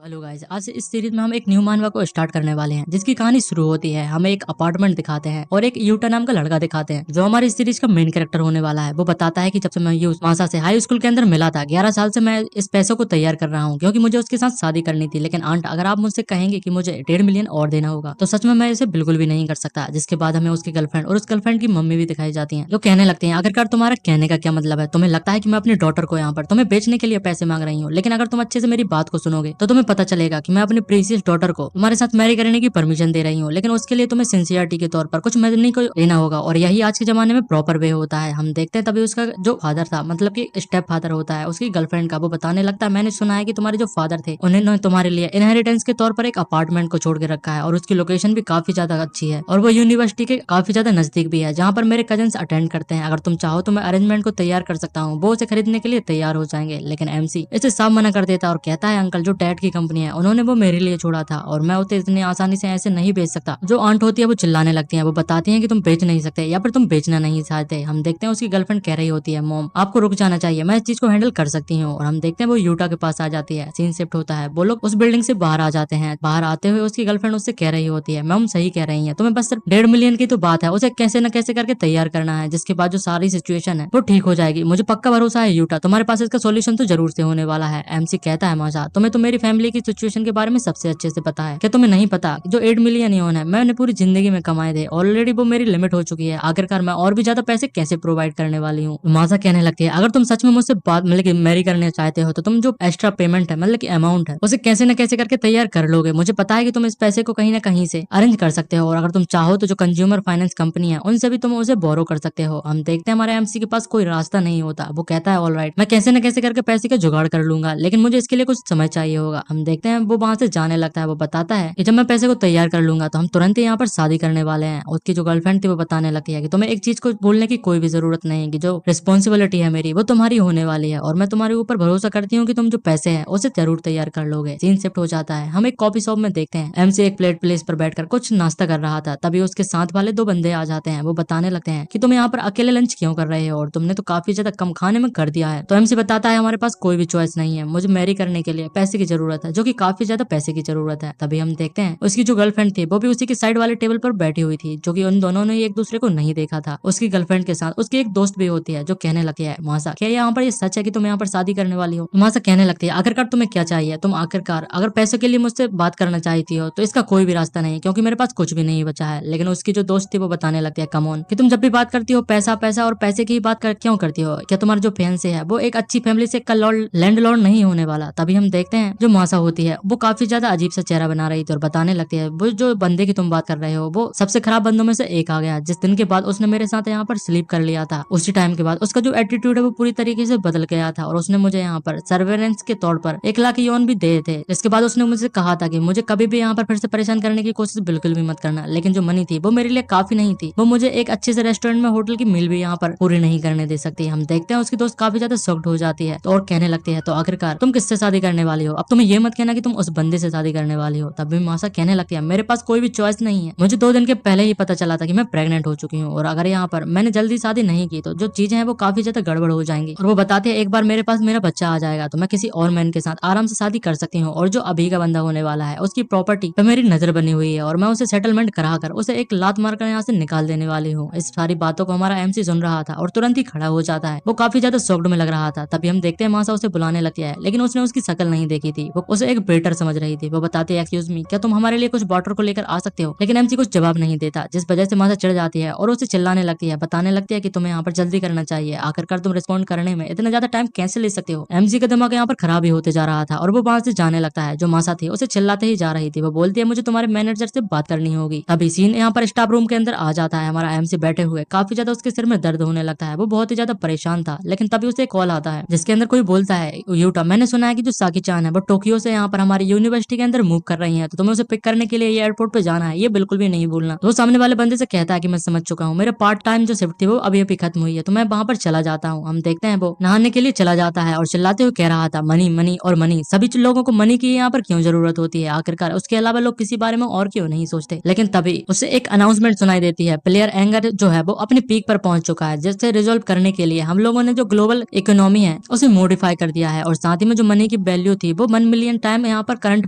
Hello guys, आज इस series में हम एक न्यू मानवा को स्टार्ट करने वाले हैं, जिसकी कहानी शुरू होती है। हमें एक अपार्टमेंट दिखाते हैं और एक यूटा नाम का लड़का दिखाते हैं, जो हमारी सीरीज का मेन कैरेक्टर होने वाला है। वो बताता है कि जब से मैं यूस मासा से हाई स्कूल के अंदर मिला था, 11 साल से मैं इस पैसों को तैयार कर रहा हूँ, क्योंकि मुझे उसके साथ शादी करनी थी। लेकिन आंट, अगर आप मुझसे कहेंगे कि मुझे 1.5 मिलियन और देना होगा, तो सच में मैं इसे बिल्कुल भी नहीं कर सकता। जिसके बाद हमें उसकी गर्लफ्रेंड और उस गर्लफ्रेंड की मम्मी भी दिखाई जाती है, जो कहने लगती है, आखिरकार तुम्हारा कहने का क्या मतलब है? तुम्हें लगता है कि मैं अपनी डॉटर को यहाँ पर तुम्हें बेचने के लिए पैसे मांग रही हूँ? लेकिन अगर तुम अच्छे से मेरी बात को सुनोगे तो तुम्हें पता चलेगा कि मैं अपनी प्रीसियस डॉटर को तुम्हारे साथ मैरी करने की परमिशन दे रही हूँ। लेकिन उसके लिए तुम्हें सिंसियरिटी के तौर पर कुछ मनी को देना होगा, और यही आज के जमाने में प्रॉपर वे होता है। हम देखते हैं तभी उसका जो फादर था, मतलब कि स्टेप फादर होता है उसकी गर्लफ्रेंड का, वो बताने लगता है, मैंने सुना है कि तुम्हारे जो फादर थे उन्होंने तुम्हारे लिए इनहेरिटेंस के तौर पर एक अपार्टमेंट को छोड़ के रखा है, और उसकी लोकेशन भी काफी ज्यादा अच्छी है, और वो यूनिवर्सिटी के काफी ज्यादा नजदीक भी है, जहाँ पर मेरे कजन्स अटेंड करते हैं। अगर तुम चाहो तो मैं अरेंजमेंट को तैयार कर सकता हूँ। वो उसे खरीदने के लिए तैयार हो जाएंगे, लेकिन एमसी इसे साफ मना कर देता है और कहता है, अंकल, जो डैड की कंपनी है उन्होंने वो मेरे लिए छोड़ा था, और मैं उसे इतनी आसानी से ऐसे नहीं बेच सकता। जो आंट होती है वो चिल्लाने लगती है, वो बताती है कि तुम बेच नहीं सकते, या फिर तुम बेचना नहीं चाहते। हम देखते हैं उसकी गर्लफ्रेंड कह रही होती है, मॉम, आपको रुक जाना चाहिए, मैं इस चीज को हैंडल कर सकती हूँ। और हम देखते हैं वो यूटा के पास आ जाती है। सीन शिफ्ट होता है, वो लोग उस बिल्डिंग से बाहर आ जाते हैं। बाहर आते हुए उसकी गर्लफ्रेंड उससे कह रही होती है, मैम सही कह रही है, तुम्हें बस सिर्फ 1.5 मिलियन की तो बात है, उसे कैसे न कैसे करके तैयार करना है, जिसके बाद जो सारी सिचुएशन है वो ठीक हो जाएगी। मुझे पक्का भरोसा है यूटा, तुम्हारे पास इसका सोल्यूशन तो जरूर से होने वाला है। एमसी कहता है, मौसा, तुम्हें तो मेरी फैमिली की सिचुएशन के बारे में सबसे अच्छे से पता है। क्या तुम्हें नहीं पता जो 8 मिलियन यून है मैंने पूरी जिंदगी में कमाए थे, ऑलरेडी वो मेरी लिमिट हो चुकी है। आखिरकार मैं और भी ज्यादा पैसे कैसे प्रोवाइड करने वाली हूँ? मासा कहने लगती है, अगर तुम सच में मुझसे बात मतलब कि मैरी करने चाहते हो, तो तुम जो एक्स्ट्रा पेमेंट है, मतलब कि अमाउंट है, उसे कैसे न कैसे करके तैयार कर लोगे। मुझे पता है कि तुम इस पैसे को कहीं ना कहीं से अरेंज कर सकते हो, और अगर तुम चाहो तो जो कंज्यूमर फाइनेंस कंपनी है उनसे भी तुम उसे बोरो कर सकते हो। हम देखते हैं हमारे एमसी के पास कोई रास्ता नहीं होता। वो कहता है, ऑल राइट, मैं कैसे न कैसे करके पैसे का जुगाड़ कर लूंगा, लेकिन मुझे इसके लिए कुछ समय चाहिए होगा। हम देखते हैं वो वहां से जाने लगता है। वो बताता है कि जब मैं पैसे को तैयार कर लूंगा तो हम तुरंत ही यहाँ पर शादी करने वाले हैं। उसकी जो गर्लफ्रेंड थी वो बताने लगती है कि तुम्हें एक चीज को बोलने की कोई भी जरूरत नहीं है, कि जो रिस्पॉन्सिबिलिटी है मेरी वो तुम्हारी होने वाली है, और मैं तुम्हारे ऊपर भरोसा करती हूँ कि तुम जो पैसे हैं उसे जरूर तैयार कर लोगे। सीन शिफ्ट हो जाता है, हम एक कॉफी शॉप में देखते हैं एमसी एक प्लेट प्लेस पर बैठकर कुछ नाश्ता कर रहा था। तभी उसके साथ वाले 2 बंदे आ जाते हैं। वो बताने लगते हैं कि तुम यहाँ पर अकेले लंच क्यों कर रहे हो, और तुमने तो काफी ज्यादा कम खाने में कर दिया है। तो एमसी बताता है, हमारे पास कोई भी चॉइस नहीं है, मुझे मैरी करने के लिए पैसे की जरूरत है, जो कि काफी ज्यादा पैसे की जरूरत है। तभी हम देखते हैं उसकी जो गर्लफ्रेंड थी वो भी उसी के साइड वाले टेबल पर बैठी हुई थी, जो कि उन दोनों ने एक दूसरे को नहीं देखा था। उसकी गर्लफ्रेंड के साथ उसकी एक दोस्त भी होती है, जो कहने लगती है, मासा, क्या यहाँ पर ये सच है कि तुम यहाँ पर शादी करने वाली हो? मासा कहने लगती है, आखिरकार तुम्हें क्या चाहिए? तुम आखिरकार अगर पैसों के लिए मुझसे बात करना चाहती हो तो इसका कोई भी रास्ता नहीं, क्योंकि मेरे पास कुछ भी नहीं बचा है। लेकिन उसकी जो दोस्त थी वो बताने लगती है, कम ऑन, कि तुम जब भी बात करती हो पैसा पैसा और पैसे की ही बात क्यों करती हो? क्या तुम्हारा जो फियांसे है वो एक अच्छी फैमिली से का लैंडलॉर्ड नहीं होने वाला? तभी हम देखते हैं जो मासा होती है वो काफी ज्यादा अजीब सा चेहरा बना रही थी, और बताने लगती है, वो जो बंदे की तुम बात कर रहे हो वो सबसे खराब बंदों में से एक आ गया, जिस दिन के बाद उसने मेरे साथ यहाँ पर स्लीप कर लिया था। उसी टाइम के बाद उसका जो एटीट्यूड है वो पूरी तरीके से बदल गया था, और उसने मुझे यहाँ पर सर्वेलेंस के तौर पर 1 लाख यौन भी दिए थे। इसके बाद उसने मुझसे कहा था कि मुझे कभी भी यहाँ पर फिर से परेशान करने की कोशिश बिल्कुल भी मत करना। लेकिन जो मनी थी वो मेरे लिए काफी नहीं थी, वो मुझे एक अच्छे से रेस्टोरेंट में होटल की मील भी यहाँ पर पूरी नहीं करने दे सकती। हम देखते हैं उसकी दोस्त काफी ज्यादा शॉक्ड हो जाती है, तो और कहने लगती है, तो आखिरकार तुम किससे शादी करने वाली हो? अब तुम्हें ये मत कहना कि तुम उस बंदे से शादी करने वाली हो। तब भी मासा कहने लगती है, मेरे पास कोई भी चॉइस नहीं है, मुझे 2 दिन के पहले ही पता चला था कि मैं प्रेग्नेंट हो चुकी हूँ, और अगर यहाँ पर मैंने जल्दी शादी नहीं की तो जो चीजें हैं वो काफी ज्यादा गड़बड़ हो जाएंगी। और वो बताते हैं, एक बार मेरे पास मेरा बच्चा आ जाएगा तो मैं किसी और मैन के साथ आराम से शादी कर सकती हूँ, और जो अभी का बंदा होने वाला है उसकी प्रॉपर्टी पे मेरी नजर बनी हुई है, और मैं उसे सेटलमेंट कराकर उसे एक लात मारकर यहाँ से निकाल देने वाली हूँ। इस सारी बातों को हमारा एमसी सुन रहा था और तुरंत ही खड़ा हो जाता है। वो काफी ज्यादा शॉक्ड में लग रहा था। तभी हम देखते हैं मासा उसे बुलाने लगती है, लेकिन उसने उसकी शक्ल नहीं देखी थी, वो उसे एक वेटर समझ रही थी। वो बताती है, एक्सक्यूज मी, क्या तुम हमारे लिए कुछ वाटर को लेकर आ सकते हो? लेकिन एमसी कुछ जवाब नहीं देता, जिस वजह से मासा चिढ़ जाती है और उसे चिल्लाने लगती है, बताने लगती है कि तुम्हें यहाँ पर जल्दी करना चाहिए, आखिरकार तुम रिस्पॉन्ड करने में इतना ज्यादा टाइम कैसे ले सकते हो? एमसी का दिमाग यहाँ पर खराब ही होते जा रहा था, और वो वहां से जाने लगता है। जो मासा थी उसे चिल्लाते ही जा रही थी। वो बोलती है, मुझे तुम्हारे मैनेजर से बात करनी होगी। अभी सीन यहाँ पर स्टाफ रूम के अंदर आ जाता है। हमारा एमसी बैठे हुए काफी ज्यादा उसके सिर में दर्द होने लगता है, वो बहुत ही ज्यादा परेशान था। लेकिन तभी उसे कॉल आता है जिसके अंदर कोई बोलता है, यूटा, मैंने सुना है कि जो साकी चान है वो टोक्यो से यहाँ पर हमारी यूनिवर्सिटी के अंदर मूव कर रही है, तो तुम्हें उसे पिक करने के लिए एयरपोर्ट पे जाना है, ये बिल्कुल भी नहीं भूलना। तो सामने वाले बंदे से कहता है कि मैं समझ चुका हूँ, मेरा पार्ट टाइम जो शिफ्ट थी वो अभी अभी खत्म हुई है, तो मैं वहां पर चला जाता हूँ। हम देखते हैं वो नहाने के लिए चला जाता है और चिल्लाते हुए कह रहा था, मनी मनी और मनी, सभी लोगों को मनी की यहाँ पर क्यों जरूरत होती है? आखिरकार उसके अलावा लोग किसी बारे में और क्यों नहीं सोचते? लेकिन तभी उसे एक अनाउंसमेंट सुनाई देती है, प्लेयर एंगर जो है वो अपने पीक पर पहुंच चुका है, जिससे रिजोल्व करने के लिए हम लोगों ने जो ग्लोबल इकोनॉमी है उसे मॉडिफाई कर दिया है, और साथ ही में जो मनी की वैल्यू थी वो 1 मिलियन मिलियन टाइम यहाँ पर करंट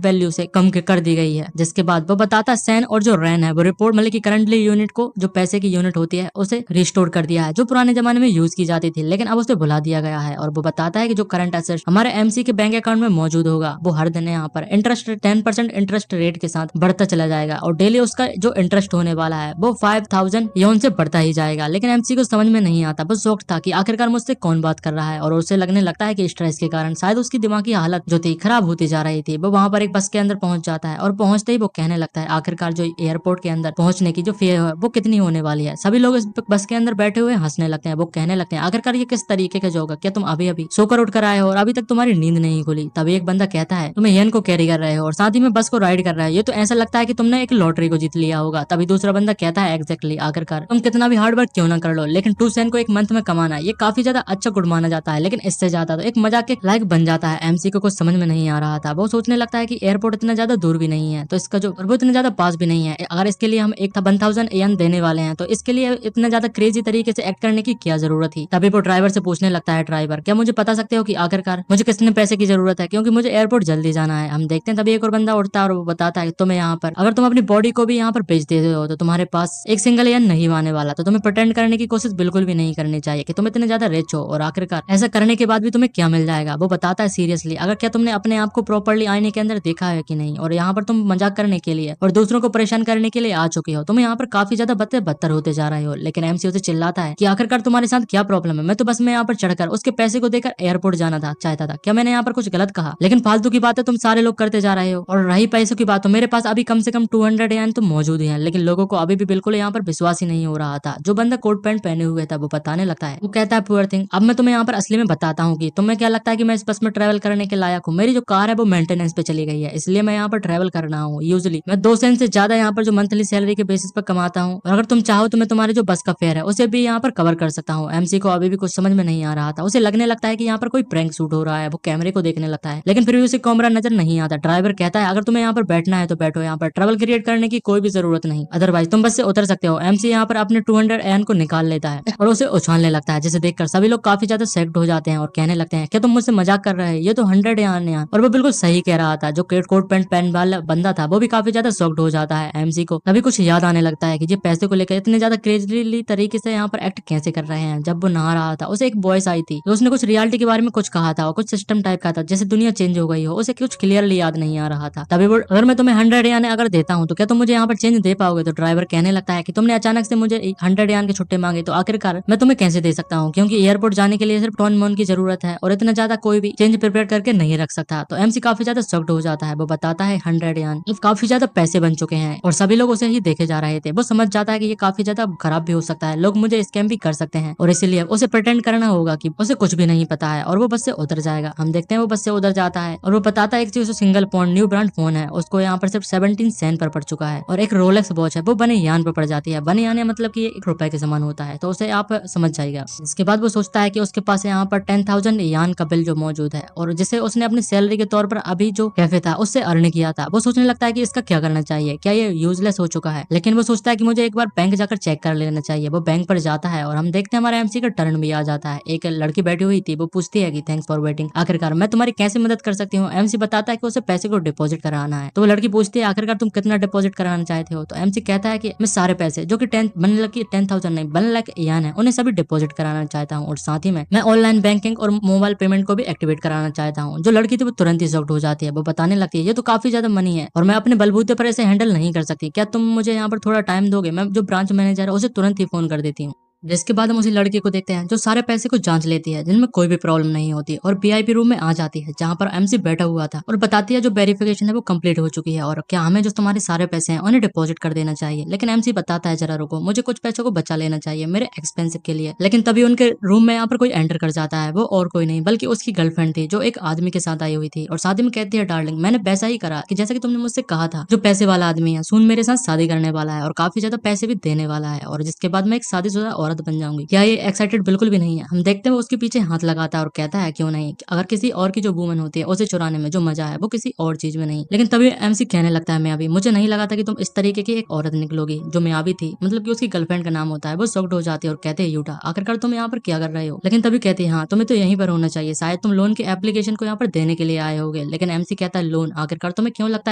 वैल्यू से कम कर दी गई है। जिसके बाद वो बताता है सैन और जो रैन है वो रिपोर्ट मतलब की करंटली यूनिट को जो पैसे की यूनिट होती है उसे रिस्टोर कर दिया है, जो पुराने जमाने में यूज की जाती थी लेकिन अब उसे भुला दिया गया है। और वो बताता है कि जो करंट एसेट हमारे एमसी के बैंक अकाउंट में मौजूद होगा वो हर दिन यहाँ पर इंटरेस्ट 10% इंटरेस्ट रेट के साथ बढ़ता चला जाएगा और डेली उसका जो इंटरेस्ट होने वाला है वो 5000 योन से बढ़ता ही जाएगा। लेकिन एमसी को समझ में नहीं आता, बस शौक था कि आखिरकार मुझसे कौन बात कर रहा है और उसे लगने लगता है कि स्ट्रेस के कारण शायद उसकी दिमागी हालत जो थी खराब होती जा रही थी। वो वहां पर एक बस के अंदर पहुंच जाता है और पहुंचते ही वो कहने लगता है आखिरकार जो एयरपोर्ट के अंदर पहुंचने की जो फेयर है वो कितनी होने वाली है। सभी लोग इस बस के अंदर बैठे हुए हंसने लगते हैं। वो कहने लगते हैं आखिरकार ये किस तरीके का जोक है, क्या तुम अभी अभी सोकर उठ कर आए हो और अभी तक तुम्हारी नींद नहीं खुली। तभी एक बंदा कहता है तुम्हें येन को कैरी कर रहे हो और साथ ही में बस को राइड कर रहा है, ये तो ऐसा लगता है कि तुमने एक लॉटरी को जीत लिया होगा। तभी दूसरा बंदा कहता है एग्जैक्टली, आखिरकार तुम कितना भी हार्ड वर्क क्यों ना कर लो लेकिन 2 सेंट को एक मंथ में कमाना ये काफी ज्यादा अच्छा गुड माना जाता है, लेकिन इससे ज्यादा तो एक मजाक के लायक बन जाता है। एमसी को कुछ समझ में नहीं आ रहा था। वो सोचने लगता है कि एयरपोर्ट इतना ज्यादा दूर भी नहीं है तो इसका जो वो इतना ज्यादा पास भी नहीं है, अगर इसके लिए हम एक 1000 येन देने वाले हैं तो इसके लिए इतना ज्यादा क्रेजी तरीके से एक्ट करने की क्या जरूरत थी। तभी वो ड्राइवर से पूछने लगता है ड्राइवर क्या मुझे बता सकते हो कि आखिरकार मुझे कितने पैसे की जरूरत है, क्योंकि मुझे एयरपोर्ट जल्दी जाना है। हम देखते हैं तभी एक और बंदा उठता है और वो बताता है तुम्हें यहाँ पर अगर तुम अपनी बॉडी को भी यहाँ पर बेच देते हो तो तुम्हारे पास एक सिंगल येन नहीं आने वाला, तो तुम्हें प्रिटेंड करने की कोशिश बिल्कुल भी नहीं करनी चाहिए कि तुम इतने ज्यादा रिच हो और आखिरकार ऐसा करने के बाद भी तुम्हें क्या मिल जाएगा। वो बताता है सीरियसली अगर क्या तुमने अपने आप को प्रॉपर्ली आईने के अंदर देखा है कि नहीं, और यहाँ पर तुम मजाक करने के लिए और दूसरों को परेशान करने के लिए आ चुके हो, तुम यहाँ पर काफी ज्यादा बदतर होते जा रहे हो। लेकिन एमसी उसे चिल्लाता है कि आखिरकार तुम्हारे साथ क्या प्रॉब्लम है, मैं तो बस मैं यहाँ पर चढ़कर उसके पैसे को देकर एयरपोर्ट जाना था चाहता था, क्या मैंने यहाँ पर कुछ गलत कहा? लेकिन फालतू की बातें तुम सारे लोग करते जा रहे हो। और रही पैसों की बात तो मेरे पास अभी कम से कम 200 येन तो मौजूद ही है, लेकिन लोगों को अभी भी बिल्कुल यहाँ पर विश्वास ही नहीं हो रहा था। जो बंदा कोट पैंट पहने हुए था वो बताने लगता है, वो कहता है पुअर थिंग अब मैं तुम्हें यहाँ पर असली में बताता हूँ कि तुम्हें क्या लगता है कि मैं इस बस में ट्रैवल करने के लायक हूँ। मेरी जो कार है वो मेंटेनेंस पे चली गई है, इसलिए मैं यहाँ पर ट्रैवल कर रहा हूँ। यूजुअली मैं 2 सेंट से ज्यादा यहाँ पर जो मंथली सैलरी के बेसिस पर कमाता हूँ, और अगर तुम चाहो तो मैं तुम्हारे जो बस का फेयर है उसे भी यहाँ पर कवर कर सकता हूँ। एमसी को अभी भी कुछ समझ में नहीं आ रहा था। उसे लगने लगता है कि यहाँ पर कोई प्रैंक शूट हो रहा है। वो कैमरे को देखने लगता है लेकिन फिर भी उसे कैमरा नजर नहीं आता। ड्राइवर कहता है अगर तुम्हें यहाँ पर बैठना है तो बैठो, यहाँ पर ट्रबल क्रिएट करने की कोई भी जरूरत नहीं, अदरवाइज तुम बस से उतर सकते हो। एमसी यहाँ पर अपने 200 एन को निकाल लेता है और उसे उछालने लगता है, जिसे देखकर सभी लोग काफी ज्यादा सेक्ट हो जाते हैं और कहने लगते हैं क्या तुम मुझसे मजाक कर रहे हैं, ये तो 100 यान है। और वो बिल्कुल सही कह रहा था। जो कोट पैंट पहन वाला बंदा था वो भी काफी ज्यादा शॉक्ड हो जाता है। एमसी को तभी कुछ याद आने लगता है कि ये पैसे को लेकर इतने ज्यादा क्रेजली तरीके से यहाँ पर एक्ट कैसे कर रहे हैं। जब वो नहा रहा था उसे एक वॉइस आई थी, तो उसने कुछ रियलिटी के बारे में कुछ कहा था और कुछ सिस्टम टाइप का था जैसे दुनिया चेंज हो गई हो। उसे कुछ क्लियरली याद नहीं आ रहा था। तभी वो अगर मैं तुम्हें 100 यान अगर देता हूँ तो क्या तुम मुझे यहाँ पर चेंज दे पाओगे? तो ड्राइवर कहने लगता है कि तुमने अचानक से मुझे 100 यान के छुट्टे मांगे तो आखिरकार मैं तुम्हें कैसे दे सकता हूँ, क्योंकि एयरपोर्ट जाने के लिए सिर्फ टॉन मोन की जरूरत है और इतना ज्यादा कोई भी चेंज प्रिपेयर करके नहीं रख सकता। तो एमसी काफी ज्यादा शॉक्ड हो जाता है। वो बताता है 100 यान काफी ज्यादा पैसे बन चुके हैं और सभी लोग उसे ही देखे जा रहे थे। वो समझ जाता है कि ये काफी ज्यादा खराब भी हो सकता है, लोग मुझे स्कैम भी कर सकते हैं और इसीलिए उसे प्रिटेंड करना होगा कि उसे कुछ भी नहीं पता है और वो बस से उतर जाएगा। हम देखते हैं वो बस से उतर जाता है और वो बताता है एक चीज single point new brand phone है, उसको यहाँ पर सिर्फ 17 सेंट पर पड़ चुका है और एक रोलेक्स वॉच है वो बने यान पर पड़ जाती है। बने यान मतलब कि 1 रुपए के समान होता है, तो उसे आप समझ जाएगा। इसके बाद वो सोचता है कि उसके पास यहाँ पर 10,000 यान का बिल जो मौजूद है और जिसे उसने अपनी सैलरी के तौर पर अभी जो कैफे था उससे अर्न किया था। वो सोचने लगता है कि इसका क्या करना चाहिए, क्या ये यूजलेस हो चुका है। लेकिन वो सोचता है कि मुझे एक बार बैंक जाकर चेक कर लेना चाहिए। वो बैंक पर जाता है और हम देखते हैं हमारा एमसी का टर्न भी आ जाता है। एक लड़की बैठी हुई थी, वो पूछती है कि थैंक्स फॉर वेटिंग, आखिरकार मैं तुम्हारी कैसे मदद कर सकती हूँ? एमसी बताता है कि उसे पैसे को डिपॉजिट कराना है। तो वो लड़की पूछती है आखिरकार तुम कितना डिपॉजिट कराना चाहते हो? तो एमसी कहता है कि मैं सारे पैसे जो कि 10,000 नहीं 1 लाख यान है उन्हें सभी डिपॉजिट कराना चाहता हूँ और साथ ही में मैं ऑनलाइन बैंकिंग और मोबाइल पेमेंट को भी एक्टिवेट कराना चाहता हूँ। जो लड़की थी वो तुरंत ही शॉक्ड हो जाती है। वो बताने लगती है ये तो काफी ज्यादा मनी है और मैं अपने बलबूते पर इसे हैंडल नहीं कर सकती, क्या तुम मुझे यहाँ पर थोड़ा टाइम दोगे? मैं जो ब्रांच मैनेजर है उसे तुरंत ही फोन कर देती हूँ। जिसके बाद हम उसी लड़की को देखते हैं जो सारे पैसे को जांच लेती है जिनमें कोई भी प्रॉब्लम नहीं होती और वीआईपी रूम में आ जाती है जहां पर एमसी बैठा हुआ था और बताती है जो वेरिफिकेशन है वो कंप्लीट हो चुकी है और क्या हमें जो तुम्हारे सारे पैसे हैं उन्हें डिपॉजिट कर देना चाहिए। लेकिन एमसी बताता है जरा रुको, मुझे कुछ पैसों को बचा लेना चाहिए मेरे एक्सपेंसिव के लिए। लेकिन तभी उनके रूम में यहाँ पर कोई एंटर कर जाता है। वो और कोई नहीं बल्कि उसकी गर्लफ्रेंड थी जो एक आदमी के साथ आई हुई थी और शादी में कहती है डार्लिंग मैंने वैसा ही करा कि जैसा कि तुमने मुझसे कहा था, जो पैसे वाला आदमी है सुन मेरे साथ शादी करने वाला है और काफी ज्यादा पैसे भी देने वाला है। और जिसके बाद मैं एक शादीशुदा औरत औरत बन जाऊंगी। क्या ये एक्साइटेड बिल्कुल भी नहीं है। हम देखते हैं वो उसके पीछे हाथ लगाता है और कहता है क्यों नहीं, अगर किसी और की जो वूमन होती है उसे चुराने में जो मजा है वो किसी और चीज में नहीं। लेकिन तभी एमसी कहने लगता है मियावी, मुझे नहीं लगा था कि तुम इस तरीके की एक औरत निकलोगी। जो मियावी थी मतलब कि उसकी गर्लफ्रेंड का नाम होता है, वो शॉक्ड हो जाती है और कहते हैं यूटा आखिरकार तुम यहाँ पर क्या कर रहे हो। लेकिन तभी कहती है हाँ तुम्हें तो यहीं पर होना चाहिए, शायद तुम लोन के एप्लीकेशन को यहाँ पर देने के लिए आए होगे। लेकिन एमसी कहता है लोन, आखिरकार तुम्हें क्यों लगता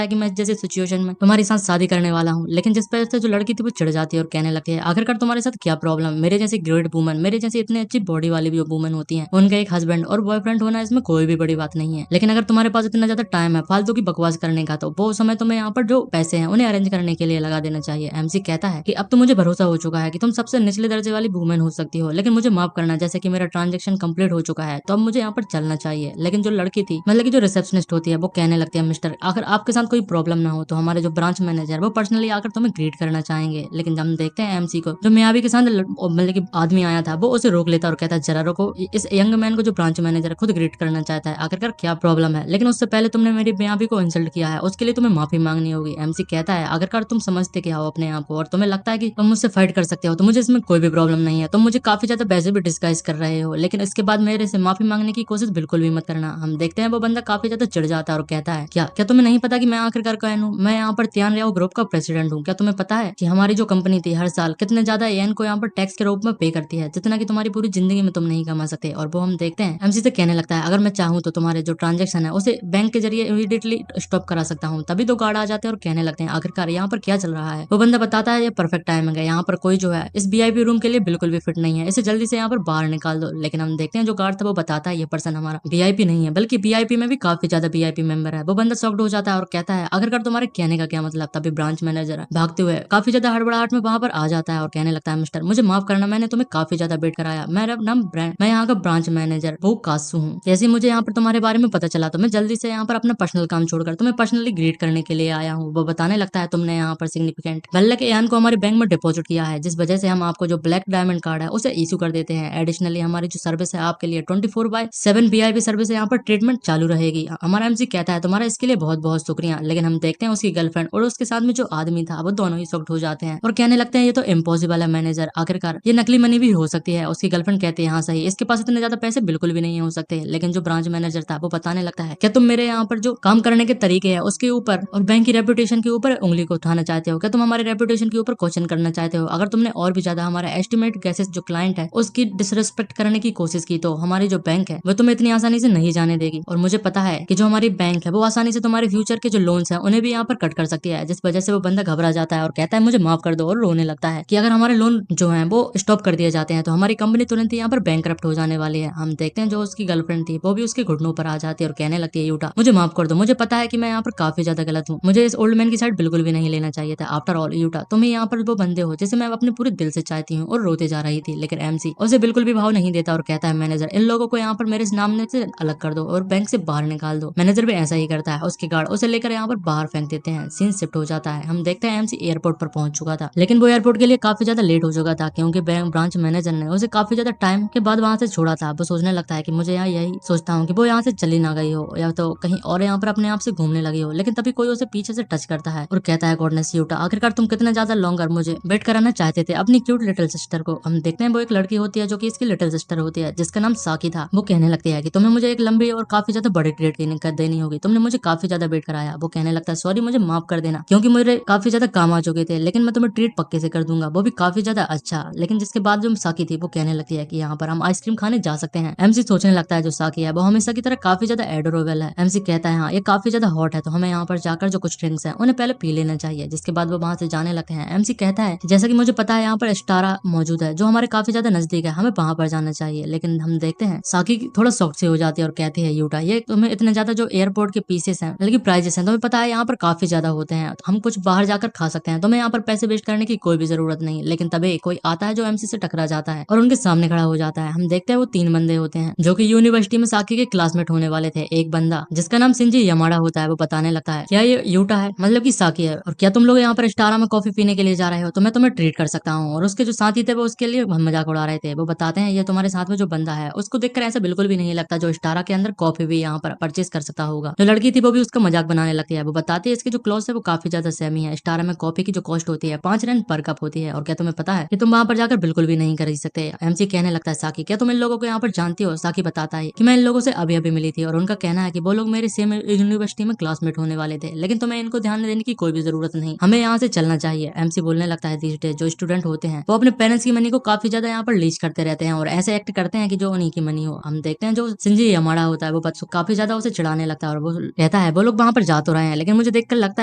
है कि मैं इस जैसी सिचुएशन में तुम्हारे साथ शादी करने वाला हूँ। लेकिन जिस वजह से जो लड़की थी वो चिढ़ जाती है और कहने लगती है आखिरकार तुम्हारे साथ क्या प्रॉब्लम, मेरे जैसी ग्रेट वुमन, मेरे जैसी इतनी अच्छी बॉडी वाली भी वुमन होती है, उनका एक हस्बैंड और बॉयफ्रेंड होना इसमें कोई भी बड़ी बात नहीं है। लेकिन अगर तुम्हारे पास इतना ज्यादा टाइम है फालतू की बकवास करने का, तो वो समय तुम्हें यहाँ पर जो पैसे हैं उन्हें अरेंज करने के लिए लगा देना चाहिए। एमसी कहता है कि अब तो मुझे भरोसा हो चुका है कि तुम सबसे निचले दर्जे वाली वुमेन हो सकती हो, लेकिन मुझे माफ करना, जैसे कि मेरा ट्रांजेक्शन कंप्लीट हो चुका है तो अब मुझे यहाँ पर चलना चाहिए। लेकिन जो लड़की थी मतलब की जो रिसेप्शनिस्ट होती है वो कहने लगती है मिस्टर अगर आपके साथ कोई प्रॉब्लम ना हो तो हमारे जो ब्रांच मैनेजर वो पर्सनली आकर तुम्हें ग्रीट करना चाहेंगे। लेकिन हम देखते हैं एमसी को जो मियावी के साथ मतलब की आदमी आया था वो उसे रोक लेता और कहता है जरा रोको, इस यंग मैन को जो ब्रांच मैनेजर खुद ग्रीट करना चाहता है, आखिरकार क्या प्रॉब्लम है। लेकिन उससे पहले तुमने मेरी मियावी को इंसल्ट किया है, उसके लिए तुम्हें माफी मांगनी होगी। एमसी कहता है आखिरकार तुम समझते क्या हो अपने आप को और तुम्हें लगता है कि तुम मुझसे फाइट कर सकते हो, तो मुझे इसमें कोई भी प्रॉब्लम नहीं है। तुम मुझे काफी ज्यादा वैसे भी डिस्गाइज कर रहे हो, लेकिन इसके बाद मेरे से माफी मांगने की कोशिश बिल्कुल भी मत करना। हम देखते हैं वो बंदा काफी ज्यादा चिढ़ जाता है और कहता है क्या क्या तुम्हें नहीं पता कि मैं आखिरकार कौन हूँ, मैं यहाँ पर त्यान रियाओ ग्रुप का प्रेसिडेंट हूँ। क्या तुम्हें पता है कि हमारी जो कंपनी थी हर साल कितने ज्यादा एन को यहाँ पर टैक्स के रूप में पे करती है, जितना कि तुम्हारी पूरी जिंदगी में तुम नहीं कमा सकते। और वो हम देखते हैं एमसी से कहने लगता है अगर मैं चाहूँ तो तुम्हारे जो ट्रांजेक्शन है उसे बैंक के जरिए इमीडिएटली स्टॉप करा सकता हूँ। तभी तो गार्ड आ जाते हैं और कहने लगते हैं आखिरकार यहाँ पर क्या चल रहा है। वो बंदा बताता है ये परफेक्ट टाइमिंग है, यहाँ पर कोई जो है इस वीआईपी रूम के लिए बिल्कुल भी फिट नहीं है, इसे जल्दी से यहाँ पर बाहर निकाल दो। लेकिन हम देखते हैं जो गार्ड था वो बताता है ये पर्सन हमारा वीआईपी नहीं है बल्कि वीआईपी में भी काफी ज्यादा वीआईपी मेंबर है। वो बंदा शॉक्ड हो जाता है और कहता है आखिरकार तुम्हारे कहने का क्या मतलब। तभी ब्रांच मैनेजर भागते हुए काफी ज्यादा हड़बड़ाहट में वहां पर आ जाता है और कहने लगता है मिस्टर मुझे माफ करना, मैंने तुम्हें काफी ज्यादा वेट कराया, मेरा नाम मैं यहाँ का ब्रांच मैनेजर वो कासू हूँ। जैसे मुझे यहाँ पर तुम्हारे बारे में पता चला तो मैं जल्दी से यहाँ पर अपना पर्सनल काम छोड़कर तुम्हें पर्सनली ग्रीट करने के लिए आया हूँ। वो बताने लगता है तुमने यहाँ पर सिग्निफिकेंट बल्ले के यान को हमारे बैंक में डिपॉजिट किया है, जिस वजह से हम आपको जो ब्लैक डायमंड कार्ड है उसे इशू कर देते हैं। एडिशनली हमारी जो सर्विस है आपके लिए 24/7 वीआईपी सर्विस है, यहाँ पर ट्रीटमेंट चालू रहेगी। हमारा एमसी कहता है तुम्हारा इसके लिए बहुत बहुत शुक्रिया। लेकिन हम देखते हैं उसकी गर्लफ्रेंड और उसके साथ में जो आदमी था वो दोनों ही शॉक्ड हो जाते हैं और कहने लगते हैं ये तो इम्पॉसिबल है मैनेजर, आखिरकार ये नकली मनी भी हो सकती है। उसकी गर्लफ्रेंड कहती है हाँ सही, इसके पास इतने ज्यादा पैसे बिल्कुल भी नहीं हो सकते। लेकिन जो ब्रांच मैनेजर था वो बताने लगता है क्या तुम मेरे यहाँ पर जो काम करने के तरीके हैं उसके ऊपर और बैंक की रेपुटेशन के ऊपर उंगली को उठाना चाहते हो, क्या तुम हमारे रेपुटेशन के ऊपर क्वेश्चन करना चाहते हो। अगर तुमने और भी ज्यादा हमारा एस्टिमेट गैसेस जो क्लाइंट है उसकी डिसरेस्पेक्ट करने की कोशिश की तो हमारी जो बैंक है वो तुम्हें इतनी आसानी से नहीं जाने देगी। और मुझे पता है कि जो हमारी बैंक है वो आसानी से तुम्हारे फ्यूचर के जो लोन्स हैं उन्हें भी यहाँ पर कट कर सकती है। जिस वजह से वो बंदा घबरा जाता है और कहता है मुझे माफ कर दो और रोने लगता है कि अगर हमारे लोन जो है वो स्टॉप कर दिए जाते हैं तो हमारी कंपनी तुरंत ही यहाँ पर बैंकरप्ट हो जाने वाली है। हम देखते हैं जो उसकी गर्लफ्रेंड थी वो भी उसके घुटनों पर आ जाती है और कहने लगती है यूटा मुझे माफ कर दो, मुझे पता है कि मैं यहाँ पर काफी ज्यादा गलत हूँ, मुझे इस ओल्ड मैन की साइड बिल्कुल भी नहीं लेना चाहिए था। आफ्टर ऑल यूटा तुम ही यहाँ पर वो बंदे हो जिसे मैं अपने पूरे दिल से चाहती हूँ। और रोते जा रही थी। लेकिन एमसी उसे बिल्कुल भी भाव नहीं देता और कहता है मैनेजर इन लोगों को यहाँ पर मेरे नाम से अलग कर दो और बैंक से बाहर निकाल दो। मैनेजर भी ऐसा ही करता है, उसके गार्ड उसे लेकर यहाँ पर बाहर फेंक देते हैं। सीन शिफ्ट हो जाता है। हम देखते हैं एमसी एयरपोर्ट पर पहुंच चुका था, लेकिन वो एयरपोर्ट के लिए काफी ज्यादा लेट हो चुका था क्योंकि बैंक ब्रांच मैनेजर ने उसे काफी ज्यादा टाइम के बाद वहां से छोड़ा था। वो सोचने लगता है कि मुझे यहाँ यही सोचता हूँ कि वो यहाँ से चली ना गई हो या तो कहीं और यहाँ पर अपने आप से घूमने लगी हो। लेकिन तभी कोई उसे पीछे से टच करता है और कहता है गॉडनेस यूटा आखिरकार तुम कितना ज्यादा लॉन्गर मुझे वेट कराना चाहते थे अपनी क्यूट लिटिल सिस्टर को। हम देखते हैं वो एक लड़की होती है जो कि इसकी लिटिल सिस्टर होती है जिसका नाम साकी था। वो कहने लगती है कि तुम्हें मुझे एक लंबी और काफी ज्यादा बड़ी ट्रीट देनी होगी, तुमने मुझे काफी ज्यादा वेट कराया। वो कहने लगता है सॉरी मुझे माफ कर देना क्योंकि मुझे काफी ज्यादा काम आ चुके थे, लेकिन मैं तुम्हें ट्रीट पक्के से कर दूंगा, वो भी काफी ज्यादा अच्छा। लेकिन जिसके बाद जो साकी थी वो कहने लगती है कि यहाँ पर हम आइसक्रीम खाने जा सकते हैं। एमसी सोचने लगता है जो साकी है वो हमेशा की तरह काफी ज्यादा एडोरेबल है। एमसी कहता है हाँ ये काफी ज्यादा हॉट है तो हमें यहाँ पर जाकर जो कुछ ड्रिंक्स है उन्हें पहले पी लेना चाहिए। जिसके बाद वो वहां से जाने लगते हैं। एमसी कहता है जैसा कि मुझे पता है यहाँ पर स्टारा मौजूद है जो हमारे काफी ज्यादा नजदीक है, हमें वहां पर जाना चाहिए। लेकिन हम देखते हैं साकी थोड़ा शॉक से हो जाती है और कहती है यूटा ये तुम्हें इतने ज्यादा जो एयरपोर्ट के पीसेस हैं मतलब प्राइजेस हैं तुम्हें पता है यहाँ पर काफी ज्यादा होते हैं, तो हम कुछ बाहर जाकर खा सकते हैं, तुम्हें यहाँ पर पैसे वेस्ट करने की कोई भी जरूरत नहीं। लेकिन तभी कोई आता है जो एमसी से टकरा जाता है और उनके सामने खड़ा हो जाता है। हम देखते हैं वो 3 बंदे होते हैं जो कि यूनिवर्सिटी में साकी के क्लासमेट होने वाले थे। एक बंदा जिसका नाम सिंजी यमाड़ा होता है वो बताने लगता है क्या ये यूटा है मतलब की साकी है और क्या तुम लोग यहाँ पर स्टारा में कॉफी पीने के लिए जा रहे हो तो मैं तुम्हें ट्रीट कर सकता हूँ। और उसके जो साथी थे वो उसके लिए मजाक उड़ा रहे थे। वो बताते हैं ये तुम्हारे साथ में जो बंदा है उसको देखकर ऐसा बिल्कुल भी नहीं लगता जो स्टारा के अंदर कॉफी भी यहाँ पर परचेज कर सकता होगा। जो लड़की थी वो भी उसका मजाक बनाने लगती है। वो बताती है इसके जो क्लॉथ है वो काफी ज्यादा सेमी है, स्टारा में कॉफी की जो कॉस्ट होती है 5 रन पर कप होती है और क्या तुम्हें पता है कि तुम वहां पर जाकर बिल्कुल भी नहीं खरीद सकते। एमसी कहने लगता है साकी, क्या तुम इन लोगों को यहाँ पर जानती हो? साकी बताता है कि मैं इन लोगों से अभी अभी मिली थी और उनका कहना है कि वो लोग मेरे सेम यूनिवर्सिटी में क्लासमेट होने वाले थे, लेकिन तुम्हें इनको ध्यान देने की कोई भी जरूरत नहीं, हमें यहाँ से चलना चाहिए। एमसी बोलने लगता है these days जो स्टूडेंट होते हैं वो अपने पेरेंट्स की मनी को काफी ज्यादा यहाँ पर लीच करते रहते हैं और ऐसे एक्ट करते हैं कि जो उन्हीं की मनी हो। हम देखते हैं जो सिंजी यमाड़ा होता है वो बच्चों काफी ज्यादा उसे चिढ़ाने लगता है और वो कहता है वो लोग वहां पर जा तो रहे हैं, लेकिन मुझे देखकर लगता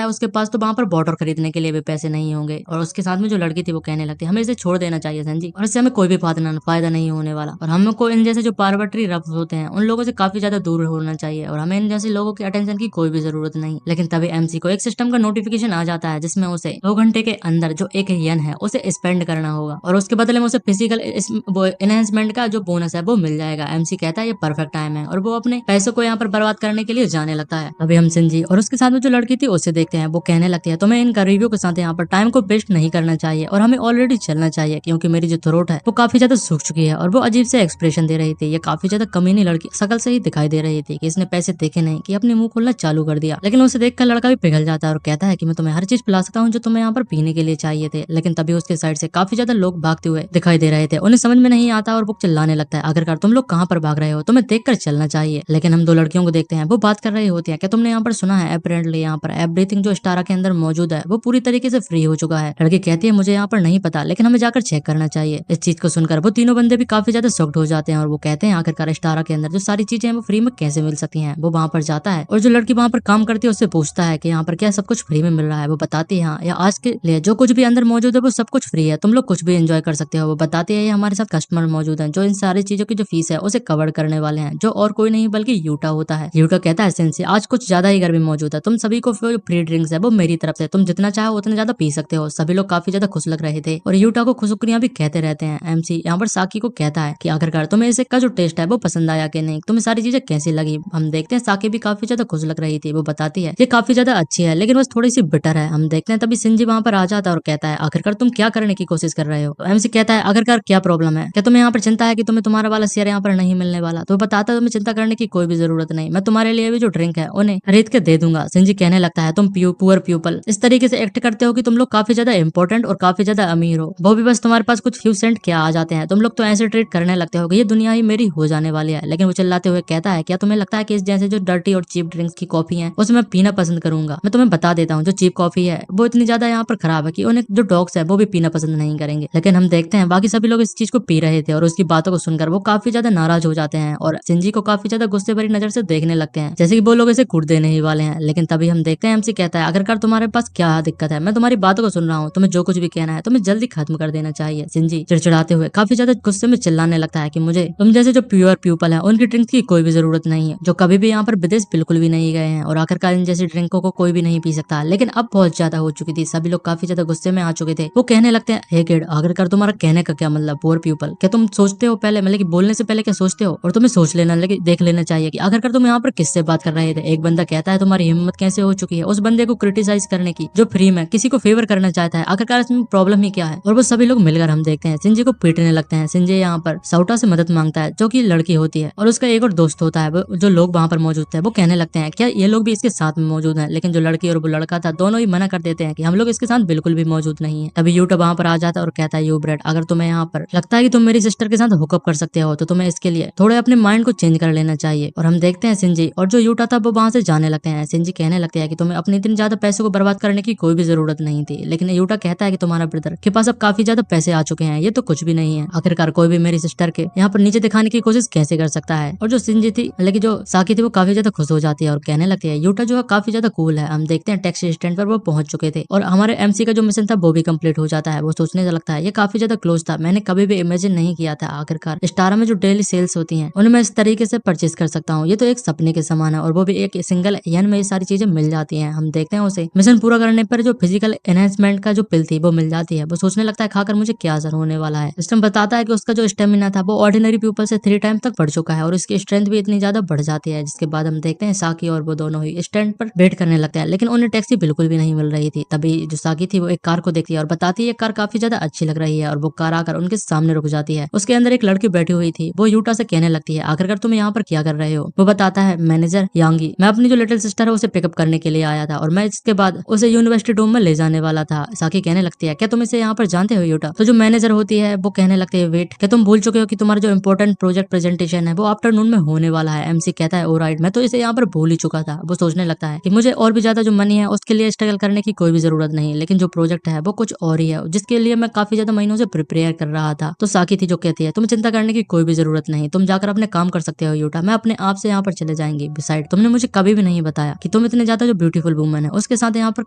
है उसके पास तो वहां पर बॉटल खरीदने के लिए भी पैसे नहीं होंगे। और उसके साथ में जो लड़की थी वो कहने लगती है हमें इसे छोड़ देना चाहिए संजी, और इससे हमें कोई भी फायदा नहीं होने वाला, और हमको इन जैसे जो पार्वटरी रफ होते हैं उन लोगों से काफी ज्यादा दूर होना चाहिए और हमें इन जैसे लोगों के अटेंशन की कोई भी जरूरत नहीं। लेकिन तभी एमसी को एक सिस्टम का नोटिफिकेशन आ जाता है जिसमें उसे 2 घंटे के अंदर जो 1 यन है उसे स्पेंड करना होगा और उसके बदले में उसे फिजिकल एनहेंसमेंट का जो बोनस है वो मिल जाएगा। एमसी कहता है ये परफेक्ट टाइम है और वो अपने पैसों को यहाँ पर बर्बाद करने के लिए जाने लगता है। अभी हम सिंजी और उसके साथ में जो लड़की थी उसे देखते हैं, वो कहने लगती है तुम्हें इन गरीबियों के साथ यहाँ पर टाइम को वेस्ट नहीं करना चाहिए और हमें ऑलरेडी चलना चाहिए, क्योंकि मेरी जो थ्रोट है वो काफी ज्यादा सूख चुकी है। और वो अजीब से एक्सप्रेशन दे रही थी, ये काफी ज्यादा कमीनी लड़की शकल से ही दिखाई दे रही थी कि इसने पैसे देखे नहीं कि अपने मुंह खोलना चालू कर दिया। लेकिन उसे देखकर लड़का भी पिघल जाता है और कहता है कि मैं तुम्हें हर चीज पिला सकता हूँ जो तुम्हें यहाँ पर पीने के लिए चाहिए थे। लेकिन तभी उसके साइड से काफी ज्यादा लोग भागते हुए दिखाई दे रहे थे, उन्हें समझ में नहीं आता और वो चिल्लाने लगता है आखिरकार तुम लोग कहाँ पर भाग रहे हो, तुम्हें देखकर चलना चाहिए। लेकिन हम 2 लड़कियों को देखते हैं वो बात कर रही होती है, क्या तुमने यहाँ पर सुना है अपेरेंटली यहाँ पर एवरीथिंग जो स्टारा के अंदर मौजूद है वो पूरी तरीके से फ्री हो चुका है। लड़की कहती है मुझे यहाँ पर नहीं पता, लेकिन हमें जाकर चेक करना चाहिए। इस चीज को सुनकर वो तीनों बंदे भी काफी ज्यादा शॉक्ड हो जाते हैं और वो कहते हैं आखिरकार स्टारा के अंदर जो सारी चीजें हैं वो फ्री में कैसे मिल सकती हैं। वो वहां पर जाता है और जो लड़की वहां पर काम करती है उससे पूछता है कि यहाँ पर क्या सब कुछ फ्री में मिल रहा है। वो बताती है हाँ, या आज के लिए जो कुछ भी अंदर मौजूद है वो सब कुछ फ्री है, तुम लोग कुछ भी एंजॉय कर सकते हो। वो बताती है हमारे साथ कस्टमर मौजूद है जो इन सारी चीजों की जो फीस है उसे कवर करने वाले हैं, जो और कोई नहीं बल्कि यूटा होता है। यूटा कहता है सेंसी आज कुछ ज्यादा ही गर्मी मौजूद है, तुम सभी को फ्री ड्रिंक्स है वो मेरी तरफ से, तुम जितना चाहो उतना ज्यादा पी सकते हो। सभी लोग काफी ज्यादा खुश लग रहे थे और यूटा को खुशुक्रियां भी कहते रहते हैं। एमसी यहाँ पर साकी को कहता है कि आखिरकार तुम्हें इसे का जो टेस्ट है वो पसंद आया कि नहीं, तुम्हें सारी चीजें कैसी लगी। हम देखते हैं साकी भी काफी ज्यादा खुश लग रही थी, वो बताती है ये काफी ज्यादा अच्छी है लेकिन बस थोड़ी सी बिटर है। हम देखते हैं तभी सिंजी वहां पर आ जाता है और कहता है आखिरकार तुम क्या करने की कोशिश कर रहे हो। तो एमसी कहता है आखिरकार क्या प्रॉब्लम है, क्या तुम्हें यहाँ पर चिंता है कि तुम्हें तुम्हारा वाला शेयर यहाँ पर नहीं मिलने वाला। तो बताता है तुम्हें चिंता करने की कोई भी जरूरत नहीं, मैं तुम्हारे लिए भी जो ड्रिंक है उन्हें खरीद के दे दूंगा। सिंजी कहने लगता है तुम पुअर पीपल इस तरीके से एक्ट करते हो कि तुम लोग काफी ज्यादा इंपॉर्टेंट और काफी ज्यादा अमीर हो, वो भी बस तुम्हारे पास कुछ फ्यू सेंट क्या आ जाते हैं, तुम लोग तो ऐसे ट्रीट करने लगते हो कि ये दुनिया ही मेरी हो जाने वाली है। लेकिन वो चिल्लाते हुए कहता है क्या तुम्हें लगता है कि इस जैसे जो डर्टी और चीप ड्रिंक्स की कॉफी है उसे मैं पीना पसंद करूंगा। मैं तुम्हें बता देता हूँ जो चीप कॉफी है वो इतनी ज्यादा यहाँ पर खराब है कि उन्हें जो डॉग्स है वो भी पीना पसंद नहीं करेंगे। लेकिन हम देखते हैं बाकी सभी लोग इस चीज को पी रहे थे और उसकी बातों को सुनकर वो काफी ज्यादा नाराज हो जाते हैं और सिंजी को काफी ज्यादा गुस्से भरी नजर से देखने लगते हैं जैसे कि वो लोग इसे कूट देने ही वाले हैं। लेकिन तभी हम देखते हैं एमसी कहता है आखिरकार तुम्हारे पास क्या दिक्कत है, मैं तुम्हारी बातों को सुन रहा हूँ, तुम्हें जो कुछ भी कहना है तुम्हें जल्दी खत्म कर देना चाहिए। सिंजी चिड़चिड़ाते हुए काफी ज्यादा गुस्से में चिल्लाने लगता है कि मुझे तुम जैसे जो प्योर पीपल है उनकी ड्रिंक्स की कोई भी जरूरत नहीं है, जो कभी भी यहाँ पर विदेश बिल्कुल भी नहीं गए हैं और आखिरकार इन जैसी ड्रिंकों को कोई भी नहीं पी सकता। लेकिन अब बहुत ज्यादा हो चुकी थी, सभी लोग काफी ज्यादा गुस्से में आ चुके थे। वो कहने लगते हैं हे किड आखिरकार तुम्हारा कहने का क्या मतलब पुअर पीपल, क्या तुम सोचते हो पहले मतलब कि बोलने से पहले क्या सोचते हो, और तुम्हें सोच लेना लेकिन देख लेना चाहिए कि आखिरकार तुम यहाँ पर किससे बात कर रहे थे। एक बंदा कहता है तुम्हारी हिम्मत कैसे हो चुकी है उस बंदे को क्रिटिसाइज करने की जो फ्री में किसी को फेवर करना चाहता है, आखिरकार इसमें प्रॉब्लम ही क्या है। और वो सभी लोग मिलकर हम देखते हैं सिंजी को पीटने लगते हैं। सिंजी यहाँ पर साउटा से मदद मांगता है जो कि लड़की होती है और उसका एक और दोस्त होता है जो लोग वहां पर मौजूद थे। वो कहने लगते हैं क्या ये लोग भी इसके साथ में मौजूद हैं, लेकिन जो लड़की और वो लड़का था दोनों ही मना कर देते हैं कि हम लोग इसके साथ बिल्कुल भी मौजूद नहीं है। तभी यूटा वहां पर आ जाता है और कहता है यू ब्रेड अगर तुम्हें यहाँ पर लगता है कि तुम मेरी सिस्टर के साथ हुकअप कर सकते हो तो तुम्हें इसके लिए थोड़े अपने माइंड को चेंज कर लेना चाहिए। और हम देखते हैं सिंजी और जो यूटा था वो वहां से जाने लगते हैं। सिंजी कहने लगते हैं कि तुम्हें अपने इतने ज्यादा पैसे को बर्बाद करने की कोई भी जरूरत नहीं थी, लेकिन यूटा कहता है कि तुम्हारा ब्रदर के पास अब काफी ज्यादा पैसे आ चुके हैं, ये तो कुछ भी नहीं है, आखिरकार कोई भी मेरी सिस्टर के यहाँ पर नीचे दिखाने की कोशिश कैसे कर सकता है। और जो सिंजी थी लेकिन जो साकी थी वो काफी ज्यादा खुश हो जाती है और कहने लगती है यूटा जो है काफी ज्यादा कूल है। हम देखते हैं टैक्सी स्टैंड पर वो पहुंच चुके थे और हमारे एमसी का जो मिशन था वो भी कंप्लीट हो जाता है। वो सोचने लगता है ये काफी ज्यादा क्लोज था, मैंने कभी भी इमेजिन नहीं किया था आखिरकार स्टारा में जो डेली सेल्स होती हैं उन्हें मैं इस तरीके से परचेज कर सकता हूँ, ये तो एक सपने के समान है और वो भी एक सिंगल यन में ये सारी चीजें मिल जाती हैं। हम देखते हैं उसे मिशन पूरा करने पर जो फिजिकल एनहेंसमेंट का जो पिल थी वो मिल जाती है। वो सोचने लगता है खाकर मुझे क्या असर होने वाला है। सिस्टम बताता है कि उसका जो स्टेमिना था वो ऑर्डिनरी पीपल से 3 टाइम तक बढ़ चुका है और उसकी स्ट्रेंथ भी इतनी ज्यादा बढ़ जाती है। जिसके बाद हम देखते हैं साकी और वो दोनों ही स्टैंड पर वेट करने लगते हैं, लेकिन उन्हें टैक्सी बिल्कुल भी नहीं मिल रही थी। तभी जो साकी थी वो एक कार को देखती है और बताती है ये कार काफी ज्यादा अच्छी लग रही है और वो कार आकर उनके सामने रुक जाती है। उसके अंदर एक लड़की बैठी हुई थी, वो यूटा से कहने लगती है आखिरकार तुम यहाँ पर क्या कर रहे हो। वो बताता है मैनेजर यांगी, मैं अपनी जो लिटिल सिस्टर है उसे पिकअप करने के लिए आया था और मैं इसके बाद उसे यूनिवर्सिटी डोम में ले जाने वाला था। साकी कहने लगती है क्या तुम इसे यहाँ पर जानते हो यूटा। तो जो मैनेजर होती है वो कहने लगती है वेट, क्या तुम भूल चुके हो कि तुम्हारा जो इंपॉर्टेंट प्रोजेक्ट प्रेजेंटेशन है वो आफ्टरनून में होने वाला है। एमसी कहता है ओराइट, मैं तो इसे यहाँ पर भूल ही चुका था। वो सोचने लगता है कि मुझे और भी ज्यादा जो मनी है उसके लिए स्ट्रगल करने की कोई भी जरूरत नहीं, लेकिन जो प्रोजेक्ट है वो कुछ और ही है जिसके लिए मैं काफी ज्यादा महीनों से प्रिपेयर कर रहा था। तो साकी थी जो कहती है तुम्हें चिंता करने की कोई भी जरूरत नहीं, तुम जाकर अपने काम कर सकते हो यूटा, मैं अपने आप से यहाँ पर चले जाएंगे। बिसाइड तुमने मुझे कभी भी नहीं बताया कि तुम इतने ज्यादा जो ब्यूटीफुल वुमन है उसके साथ यहाँ पर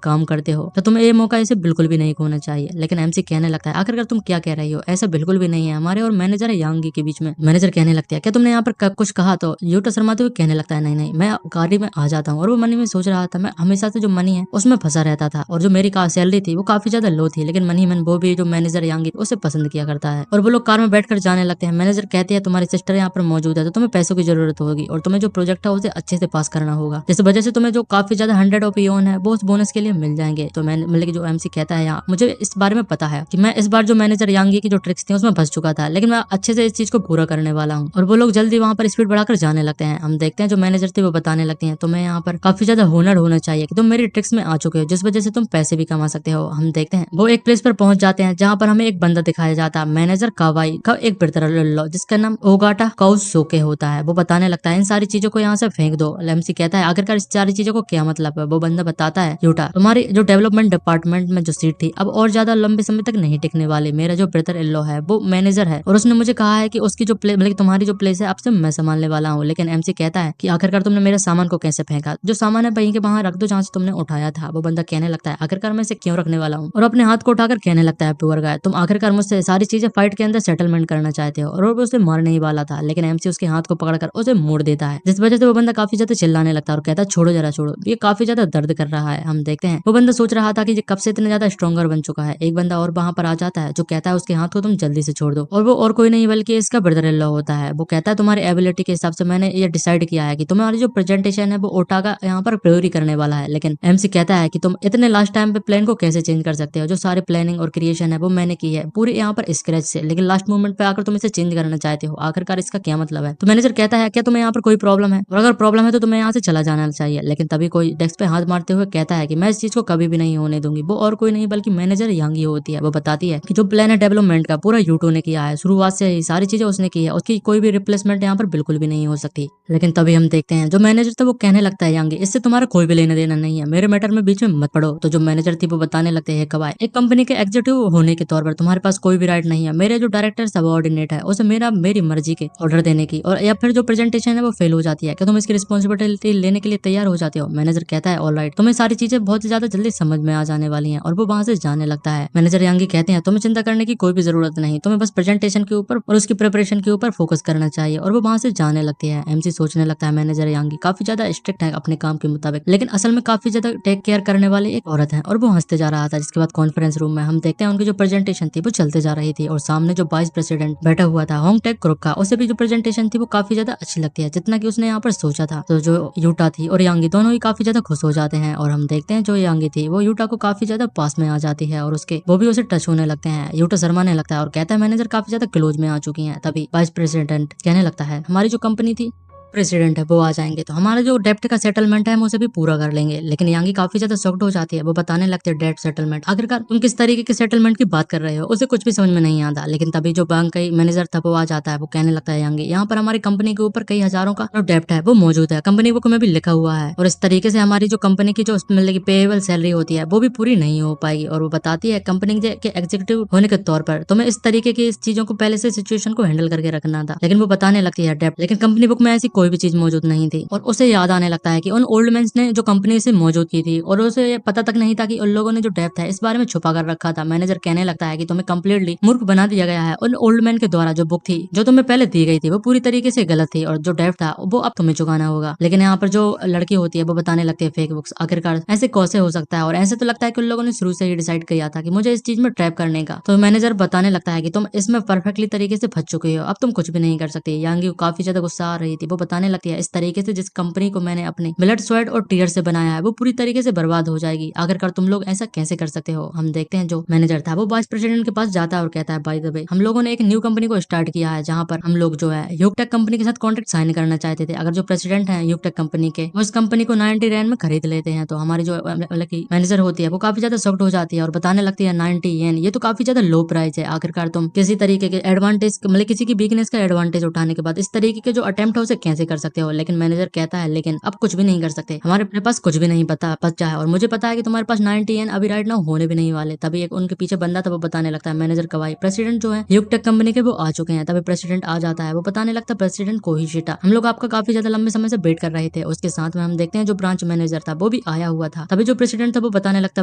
काम करते हो, तो तुम्हें ये मौका इसे बिल्कुल भी नहीं खोना चाहिए। लेकिन एमसी कहने लगता है आखिरकार तुम क्या कह रही हो, ऐसा बिल्कुल भी नहीं है हमारे और मैनेजर यांगी के बीच में। मैनेजर कहने लगती है क्या तुमने यहाँ पर कुछ कहा, तो यूटा शर्माते हुए कहने लगता है नहीं नहीं, मैं गाड़ी में आ जाता हूँ। और वो मनी में सोच रहा था मैं हमेशा से जो मनी है उसमें फंसा रहता था और जो मेरी सैलरी थी वो काफी ज्यादा लो थी, लेकिन मनी मन वो भी जो मैनेजर यांगी उसे पसंद किया करता है। और वो लोग कार में बैठकर जाने लगते हैं। मैनेजर कहती है तुम्हारी सिस्टर यहाँ पर मौजूद है तो तुम्हें पैसों की जरूरत होगी और तुम्हें जो प्रोजेक्ट है उसे अच्छे से पास करना होगा, जिस वजह से तुम्हें जो काफी ज्यादा 100 ओपियन है वो उस बोनस के लिए मिल जाएंगे। तो मैं मतलब जो एमसी कहता है यहाँ मुझे इस बारे में पता है कि मैं इस बार जो मैनेजर यांगी की जो ट्रिक्स थी उसमें फंस चुका था, लेकिन मैं अच्छे से इस चीज को पूरा करने वाला हूँ। और वो लोग जल्दी वहां पर स्पीड बढ़ाकर जाने लगते हैं। हम देखते हैं जो मैनेजर थी वो बताने लगती है तुम्हें यहाँ पर काफी ज्यादा हुनर होना चाहिए कि तुम मेरी ट्रिक्स में आ चुके हो जिस वजह से तुम पैसे भी कमा सकते हो। हम देखते हैं वो एक प्लेस पर पहुंच जाते हैं जहाँ पर हमें एक बंदा दिखाया जाता है, मैनेजर कावाई का एक ब्रदर जिसका नाम ओगाटा काउसोके होता है। वो बताने लगता है इन सारी चीजों को यहाँ से फेंक दो। एमसी कहता है आखिरकार इस सारी चीजों को क्या मतलब है। वो बंदा बताता है यूटा तुम्हारी जो डेवलपमेंट डिपार्टमेंट में जो सीट थी अब और ज्यादा लंबे समय तक नहीं टिकने वाली। मेरा जो ब्रदर इन लॉ है वो मैनेजर है और उसने मुझे कहा है कि उसकी जो प्ले मतलब तुम्हारी जो प्लेस है आपसे मैं संभालने वाला हूँ। लेकिन एमसी कहता है कि आखिरकार तुमने मेरे सामान को कैसे फेंका, जो सामान है वहीं के वहां रख दो जहाँ से तुमने उठाया था। वो बंदा कहने लगता है आखिरकार मैं इसे क्यों रखने वाला हूँ और अपने हाथ को उठाकर कहने लगता है पुअर गाय, तुम आखिरकार मुझसे सारी चीजें फाइट के अंदर सेटलमेंट करना चाहते हो। और वो उसे मारने ही वाला था, लेकिन एमसी उसके हाथ को पकड़कर उसे मोड़ देता है, जिस वजह से वो बंदा काफी ज्यादा चिल्लाने लगता है और कहता है छोड़ो जरा छोड़ो, ये काफी ज्यादा दर्द कर रहा है। हम देखते हैं वो बंदा सोच रहा था कि कब से इतना ज्यादा स्ट्रॉन्गर बन चुका है। एक बंदा और वहां पर आ जाता है जो कहता है उसके हाथ को तुम जल्दी से छोड़ दो, और वो और कोई नहीं बल्कि इसका ब्रदर इन लॉ होता है। वो कहता है तुम्हारी एबिलिटी के हिसाब से मैंने ये डिसाइड किया है कि तुम्हारी जो प्रेजेंटेशन है वो ओटागा यहाँ पर प्योरी करने वाला है। लेकिन एमसी कहता है कि तुम इतने लास्ट टाइम पे प्लान को कैसे चेंज कर सकते हो, जो सारे प्लानिंग और क्रिएशन है वो मैंने की है पूरे यहाँ पर स्क्रैच से, लेकिन लास्ट मोमेंट पे आकर तुम इसे चेंज करना चाहते हो, आखिरकार इसका क्या मतलब है। तो मैनेजर कहता है क्या तुम्हें यहाँ पर कोई प्रॉब्लम है, और अगर प्रॉब्लम है तो तुम्हें यहाँ से चला जाना चाहिए। लेकिन तभी कोई डेस्क पे हाथ मारते हुए कहता है कि मैं इस चीज को कभी भी नहीं होने दूंगी। वो और कोई नहीं बल्कि मैनेजर यांगी होती है। वो बताती है कि जो प्लान है डेवलपमेंट का पूरा यूटो ने किया है, शुरुआत से ही सारी चीजें उसने की है, उसकी कोई भी रिप्लेसमेंट यहाँ पर बिल्कुल भी नहीं हो सकती। लेकिन तभी हम देखते हैं जो मैनेजर था वो कहने लगता है यांगी इससे तुम्हारा कोई भी लेना देना नहीं है, मेरे मैटर में बीच में मत पड़ो। तो जो मैनेजर थी वो बताने लगते हैं कवाई एक कंपनी के एग्जीक्यूटिव होने के तौर पर तुम्हारे पास कोई भी राइट नहीं है, मेरे जो डायरेक्टर सबऑर्डिनेट है उसे मेरी मर्जी के ऑर्डर देने की, और या फिर जो प्रेजेंटेशन है वो फेल हो जाती है, क्या तुम इसकी रिस्पॉन्सिबिलिटी लेने के लिए तैयार हो जाते हो। मैनेजर कहता है ऑलराइट, तुम्हें सारी चीजें बहुत ज्यादा जल्दी समझ में आ जाने वाली हैं, और वो वहां से जाने लगता है। मैनेजर यांगी कहते हैं तुम्हें चिंता करने की कोई भी जरूरत नहीं, तुम्हें बस प्रेजेंटेशन के ऊपर और उसकी प्रिपरेशन के ऊपर फोकस करना चाहिए, और वो वहां से जाने लगती है। एमसी सोचने लगता है मैनेजर यांगी काफी ज्यादा स्ट्रिक्ट है अपने काम के मुताबिक, लेकिन असल में काफी ज्यादा टेक केयर करने वाली एक औरत है। और वो हंसते जा रहा था। जिसके बाद कॉन्फ्रेंस रूम में हम देखते हैं उनकी जो प्रेजेंटेशन थी वो चलते जा रही थी, और सामने जो वाइस प्रेसिडेंट बैठा हुआ था होंग टेक ग्रुप का, उसे भी जो प्रेजेंटेशन थी वो काफी ज्यादा अच्छी लगती है जितना कि उसने यहाँ पर सोचा था। तो जो यूटा थी और यांगी दोनों ही काफी ज्यादा खुश हो जाते हैं, और हम देखते हैं जो यांगी थी वो यूटा को काफी ज्यादा पास में आ जाती है, और उसके वो भी उसे टच होने लगते हैं। यूटा शर्माने लगता है और कहता है मैनेजर काफी ज्यादा क्लोज में आ चुकी है। तभी वाइस प्रेसिडेंट कहने लगता है हमारी जो कंपनी थी प्रेसिडेंट है वो आ जाएंगे तो हमारा जो डेप्ट का सेटलमेंट है हम उसे भी पूरा कर लेंगे। लेकिन यांगी काफी ज्यादा शॉक्ड हो जाती है। वो बताने लगते हैं डेप्ट सेटलमेंट, आखिरकार तुम किस तरीके के सेटलमेंट की बात कर रहे हो, उसे कुछ भी समझ में नहीं आता। लेकिन तभी जो बैंक का मैनेजर था वो आ जाता है। वो कहने लगता है यांगी यहाँ पर हमारी कंपनी के ऊपर कई हजारों का जो डेप्ट है वो मौजूद है, कंपनी बुक में भी लिखा हुआ है, और इस तरीके से हमारी जो कंपनी की जो मतलब की पेएबल सैलरी होती है वो भी पूरी नहीं हो पाएगी। और वो बताती है कंपनी के एग्जीक्यूटिव होने के तौर पर तुम्हें इस तरीके की इस चीजों को पहले से सिचुएशन को हैंडल करके रखना था। लेकिन वो बताने लगती है डेप्ट, लेकिन कंपनी बुक में ऐसी कोई भी चीज मौजूद नहीं थी। और उसे याद आने लगता है कि उन ओल्ड मैन ने जो कंपनी से मौजूद की थी, और उसे ये पता तक नहीं था कि उन लोगों ने जो डेप्थ है इस बारे में छुपा कर रखा था। मैनेजर कहने लगता है कि तुम्हें कम्प्लीटली मूर्ख बना दिया गया है। उन ओल्ड मैन के द्वारा जो बुक थी जो तुम्हें पहले दी गई थी वो पूरी तरीके से गलत थी, और जो डेप्थ था वो अब तुम्हें चुकाना होगा। लेकिन यहाँ पर जो लड़की होती है वो बताने लगती है फेक बुक्स, आखिरकार ऐसे कैसे हो सकता है, और ऐसे तो लगता है कि उन लोगों ने शुरू से ही डिसाइड किया था कि मुझे इस चीज में ट्रैप करने का। तो मैनेजर बताने लगता है कि तुम इसमें परफेक्टली तरीके से फंस चुके हो, अब तुम कुछ भी नहीं कर सकते। यांगी को काफी ज्यादा गुस्सा आ रही थी। वो बताने बताने लगती है इस तरीके से जिस कंपनी को मैंने अपने ब्लड स्वेट और टीयर से बनाया है वो पूरी तरीके से बर्बाद हो जाएगी, आखिरकार तुम लोग ऐसा कैसे कर सकते हो। हम देखते हैं जो मैनेजर था वो वाइस प्रेसिडेंट के पास जाता है और कहता है बाय द वे हम लोगों ने एक न्यू कंपनी को स्टार्ट किया है जहां पर हम लोग जो है यूटेक कंपनी के साथ कॉन्ट्रैक्ट साइन करना चाहते थे। अगर जो प्रेसिडेंट है यूटेक कंपनी के वो इस कंपनी को 90 रैन में खरीद लेते हैं तो हमारी जो मतलब की मैनेजर होती है वो काफी ज्यादा सॉफ्ट हो जाती है और बताने लगती है 90 येन ये तो काफी ज्यादा लो प्राइस है, आखिरकार तुम किसी तरीके के एडवांटेज मतलब किसी की वीकनेस का एडवांटेज उठाने के बाद इस तरीके के जो अटेम्प्ट है उसे कैसे कर सकते हो। लेकिन मैनेजर कहता है लेकिन अब कुछ भी नहीं कर सकते, हमारे अपने पास कुछ भी नहीं बचा है और मुझे पता है कि तुम्हारे पास 90 एन अभी राइट नाउ होने भी नहीं वाले। तभी एक उनके पीछे बंदा था वो बताने लगता है मैनेजर कब आई, प्रेसिडेंट जो है यूटेक कंपनी के वो आ चुके हैं। तभी प्रेसिडेंट आ जाता है, वो बताने लगता है प्रेसिडेंट कोहिशिटा हम लोग आपका काफी ज्यादा लंबे समय से वेट कर रहे थे। उसके साथ में हम देखते हैं जो ब्रांच मैनेजर था वो भी आया हुआ था। तभी जो प्रेसिडेंट था वो बताने लगता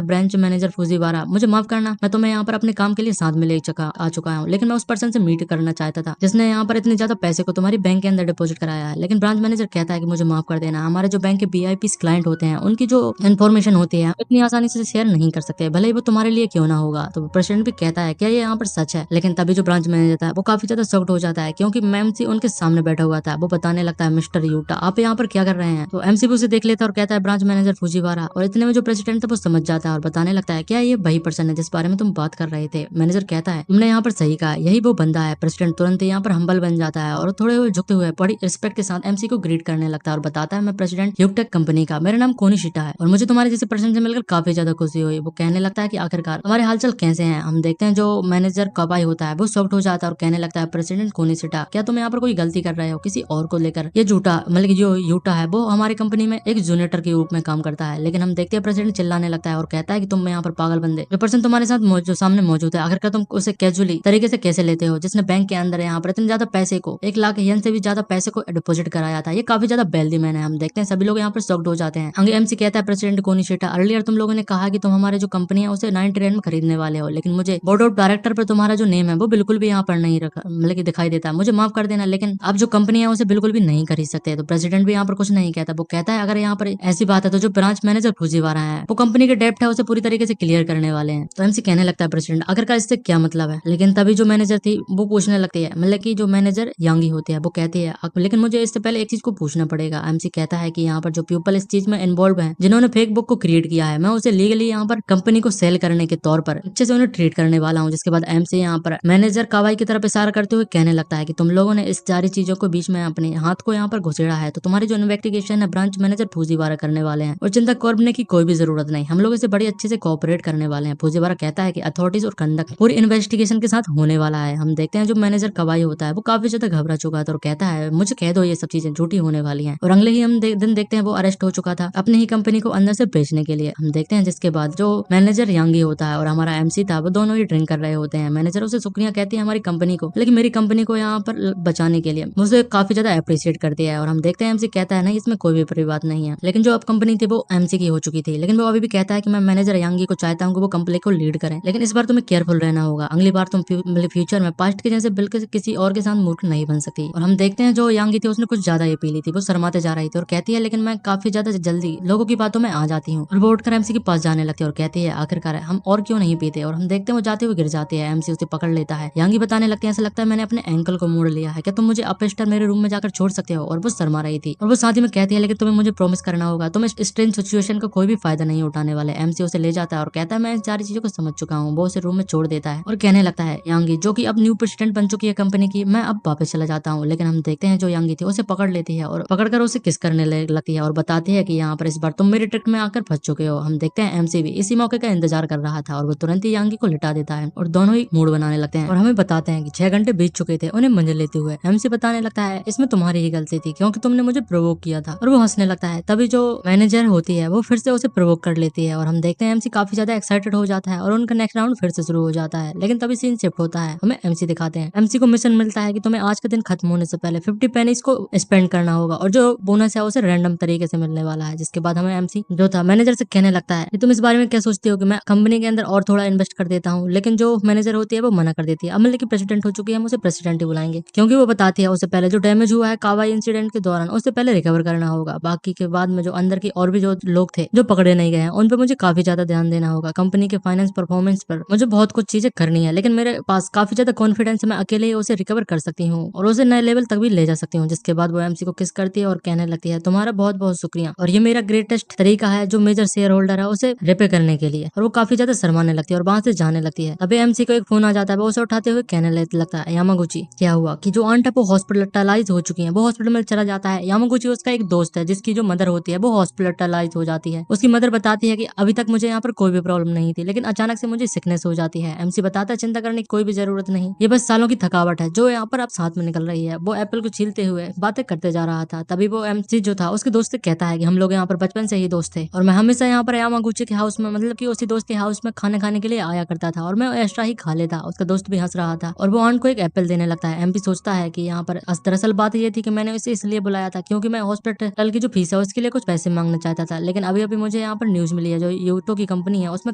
है ब्रांच मैनेजर फुजीवारा मुझे माफ करना, मैं तुम्हें यहाँ पर अपने काम के लिए साथ में ले आ चुका हूँ, लेकिन मैं उस पर्सन से मीट करना चाहता था जिसने यहाँ पर इतने ज्यादा पैसे को तुम्हारी बैंक के अंदर डिपॉजिट कराया है। लेकिन ब्रांच मैनेजर कहता है कि मुझे माफ कर देना, हमारे जो बैंक के वीआईपी क्लाइंट होते हैं उनकी जो इन्फॉर्मेशन होती है इतनी आसानी से शेयर नहीं कर सकते, भले ही वो तुम्हारे लिए क्यों ना होगा। तो प्रेसिडेंट भी कहता है क्या ये यहाँ पर सच है। लेकिन तभी जो ब्रांच मैनेजर था वो काफी ज्यादा शॉक्ड हो जाता है क्योंकि एमसी उनके सामने बैठा हुआ था। वो बताने लगता है मिस्टर यूटा आप यहाँ पर क्या कर रहे हैं। तो एमसी भी उसे देख लेता है और कहता है ब्रांच मैनेजर फुजीवारा, और इतने में जो प्रेसिडेंट था वो समझ जाता है और बताने लगता है क्या ये वही पर्सन है जिस बारे में तुम बात कर रहे थे। मैनेजर कहता है तुमने यहाँ पर सही कहा, यही वो बंदा है। प्रेसिडेंट तुरंत यहाँ पर हम्बल बन जाता है और थोड़े झुकते हुए बड़ी रिस्पेक्ट के साथ एमसी को ग्रीट करने लगता है और बताता है मैं प्रेसिडेंट यूटेक कंपनी का, मेरा नाम कोनिशिटा है और मुझे तुम्हारे जैसे पर्सन से मिलकर काफी ज्यादा खुशी हुई। वो कहने लगता है कि आखिरकार हमारे हालचाल कैसे हैं। हम देखते हैं जो मैनेजर कबाई होता है वो सॉफ्ट हो जाता है और कहने लगता है प्रेसिडेंट कोनिशिटा क्या तुम यहाँ पर कोई गलती कर रहे हो किसी और को लेकर। ये झूठा मतलब जो यूटा है वो हमारी कंपनी में एक जूनियर के रूप में काम करता है। लेकिन हम देखते हैं प्रेसिडेंट चिल्लाने लगता है और कहता है कि तुम यहाँ पर पागल बंदे, जो पर्सन तुम्हारे साथ जो सामने मौजूद है आखिरकार तुम उसे कैजुअली तरीके से कैसे लेते हो, जिसने बैंक के अंदर यहाँ पर इतने ज्यादा पैसे को 1 लाख येन से भी ज्यादा पैसे को डिपॉजिट कराया था, ये काफी ज्यादा वेल्दी मैन है। हम देखते हैं सभी लोग यहाँ पर सॉक्ड हो जाते हैं। आगे एमसी कहता है प्रेसिडेंट कोनिशिटा अर्लियर तुम लोगों ने कहा कि तुम हमारे जो कंपनी है उसे 90 रैन में खरीदने वाले हो, लेकिन मुझे बोर्ड ऑफ डायरेक्टर पर तुम्हारा जो नेम है वो बिल्कुल भी यहाँ पर नहीं रखा मतलब कि दिखाई देता है, मुझे माफ कर देना लेकिन आप जो कंपनी है उसे बिल्कुल भी नहीं खरीद सकते। तो प्रेसिडेंट भी यहाँ पर कुछ नहीं कहता, वो कहता है अगर यहाँ पर ऐसी बात है तो जो ब्रांच मैनेजर फुजीवारा है वो कंपनी के डेप्ट है उसे पूरी तरीके से क्लियर करने वाले हैं। तो एमसी कहने लगता है प्रेसिडेंट आखिरकार इससे क्या मतलब है। लेकिन तभी जो मैनेजर थी वो पूछने लगती है मतलब की जो मैनेजर यांगी होती है वो कहती है लेकिन मुझे इससे पहले एक चीज को पूछना पड़ेगा। एमसी कहता है कि यहाँ पर जो पीपल इस चीज में इन्वॉल्व है जिन्होंने फेक बुक को क्रिएट किया है मैं उसे लीगली यहाँ पर कंपनी को सेल करने के तौर पर अच्छे से उन्हें ट्रीट करने वाला हूँ। जिसके बाद एमसी यहाँ पर मैनेजर कावाई की तरफ इशारा करते हुए कहने लगता है कि तुम लोगों ने इस सारी चीजों को बीच में अपने हाथ को यहाँ पर घुसेड़ा है तो तुम्हारी जो इन्वेस्टिगेशन है ब्रांच मैनेजर फुजीवारा करने वाले हैं और चिंता करने की कोई भी जरूरत नहीं, हम लोग इसे बड़ी अच्छे से कोऑपरेट करने वाले हैं। फुजीवारा कहता है कि अथॉरिटीज और कंडक्ट पूरी इन्वेस्टिगेशन के साथ होने वाला है। हम देखते हैं जो मैनेजर कवाई होता है वो काफी ज्यादा घबरा चुका था और कहता है मुझे कह दो ये सब चीजें झूठी होने वाली हैं। और अगले ही हम दिन देखते हैं वो अरेस्ट हो चुका था अपनी ही कंपनी को अंदर से बेचने के लिए। हम देखते हैं जिसके बाद जो मैनेजर यांगी होता है और हमारा एमसी था वो दोनों ही ड्रिंक कर रहे होते हैं। मैनेजर उसे शुक्रिया कहती है हमारी कंपनी को, लेकिन मेरी कंपनी को यहाँ पर बचाने के लिए मुझे काफी ज्यादा अप्रिशिएट करती है। और हम देखते हैं एमसी कहता है नहीं इसमें कोई भी बड़ी बात नहीं है। लेकिन जो अब कंपनी थी वो एमसी की हो चुकी थी, लेकिन वो अभी भी कहता है कि मैं मैनेजर यांगी को चाहता हूँ कि वो कंपनी को लीड करें, लेकिन इस बार तुम्हें केयरफुल रहना होगा, अगली बार तुम फ्यूचर में पास्ट के जैसे बिल्कुल किसी और के साथ मूर्ख नहीं बन सकती। और हम देखते हैं जो यांगी थी उसने कुछ ज्यादा ही पी ली थी, वो शर्माते जा रही थी और कहती है लेकिन मैं काफी ज्यादा जल्दी लोगों की बातों में आ जाती हूँ। और वो उठकर एमसी के पास जाने लगती है और कहती है आखिरकार हम और क्यों नहीं पीते। और हम देखते हैं वो जाते हुए गिर जाती है, एमसी उसे पकड़ लेता है। यांगी बताने लगती है ऐसा लगता है मैंने अपने एंकल को मोड़ लिया है, क्या तुम मुझे अपस्टर मेरे रूम में जाकर छोड़ सकते हो। और वो शर्मा रही थी और वो साथ ही में कहती है लेकिन तुम्हें मुझे प्रॉमिस करना होगा तुम इस स्ट्रेंज सिचुएशन का कोई भी फायदा नहीं उठाने वाले। एमसी उसे ले जाता है और कहता है मैं इन सारी चीजों को समझ चुका हूँ। वो उसे रूम में छोड़ देता है और कहने लगता है यांगी जो कि अब न्यू प्रेसिडेंट बन चुकी है कंपनी की, मैं अब वापस चला जाता हूँ। लेकिन हम देखते हैं जो यांगी थी उसे पकड़ लेती है और पकड़कर उसे किस करने लगती है और बताती है कि यहाँ पर इस बार तुम मेरे ट्रिक में आकर फंस चुके हो। हम देखते हैं एमसी भी इसी मौके का इंतजार कर रहा था और वो तुरंत ही यांगी को लिटा देता है और दोनों ही मूड बनाने लगते हैं और हमें बताते हैं कि 6 घंटे बीत चुके थे उन्हें मंजिल लेते हुए। एमसी बताने लगता है इसमें तुम्हारी ही गलती थी क्योंकि तुमने मुझे प्रोवोक किया था। और वो हंसने लगता है। तभी जो मैनेजर होती है वो फिर से उसे प्रोवोक कर लेती है और हम देखते हैं एमसी काफी ज्यादा एक्साइटेड हो जाता है और उनका नेक्स्ट राउंड फिर से शुरू हो जाता है। लेकिन तभी सीन शिफ्ट होता है, हमें एमसी दिखाते हैं। एमसी को मिशन मिलता है कि तुम्हें आज के दिन खत्म होने से पहले 50 पेनीज को स्पेंड करना होगा और जो बोनस है उसे रैंडम तरीके से मिलने वाला है। जिसके बाद हमें एमसी जो था मैनेजर से कहने लगता है कि तुम इस बारे में क्या सोचती हो कि मैं कंपनी के अंदर और थोड़ा इन्वेस्ट कर देता हूँ। लेकिन जो मैनेजर होती है वो मना कर देती है। अब मतलब की प्रेसिडेंट हो चुकी है, हम उसे प्रेसिडेंट ही बुलाएंगे क्योंकि वो बताती है उसे पहले जो डैमेज हुआ है कावाई इंसिडेंट के दौरान उससे पहले रिकवर करना होगा। बाकी के बाद में जो अंदर की और भी जो लोग थे जो पकड़े नहीं गए हैं उन पे मुझे काफी ज्यादा ध्यान देना होगा। कंपनी के फाइनेंस परफॉर्मेंस पर मुझे बहुत कुछ चीजें करनी है, लेकिन मेरे पास काफी ज्यादा कॉन्फिडेंस है, मैं अकेले ही उसे रिकवर कर सकती हूँ और उसे नए लेवल तक भी ले जा सकती हूँ। जिसके उसके बाद वो एमसी को किस करती है और कहने लगती है तुम्हारा बहुत बहुत शुक्रिया, और ये मेरा ग्रेटेस्ट तरीका है जो मेजर शेयर होल्डर है उसे रिपे करने के लिए। और वो काफी ज्यादा शर्माने लगती है और वहां से जाने लगती है। अभी एमसी को एक फोन आ जाता है, वो उसे उठाते हुए कहने लगता है यामागुची क्या हुआ कि जो आंट है वो हॉस्पिटलाइज हो चुकी है। वो हॉस्पिटल में चला जाता है। यामागुची उसका एक दोस्त है जिसकी जो मदर होती है वो हॉस्पिटलाइज हो जाती है। उसकी मदर बताती है कि अभी तक मुझे यहाँ पर कोई भी प्रॉब्लम नहीं थी, लेकिन अचानक से मुझे सिकनेस हो जाती है। एमसी बताता है चिंता करने की कोई भी जरूरत नहीं, ये बस सालों की थकावट है जो यहाँ पर अब साथ में निकल रही है। वो एप्पल को छीलते हुए बातें करते जा रहा था। तभी वो एमसी जो था उसके दोस्त से कहता है कि हम लोग यहाँ पर बचपन से ही दोस्त थे और मैं हमेशा यहाँ पर यामागुची के हाउस में, मतलब कि उसी दोस्त के हाउस में खाना खाने के लिए आया करता था और मैं एक्स्ट्रा ही खा लेता। उसका दोस्त भी हंस रहा था और वो आंट को एक एप्पल देने लगता है। एमपी सोचता है कि यहाँ पर दरअसल बात ये थी कि मैंने उसे इसलिए बुलाया था क्योंकि मैं हॉस्पिटल की जो फीस है उसके लिए कुछ पैसे मांगना चाहता था, लेकिन अभी अभी मुझे यहाँ पर न्यूज मिली है जो यूटो की कंपनी है उसमें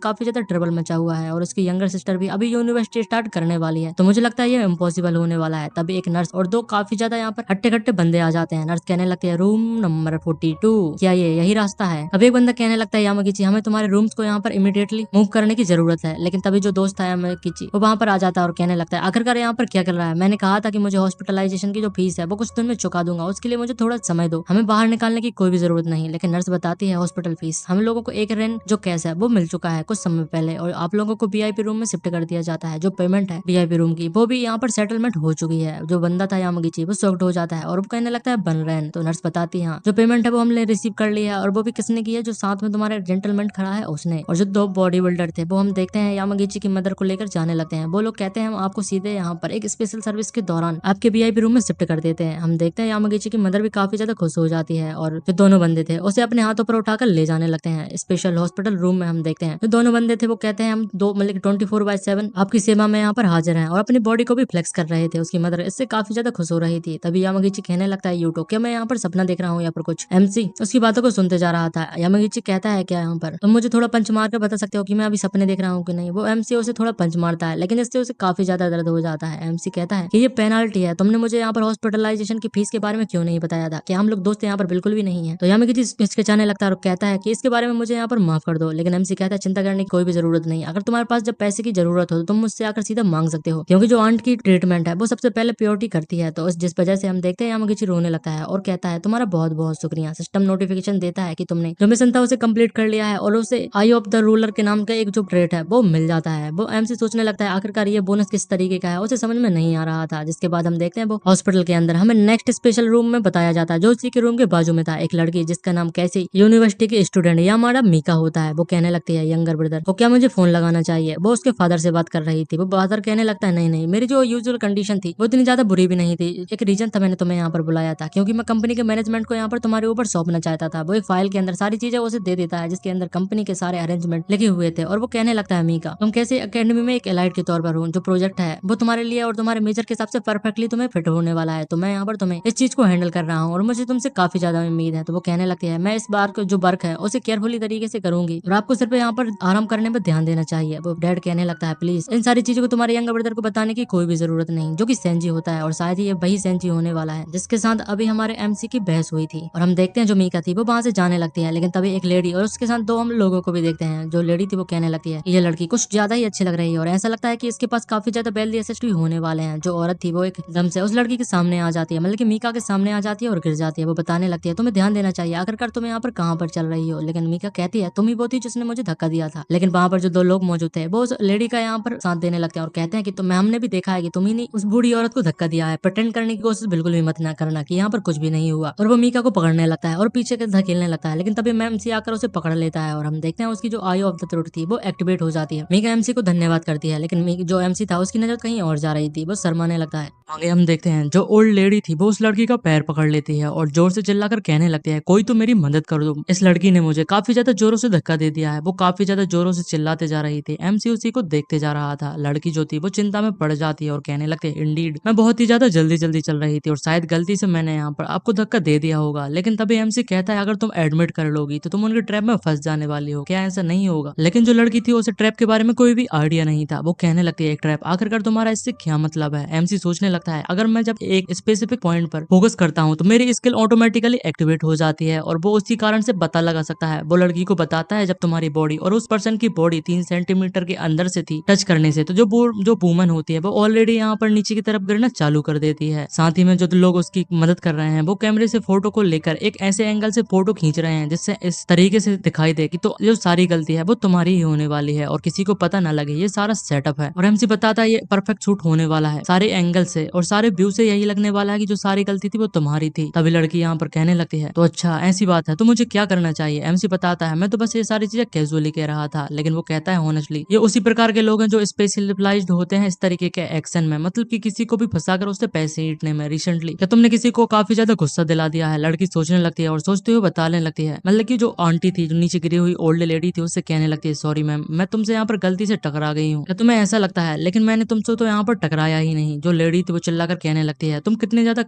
काफी ज्यादा ट्रबल मचा हुआ है और उसकी यंगर सिस्टर भी अभी यूनिवर्सिटी स्टार्ट करने वाली है, तो मुझे लगता है ये इम्पॉसिबल होने वाला है। तभी एक नर्स और दो काफी ज्यादा यहाँ पर हट्टे कट्टे बंदे आ जाते हैं। नर्स कहने लगते हैं रूम नंबर 42, क्या ये यही रास्ता है? अब एक बंदा कहने लगता है यामागुची हमें तुम्हारे रूम्स को यहाँ पर इमीडिएटली मूव करने की जरूरत है, लेकिन तभी जो दोस्त है यामागुची वो वहाँ पर आ जाता है और कहने लगता है आखिरकार यहाँ पर क्या कर रहा है? मैंने कहा था कि मुझे हॉस्पिटलाइजेशन की जो फीस है वो कुछ दिन में चुका दूंगा, उसके लिए मुझे थोड़ा समय दो, हमें बाहर निकालने की कोई भी जरूरत नहीं। लेकिन नर्स बताती है हॉस्पिटल फीस हम लोगों को एक रेंट जो कैश है वो मिल चुका है कुछ समय पहले और आप लोगों को वीआईपी रूम में शिफ्ट कर दिया जाता है। जो पेमेंट है वीआईपी रूम की वो भी यहाँ पर सेटलमेंट हो चुकी है। जो बंदा था यामागुची वो शॉक्ड हो जाता है और वो कहने लगता है बन रहे। तो नर्स बताती है जो पेमेंट है वो हमने रिसीव कर लिया है और वो भी किसने की है? जो साथ में तुम्हारे जेंटलमैन खड़ा है उसने। और जो दो बॉडी बिल्डर थे वो हम देखते हैं यामागुची की मदर को लेकर जाने लगते हैं। वो लोग कहते हैं हम आपको सीधे यहाँ पर एक स्पेशल सर्विस के दौरान आपके वीआईपी रूम में शिफ्ट कर देते हैं। हम देखते हैं यामागुची की मदर भी काफी ज्यादा खुश हो जाती है और जो दोनों बंदे थे उसे अपने हाथों पर उठाकर ले जाने लगते हैं स्पेशल हॉस्पिटल रूम में। हम देखते हैं जो दोनों बंदे थे वो कहते हैं हम दो मतलब 24/7 आपकी सेवा में यहाँ पर हाजिर हैं और अपनी बॉडी को भी फ्लेक्स कर रहे थे। उसकी मदर इससे काफी ज्यादा खुश हो रही थी। तभी यामागुची कहने लगता है यूटो क्या मैं यहाँ पर सपना देख रहा हूँ या फिर कुछ? एमसी उसकी बातों को सुनते जा रहा था। यामागुची कहता है क्या यहाँ पर तुम मुझे थोड़ा पंच मार कर बता सकते हो कि मैं अभी सपने देख रहा हूँ कि नहीं? वो एमसी उसे थोड़ा पंच मारता है लेकिन इससे उसे काफी ज्यादा दर्द हो जाता है। एमसी कहता है कि ये पेनाल्टी है, तुमने मुझे यहाँ पर हॉस्पिटलाइजेशन की फीस के बारे में क्यों नहीं बताया था? क्या हम लोग दोस्त यहाँ पर बिल्कुल भी नहीं है? तो यामागुची हिचकिचाने लगता है और कहता है कि इसके बारे में मुझे यहाँ पर माफ कर दो। लेकिन एमसी कहता है चिंता करने की कोई भी जरूरत नहीं, अगर तुम्हारे पास जब पैसे की जरूरत हो तो तुम मुझसे आकर सीधा मांग सकते हो, क्योंकि जो आंट की ट्रीटमेंट है वो सबसे पहले प्योरिटी करती है। तो जिस वजह से हम देखते हैं यामागुची रोने लगता है और कहता है तुम्हारा बहुत बहुत शुक्रिया। सिस्टम नोटिफिकेशन देता है कि तुमने जो मिशन था उसे कंप्लीट कर लिया है और उसे आई ऑफ द रूलर के नाम का एक जो ट्रेट है वो मिल जाता है। वो एमसी सोचने लगता है आखिरकार ये बोनस किस तरीके का है, उसे समझ में नहीं आ रहा था। जिसके बाद हम देखते हैं वो हॉस्पिटल के अंदर हमें नेक्स्ट स्पेशल रूम में बताया जाता है जो उसी के रूम के बाजू में था। एक लड़की जिसका नाम कैसी यूनिवर्सिटी की स्टूडेंट या हमारा मीका होता है, वो कहने लगती है यंगर ब्रदर को क्या मुझे फोन लगाना चाहिए? वो उसके फादर से बात कर रही थी। वो फादर कहने लगता है नहीं नहीं, मेरी जो यूजुअल कंडीशन थी वो इतनी ज्यादा बुरी भी नहीं थी, एक रीजन था मैंने तुम्हें यहाँ पर बुलाया था क्योंकि मैं कंपनी के मैनेजमेंट को यहाँ पर तुम्हारे ऊपर सौंपना चाहता था। वो एक फाइल के अंदर सारी चीजें उसे दे देता है जिसके अंदर कंपनी के सारे अरेंजमेंट लिखे हुए थे और वो कहने लगता है मीका तुम कैसे अकेडमी में एक एलाइड के तौर पर हो, जो प्रोजेक्ट है वो तुम्हारे लिए और तुम्हारे मेजर के हिसाब से परफेक्टली तुम्हें फिट होने वाला है, तो मैं यहाँ पर तुम्हें इस चीज को हैंडल कर रहा हूँ और मुझे तुमसे काफी ज्यादा उम्मीद है। तो वो कहने लगती है मैं इस बार जो वर्क है उसे केयरफुली तरीके से करूंगी और आपको सिर्फ यहाँ पर आराम करने पर ध्यान देना चाहिए। वो डैड कहने लगता है प्लीज इन सारी चीजों को तुम्हारे यंगर ब्रदर को बताने की कोई भी जरूरत नहीं, जो कि सेंजी होता है और शायद ये वही सेंजी होने वाला है जिसके साथ अभी हमारे एमसी की बहस हुई थी। और हम देखते हैं जो मीका थी वो वहां से जाने लगती है, लेकिन तभी एक लेडी और उसके साथ दो हम लोगों को भी देखते हैं। जो लेडी थी वो कहने लगती है ये लड़की कुछ ज्यादा ही अच्छी लग रही है और ऐसा लगता है कि इसके पास काफी ज्यादा वेल्दी एसेट्स भी होने वाले हैं। जो औरत थी वो एकदम से उस लड़की के सामने आ जाती है, मतलब कि मीका के सामने आ जाती है और गिर जाती है। वो बताने लगती है तुम्हें ध्यान देना चाहिए, आखिरकार तुम यहाँ पर कहाँ पर चल रही हो? लेकिन मीका कहती है तुम ही वो थी जिसने मुझे धक्का दिया था। लेकिन वहाँ पर जो दो लोग मौजूद थे वो उस लेडी का यहाँ पर साथ देने लगते हैं और कहते हैं कि तुम हमने भी देखा है कि तुम ही नहीं उस बूढ़ी औरत को धक्का दिया है, प्रिटेंड करने की कोशिश बिल्कुल भी मत ना करना कि यहाँ पर कुछ भी नहीं हुआ। और वो मीका को पकड़ने लगता है और पीछे के धकेलने लगता है, लेकिन तभी एमसी आकर उसे पकड़ लेता है और हम देखते हैं उसकी जो आई ऑफ द थ्रोट थी वो एक्टिवेट हो जाती है। मीका एमसी को धन्यवाद करती है, लेकिन जो एमसी था उसकी नजर कहीं और जा रही थी, वो शर्माने लगता है। आगे हम देखते हैं जो ओल्ड लेडी थी वो उस लड़की का पैर पकड़ लेती है और जोर से चिल्लाकर कहने लगती है कोई तो मेरी मदद कर दो, इस लड़की ने मुझे काफी ज्यादा जोरों से धक्का दे दिया है। वो काफी ज्यादा जोरों से चिल्लाते जा रही थी। एमसी उसी को देखते जा रहा था। लड़की जो थी वो चिंता में पड़ जाती है और कहने लगती है इंडीड मैं बहुत ही ज्यादा जल्दी जल्दी चल रही थी और शायद गलती से मैंने यहाँ पर आपको धक्का दे दिया होगा। लेकिन तभी एमसी कहता है अगर तुम एडमिट कर लोगी तो तुम उनके ट्रैप में फंस जाने वाली हो, क्या ऐसा नहीं होगा? लेकिन जो लड़की थी उसे ट्रैप के बारे में कोई भी आइडिया नहीं था। वो कहने लगती है एक ट्रैप, आखिरकार तुम्हारा इससे क्या मतलब है? एमसी सोचने लगता है अगर मैं जब एक स्पेसिफिक पॉइंट पर फोकस करता हूँ तो मेरी स्किल ऑटोमेटिकली एक्टिवेट हो जाती है और वो उसी कारण से पता लगा सकता है। वो लड़की को बताता है जब तुम्हारी बॉडी और उस पर्सन की बॉडी 3 सेंटीमीटर के अंदर से थी टच करने से तो जो वूमन होती है वो ऑलरेडी यहाँ पर नीचे की तरफ गिरना चालू कर देती है। साथ ही में जो लोग उसकी मदद कर रहे हैं वो कैमरे से फोटो को लेकर एक ऐसे एंगल से फोटो खींच रहे हैं जिससे इस तरीके से दिखाई दे कि तो जो सारी गलती है वो तुम्हारी ही होने वाली है और किसी को पता ना लगे, ये सारा सेटअप है। और एमसी बताता है ये परफेक्ट शूट होने वाला है सारे एंगल से और सारे व्यू से, यही लगने वाला है कि जो सारी गलती थी वो तुम्हारी थी। तभी लड़की यहाँ पर कहने लगती है तो अच्छा ऐसी बात है तो मुझे क्या करना चाहिए। एमसी बताता है मैं तो बस ये सारी चीजें कैजुअली कह रहा था, लेकिन वो कहता है ऑनेस्टली ये उसी प्रकार के लोग हैं जो स्पेशलाइज्ड होते हैं इस तरीके के एक्शन में, मतलब कि किसी को भी फंसाकर उससे पैसे ईटने में। रिसेंटली क्या तुमने किसी को काफी ज्यादा गुस्सा दिला दिया है। लड़की सोचने लगती है और सोचते हुए बताने लगती है, मतलब कि जो आंटी थी जो नीचे गिरी हुई ओल्ड लेडी थी उससे कहने लगती है सॉरी मैम, मैं तुमसे यहाँ पर गलती से टकरा गई हूँ। क्या तुम्हें ऐसा लगता है, लेकिन मैंने तुमसे तो यहाँ पर टकराया ही नहीं। जो लेडी थी वो चिल्लाकर कहने लगती है तुम कितने ज्यादा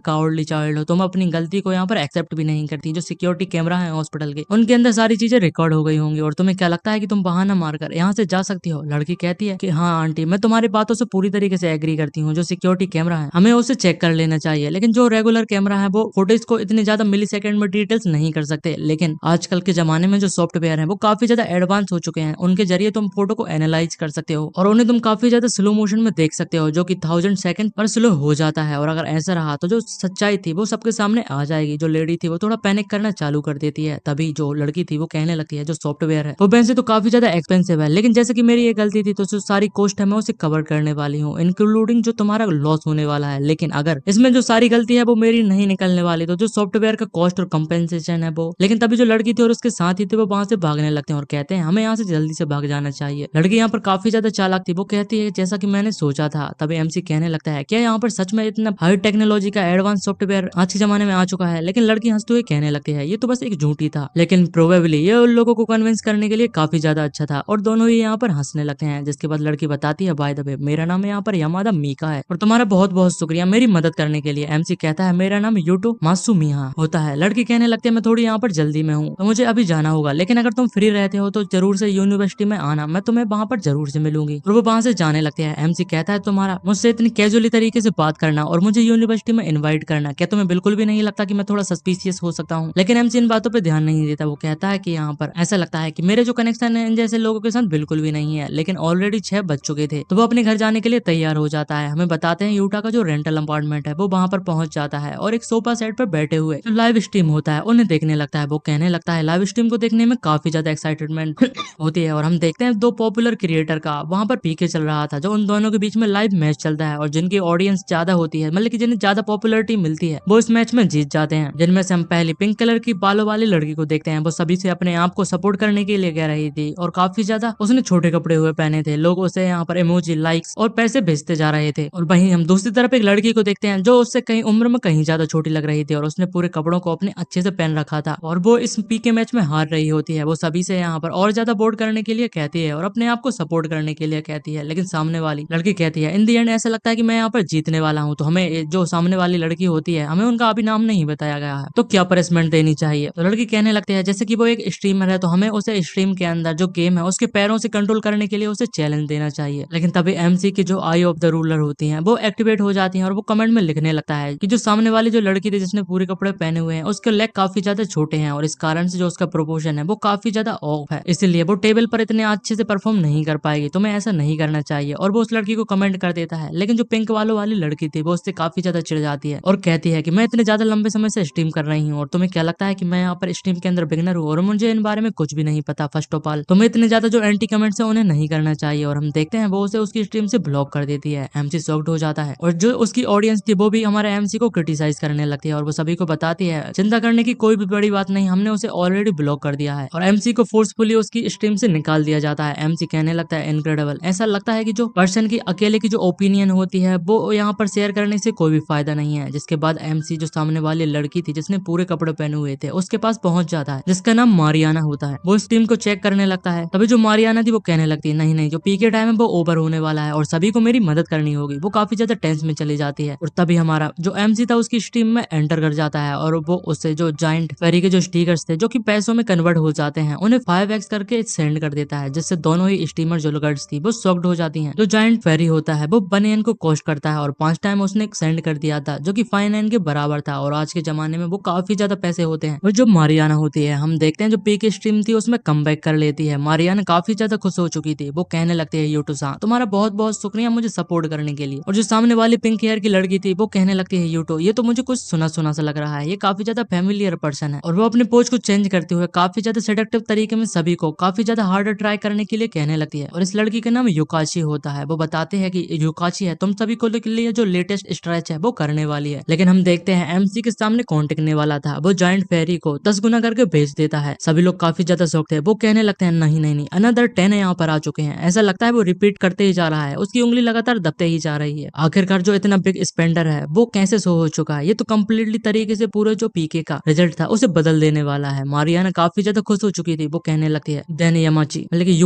कावर्डली चाइल्ड हो, तुम अपनी गलती को यहाँ पर एक्सेप्ट भी नहीं करती। जो सिक्योरिटी कैमरा है हॉस्पिटल के उनके अंदर सारी चीजें रिकॉर्ड हो गई होंगी और तुम्हें क्या लगता है कि तुम बहाना मारकर यहाँ से जा सकती हो। लड़की कहती है कि हाँ आंटी मैं तुम्हारी बातों से पूरी तरीके से एग्री करती हूँ। जो सिक्योरिटी कैमरा है हमें उसे चेक कर लेना चाहिए, लेकिन जो रेगुलर कैमरा है वो फुटेज को इतने ज्यादा मिली सेकंड में डिटेल्स नहीं कर सकते। लेकिन आजकल के जमाने में जो सॉफ्टवेयर है वो काफी ज्यादा एडवांस हो चुके हैं, उनके जरिए तुम फोटो को एनालाइज कर सकते हो और उन्हें तुम काफी ज्यादा स्लो मोशन में देख सकते हो, जो कि 1000 सेकंड पर स्लो हो जाता है। और अगर ऐसा रहा तो जो सच्चाई थी वो सबके सामने आ जाएगी। जो लेडी थी वो थोड़ा पैनिक करना चालू कर देती है। तभी जो लड़की थी वो कहने लगती है जो सॉफ्टवेयर है वो वैसे तो काफी ज्यादा एक्सपेंसिव है, लेकिन जैसे कि मेरी ये गलती थी तो जो सारी कॉस्ट है मैं उसे कवर करने वाली हूँ, इंक्लूडिंग जो तुम्हारा लॉस होने वाला है। लेकिन अगर इसमें जो सारी गलती है वो मेरी नहीं निकलने वाली तो जो सॉफ्टवेयर का कॉस्ट और कंपेंसेशन है वो। लेकिन तभी जो लड़की थी और उसके साथ ही थे वो वहां से भागने लगते हैं और कहते हैं हमें यहाँ से जल्दी से भाग जाना चाहिए। लड़की यहाँ पर काफी ज्यादा चालाक थी, वो कहती है जैसा कि मैंने सोचा था। तभी एमसी कहने लगता है क्या यहाँ पर सच में इतना हाई टेक्नोलॉजी का एडवांस सॉफ्टवेयर आज के जमाने में आ चुका है। लेकिन लड़की हंसते हुए कहने लगती है ये तो बस एक झूठी था, लेकिन प्रोबेबली ये उन लोगों को कन्विंस करने के लिए काफी ज्यादा अच्छा था। और दोनों ही यहाँ पर हंसने लगते हैं, जिसके बाद लड़की बताती है बाय द वे मेरा नाम यहाँ पर यामादा मीका है और तुम्हारा बहुत बहुत शुक्रिया मेरी मदद करने के लिए। एमसी कहता है मेरा नाम यूटो मासुमिया होता है। लड़की कहने लगती है मैं थोड़ी यहाँ पर जल्दी में हूँ तो मुझे अभी जाना होगा, लेकिन अगर तुम फ्री रहते हो तो जरूर से यूनिवर्सिटी में आना, मैं तुम्हें वहाँ पर जरूर से मिलूंगी। और वो वहाँ से जाने लगते हैं। एमसी कहता है तुम्हारा मुझसे इतनी कैजुअली तरीके से बात करना और मुझे यूनिवर्सिटी में इन्वाइट करना, क्या तुम्हें बिल्कुल भी नहीं लगता कि मैं थोड़ा सस्पिशियस हो सकता हूँ। लेकिन एमसी इन बातों पे ध्यान नहीं देता। वो कहता है कि यहाँ पर ऐसा लगता है कि मेरे जो कनेक्शन है इन जैसे लोगों के साथ बिल्कुल भी नहीं है, लेकिन ऑलरेडी 6 बज चुके थे। तो वो अपने घर जाने के लिए तैयार हो जाता है। हमें बताते हैं यूटा का जो रेंटल अपार्टमेंट है वो वहाँ पर पहुंच जाता है और एक सोफा सेट पर बैठे हुए जो लाइव स्ट्रीम होता है उन्हें देखने लगता है। वो कहने लगता है लाइव स्ट्रीम को देखने में काफी ज्यादा एक्साइटमेंट होती है और हम देखते हैं 2 पॉपुलर क्रिएटर का वहाँ पर पीके चल रहा था, जो उन दोनों के बीच में लाइव मैच चलता है और जिनकी ऑडियंस ज्यादा होती है, मतलब कि जिन्हें ज्यादा पॉपुलरिटी मिलती है वो इस मैच में जीत जाते हैं। जिनमें से हम पहली पिंक कलर की बालों वाली लड़की को देखते हैं। वो सभी से अपने आप को सपोर्ट करने के लिए कह रही थी और काफी ज्यादा उसने छोटे कपड़े हुए पहने थे। लोग उसे यहाँ पर इमोजी, लाइक्स और पैसे भेजते जा रहे थे। और वहीं हम दूसरी तरफ एक लड़की को देखते हैं जो उससे कहीं उम्र में कहीं ज्यादा छोटी लग रही थी और उसने पूरे कपड़ों को अपने अच्छे से पहन रखा था और वो इस पीके मैच में हार रही होती है। वो सभी से यहाँ पर और ज्यादा वोट करने के लिए कहती है और अपने आप को सपोर्ट करने के लिए कहती है, लेकिन सामने वाली लड़की कहती है इन दी एंड ऐसा लगता है कि मैं यहाँ पर जीतने वाला हूँ। तो हमें जो सामने वाली लड़की होती है हमें उनका अभी नाम नहीं बताया गया है, तो क्या पनिशमेंट देनी चाहिए। तो लड़की कहने लगती है जैसे कि वो एक स्ट्रीमर है तो हमें उसे स्ट्रीम के अंदर जो गेम है उसके पैरों से कंट्रोल करने के लिए उसे चैलेंज देना चाहिए। लेकिन तभी एमसी की जो आई ऑफ द रूलर होती हैं वो एक्टिवेट हो जाती हैं और वो कमेंट में लिखने लगता है कि जो सामने वाली जो लड़की थी जिसने पूरे कपड़े पहने हुए हैं उसके लेग काफी ज्यादा छोटे हैं और इस कारण से जो उसका प्रोपोर्शन है वो काफी ज्यादा ऑफ है, इसलिए वो टेबल पर इतने अच्छे से परफॉर्म नहीं कर पाएगी, तुम्हें ऐसा नहीं करना चाहिए। और वो उस लड़की को कमेंट कर देता है। लेकिन जो पिंक वालों वाली लड़की थी वो उससे काफी ज्यादा चिढ़ जाती है और कहती है कि मैं इतने ज्यादा लंबे समय से स्ट्रीम कर रही हूँ और तुम्हें क्या लगता है कि मैं यहाँ पर स्ट्रीम के अंदर बिगनर हूँ और मुझे इन बारे में कुछ भी नहीं पता। फर्स्ट ऑफ ऑल तुम्हें इतने ज्यादा जो एंटी कमेंट्स है उन्हें नहीं करना चाहिए। और हम देखते हैं वो उसे उसकी स्ट्रीम से ब्लॉक कर देती है। एमसी शॉक्ड हो जाता है और जो उसकी ऑडियंस थी वो भी हमारे एमसी को क्रिटिसाइज करने लगती है और वो सभी को बताती है चिंता करने की कोई भी बड़ी बात नहीं, हमने उसे ऑलरेडी ब्लॉक कर दिया है। और एमसी को फोर्सफुली उसकी स्ट्रीम से निकाल दिया जाता है। एमसी कहने लगता है इनक्रेडिबल, ऐसा लगता है कि जो पर्सन की अकेले की जो ओपिनियन होती है वो यहाँ पर शेयर करने से कोई भी फायदा नहीं है। जिसके बाद एमसी जो सामने वाली लड़की थी जिसने पूरे कपड़े पहने हुए थे उसके पास पहुंच जाता है, जिसका नाम मारियाना होता है। वो इस टीम को चेक करने लगता है। तभी जो मारियाना थी वो कहने लगती है नहीं नहीं जो पीके टाइम है वो ओवर होने वाला है और सभी को मेरी मदद करनी होगी। वो काफी ज्यादा टेंस में चली जाती है और तभी हमारा जो एमसी था उसकी स्ट्रीम में एंटर कर जाता है और वो उससे जो जाइंट फेरी के जो स्टिकर्स थे जो कि पैसों में कन्वर्ट हो जाते हैं उन्हें 5x करके सेंड कर देता है, जिससे दोनों ही स्टीमर जो गर्ल्स थी वो शॉक्ड हो जाती हैं। जो जाइंट फेरी होता है वो बनियन को कॉस्ट करता है और 5 टाइम उसने सेंड कर दिया था जो कि 5 के बराबर था और आज के जमाने में वो काफी ज्यादा पैसे होते हैं। और जो मारियाना होती है हम देखते हैं जो पीके स्ट्रीम थी उसमें कम कर लेती है। मारियाना काफी ज्यादा खुश हो चुकी थी। वो कहने लगती है यूटू-सान तुम्हारा बहुत बहुत शुक्रिया मुझे सपोर्ट करने के लिए। और जो सामने वाली पिंक हेयर की लड़की थी वो कहने लगती है यूटू यूटो, ये तो मुझे कुछ सुना सुना सा लग रहा है, ये काफी ज्यादा फेमिलियर पर्सन है। और वो अपने पोज को चेंज करते हुए काफी ज्यादा सेडक्टिव तरीके में सभी को काफी ज्यादा हार्डर ट्राई करने के लिए कहने लगती है। और इस लड़की का नाम युकाची होता है। वो बताते हैं कि युकाची है, तुम सभी को के लिए जो लेटेस्ट स्ट्रेच है वो करने वाली है। लेकिन हम देखते हैं एमसी के सामने कौन टिकने वाला था, वो जायंट फेरी को 10 गुना करके भेज देता है। सभी लोग काफी ज्यादा शौक थे, वो कहने लगते हैं नहीं नहीं नहीं, अनदर 10 यहाँ पर आ चुके हैं। ऐसा लगता है वो रिपीट करते ही जा रहा है, उसकी उंगली लगातार दबते ही जा रही है। आखिरकार जो इतना बिग स्पेंडर है वो कैसे शो हो चुका है, ये तो कम्प्लीटली तरीके से पूरे जो पीके का रिजल्ट था उसे बदल देने वाला है। मारियाना काफी ज्यादा खुश हो चुकी थी, वो कहने लगती है देन यामाची, मतलब कि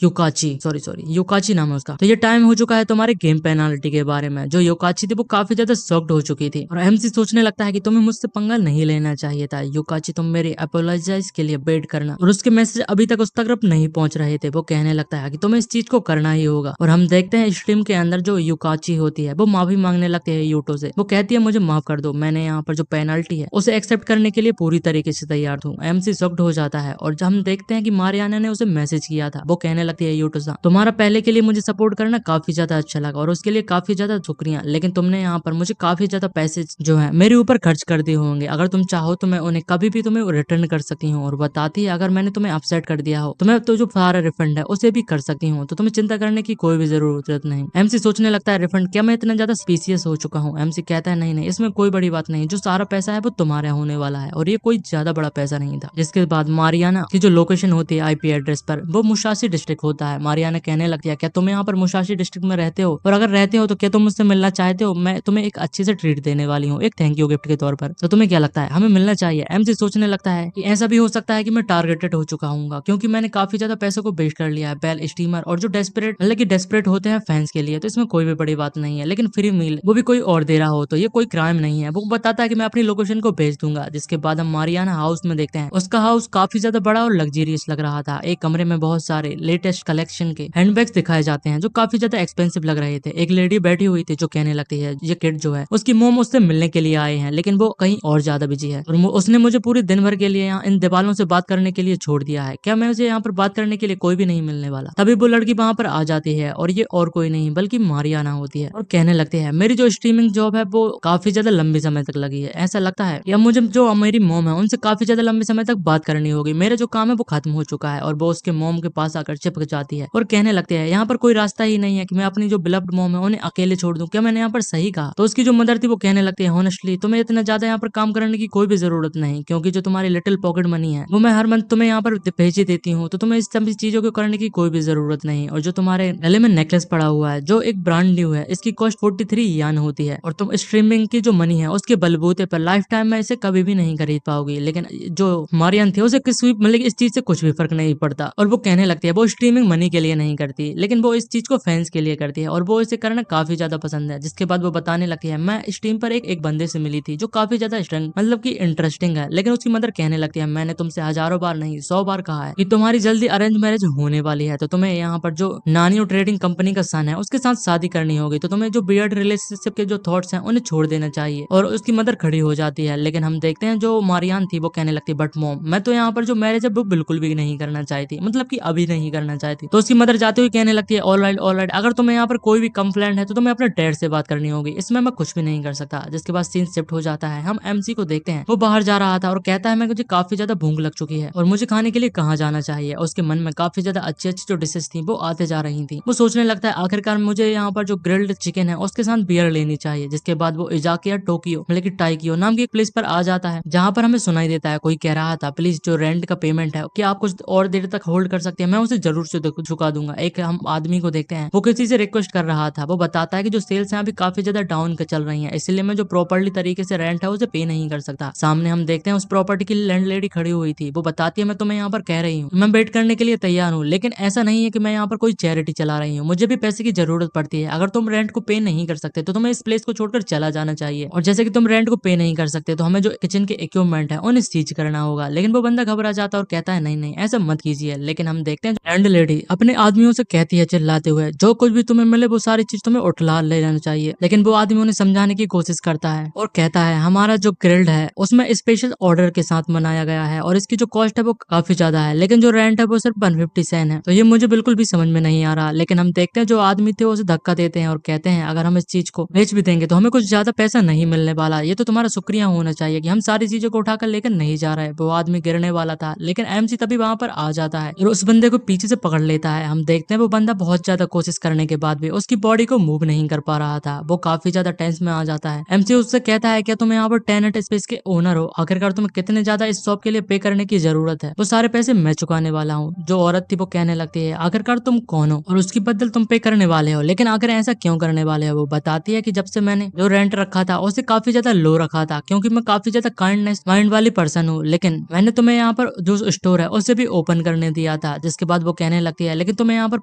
युकाची सॉरी युकाची नाम है उसका, तो ये टाइम हो चुका है तुम्हारे गेम पेनाल्टी के बारे में। जो युकाची थी वो काफी ज्यादा शॉक्ड हो चुकी थी और एमसी सोचने लगता है कि तुम्हें मुझसे पंगा नहीं लेना चाहिए था युकाची, तुम मेरे अपोलोजाइज के लिए वेट करना। और उसके मैसेज अभी तक उस तक नहीं पहुंच रहे थे। वो कहने लगता है कि तुम्हें इस चीज को करना ही होगा। और हम देखते हैं स्ट्रीम के अंदर जो युकाची होती है वो माफी मांगने लगती है यूटो से। वो कहती है मुझे माफ कर दो, मैंने यहाँ पर जो पेनल्टी है उसे एक्सेप्ट करने के लिए पूरी तरीके से तैयार हूँ। एमसी शॉक्ड हो जाता है और जब हम देखते हैं कि मारियाना ने उसे मैसेज किया था, वो कहने लगती है यूटो सा तुम्हारा पहले के लिए मुझे सपोर्ट करना काफी ज्यादा अच्छा लगा और उसके लिए काफी ज्यादा शुक्रिया, लेकिन तुमने यहाँ पर मुझे काफी ज्यादा पैसे जो है मेरे ऊपर खर्च कर दिए होंगे। अगर तुम चाहो तो मैं उन्हें कभी भी तुम्हें रिटर्न कर सकती हूँ। और बताती है अगर मैंने तुम्हें अपसेट कर दिया हो तो मैं तो जो सारा रिफंड है उसे भी कर सकती हूँ, तो तुम्हें चिंता करने की कोई भी जरूरत नहीं। एमसी सोचने लगता है रिफंड, क्या मैं इतना ज्यादा स्पीसियस हो चुका हूँ? एमसी कहता है नहीं नहीं, इसमें कोई बड़ी बात नहीं, जो सारा पैसा है वो तुम्हारा होने वाला है और ये कोई ज्यादा बड़ा पैसा नहीं था। जिसके बाद मारियाना की जो लोकेशन होती है आईपी एड्रेस पर, वो मुशाशी डिस्ट्रिक्ट होता है। मारियाना कहने लगती है क्या तुम यहाँ पर मुशाशी डिस्ट्रिक्ट में रहते हो, और अगर रहते हो तो क्या तुम मुझसे मिलना चाहते हो? मैं तुम्हें एक अच्छी से ट्रीट देने वाली हूँ, एक थैंक यू गिफ्ट के तौर पर। तो तुम्हें क्या लगता है हमें मिलना चाहिए? एमसी सोचने लगता है कि ऐसा भी हो सकता है कि मैं टारगेटेड हो चुका हूँ, क्योंकि मैंने काफी ज्यादा पैसों को वेस्ट कर लिया है बेल स्टीमर और जो डेस्परेट मतलब कि डेस्परेट होते हैं फैंस के लिए, तो इसमें कोई भी बड़ी बात नहीं है। लेकिन फ्री मील वो भी कोई और दे रहा हो तो ये कोई क्राइम नहीं है। वो बताता है कि मैं अपनी लोकेशन को भेज दूंगा। जिसके बाद हम मारियाना हाउस में देखते हैं, उसका हाउस काफी ज्यादा बड़ा और लग्जरियस लग रहा था। एक कमरे में बहुत सारे लेटेस्ट कलेक्शन के हैंडबैग्स दिखाए जाते हैं जो काफी ज्यादा एक्सपेंसिव लग रहे थे। एक लेडी बैठी हुई थी जो कहने लगती है ये किड जो है उसकी मोम उससे मिलने के लिए आए हैं, लेकिन वो कहीं और ज्यादा बिजी है और उसने मुझे पूरे दिन भर के लिए यहाँ इन दीवालों से बात करने के लिए छोड़ दिया है। क्या मैं उसे यहाँ पर बात करने के लिए कोई भी नहीं मिलने वाला? तभी वो लड़की वहां पर आ जाती है और ये और कोई नहीं बल्कि मारियाना होती है और कहने लगते हैं मेरी जो स्ट्रीमिंग जॉब है वो काफी ज्यादा लंबे समय तक लगी है, ऐसा लगता है या मुझे जो मेरी मोम है उनसे काफी ज्यादा लंबे समय तक बात करनी होगी, मेरा जो काम है वो खत्म हो चुका है। और वो उसके मोम के पास आकर चिपक जाती है और कहने लगते हैं यहाँ पर कोई रास्ता ही नहीं है कि मैं अपनी जो बिलव्ड मोम है उन्हें अकेले छोड़ दूं, क्या मैंने यहाँ पर सही कहा? तो उसकी जो मदर थी वो कहने लगती है ऑनेस्टली तुम्हें इतना ज्यादा यहाँ पर काम करने की कोई भी जरूरत नहीं, क्योंकि जो तुम्हारी लिटिल पॉकेट मनी है वो मैं हर मंथ तुम्हें यहाँ पर भेज ही देती हूँ, तो तुम्हें इस सभी चीजों को करने की कोई भी जरूरत नहीं। और जो तुम्हारे गले में नेकलेस पड़ा हुआ है जो एक ब्रांड न्यू है, इसकी कॉस्ट 43 यान होती है और तुम स्ट्रीमिंग की जो मनी है उसके बलबूते पर लाइफ टाइम में इसे कभी भी नहीं खरीद पाओगी। लेकिन जो मारियन थी उसे किसी मतलब इस चीज से कुछ भी फर्क नहीं पड़ता और वो कहने लगती है वो स्ट्रीमिंग मनी के लिए नहीं करती, लेकिन वो इस चीज को फैंस के लिए करती है और वो इसे करना काफी ज्यादा पसंद है। जिसके बाद वो बताने लगती है मैं स्ट्रीम पर एक बंदे से मिली थी जो काफी ज्यादा मतलब की इंटरेस्टिंग है, लेकिन उसकी मदर कहने लगती है मैंने तुमसे हजारों बार नहीं 100 बार कहा है कि तुम्हारी जल्दी अरेंज मैरिज होने वाली है, तो तुम्हें यहाँ पर जो नानियो ट्रेडिंग कंपनी का सन है उसके साथ शादी करनी होगी, तो तुम्हें जो बियर्ड रिलेशनशिप के जो थॉट्स हैं उन्हें छोड़ देना चाहिए। और उसकी मदर खड़ी हो जाती है। लेकिन हम देखते हैं जो मारियान थी वो कहने लगती है बट मॉम मैं तो यहाँ पर जो मैरिज है वो बिल्कुल भी नहीं करना चाहती, मतलब कि अभी नहीं करना चाहती। तो उसकी मदर जाते हुए कहने लगती है ऑलराइट अगर तुम्हें यहाँ पर कोई भी कंप्लेंट है तो तुम्हें अपने डैड से बात करनी होगी, इसमें मैं कुछ भी नहीं कर सकता। जिसके बाद सीन शिफ्ट हो जाता है, हम एमसी को देखते हैं वो बाहर जा रहा था और कहता है मैं मुझे काफी ज्यादा भूख लग चुकी है और मुझे खाने के लिए कहाँ जाना चाहिए। उसके मन में काफी ज्यादा अच्छी अच्छी जो डिशेस थी वो आते जा रही थी। वो सोचने लगता है आखिरकार मुझे यहाँ पर जो ग्रिल्ड चिकन है उसके साथ बियर लेनी चाहिए। जिसके बाद वो इजाकिया टोक्यो मतलब कि टाइकियो नाम की एक प्लेस पर आ जाता है जहाँ पर हमें सुनाई देता है कोई कह रहा था प्लीज जो रेंट का पेमेंट है क्या आप कुछ और देर तक होल्ड कर सकते हैं, मैं उसे जरूर से चुका दूंगा। एक हम आदमी को देखते हैं वो किसी से रिक्वेस्ट कर रहा था, वो बताता है कि जो सेल्स है अभी काफी ज्यादा डाउन चल रही है, इसलिए मैं जो प्रॉपर्ली तरीके से रेंट है उसे पे नहीं कर सकता। सामने हम देखते हैं उस प्रॉपर्टी की लैंडलेडी खड़ी हुई थी, वो बताती है मैं तुम्हें यहाँ पर कह रही हूँ मैं वेट करने के लिए तैयार हूँ, लेकिन ऐसा नहीं है कि मैं यहाँ पर कोई चैरिटी चला रही हूँ, मुझे भी पैसे की जरूरत पड़ती है। अगर तुम रेंट को पे नहीं कर सकते तो तुम्हें इस प्लेस को छोड़कर चला जाना चाहिए, और जैसे कि तुम रेंट को पे नहीं कर सकते तो हमें जो किचन के इक्विपमेंट है उन्हें सीज करना होगा। लेकिन वो बंदा घबरा जाता है और कहता है नहीं नहीं ऐसा मत कीजिए। लेकिन हम देखते हैं लैंडलेडी अपने आदमियों से कहती है चिल्लाते हुए जो कुछ भी तुम्हें मिले वो सारी चीज तुम्हें उठला ले जाना चाहिए। लेकिन वो आदमी उन्हें समझाने की कोशिश करता है और कहता है हमारा जो ग्रिल्ड है उसमें स्पेशल ऑर्डर के साथ बनाया गया है और इसकी जो कॉस्ट है वो काफी ज्यादा है, लेकिन जो रेंट है वो सिर्फ 150 सेंट है। तो ये मुझे बिल्कुल भी समझ में नहीं आ रहा। लेकिन हम देखते हैं जो आदमी थे वो उसे धक्का देते हैं और कहते हैं अगर हम इस चीज को बेच भी देंगे तो हमें कुछ ज्यादा पैसा नहीं मिलने वाला, ये तो तुम्हारा शुक्रिया होना चाहिए कि हम सारी चीजों को उठाकर लेकर नहीं जा रहे। वो आदमी गिरने वाला था, लेकिन एमसी तभी वहां पर आ जाता है और उस बंदे को पीछे से पकड़ लेता है। हम देखते हैं वो बंदा बहुत ज्यादा कोशिश करने के बाद भी उसकी बॉडी को मूव नहीं कर पा रहा था। वो काफी ज्यादा टेंस में आ जाता है। एमसी उससे कहता है क्या तुम यहाँ पर टेनेंट स्पेस के ओनर हो? आखिरकार तुम्हें कितने ज्यादा इस शॉप के लिए पे करने की जरूरत है? वो सारे पैसे मैं चुकाने वाला हूँ। जो औरत थी वो कहने लगती है आखिरकार तुम कौन हो और उसकी बदल तुम पे करने वाले हो, लेकिन आखिर ऐसा क्यों करने वाले हो? वो बताती है कि जब से मैंने जो रेंट रखा था उसे काफी ज्यादा लो रखा था, क्योंकि मैं काफी ज्यादा काइंडनेस माइंड वाली पर्सन हूँ, लेकिन मैंने तुम्हें यहाँ पर जो स्टोर है उसे भी ओपन करने दिया था। जिसके बाद वो कहने लगती है लेकिन तुम्हें यहाँ पर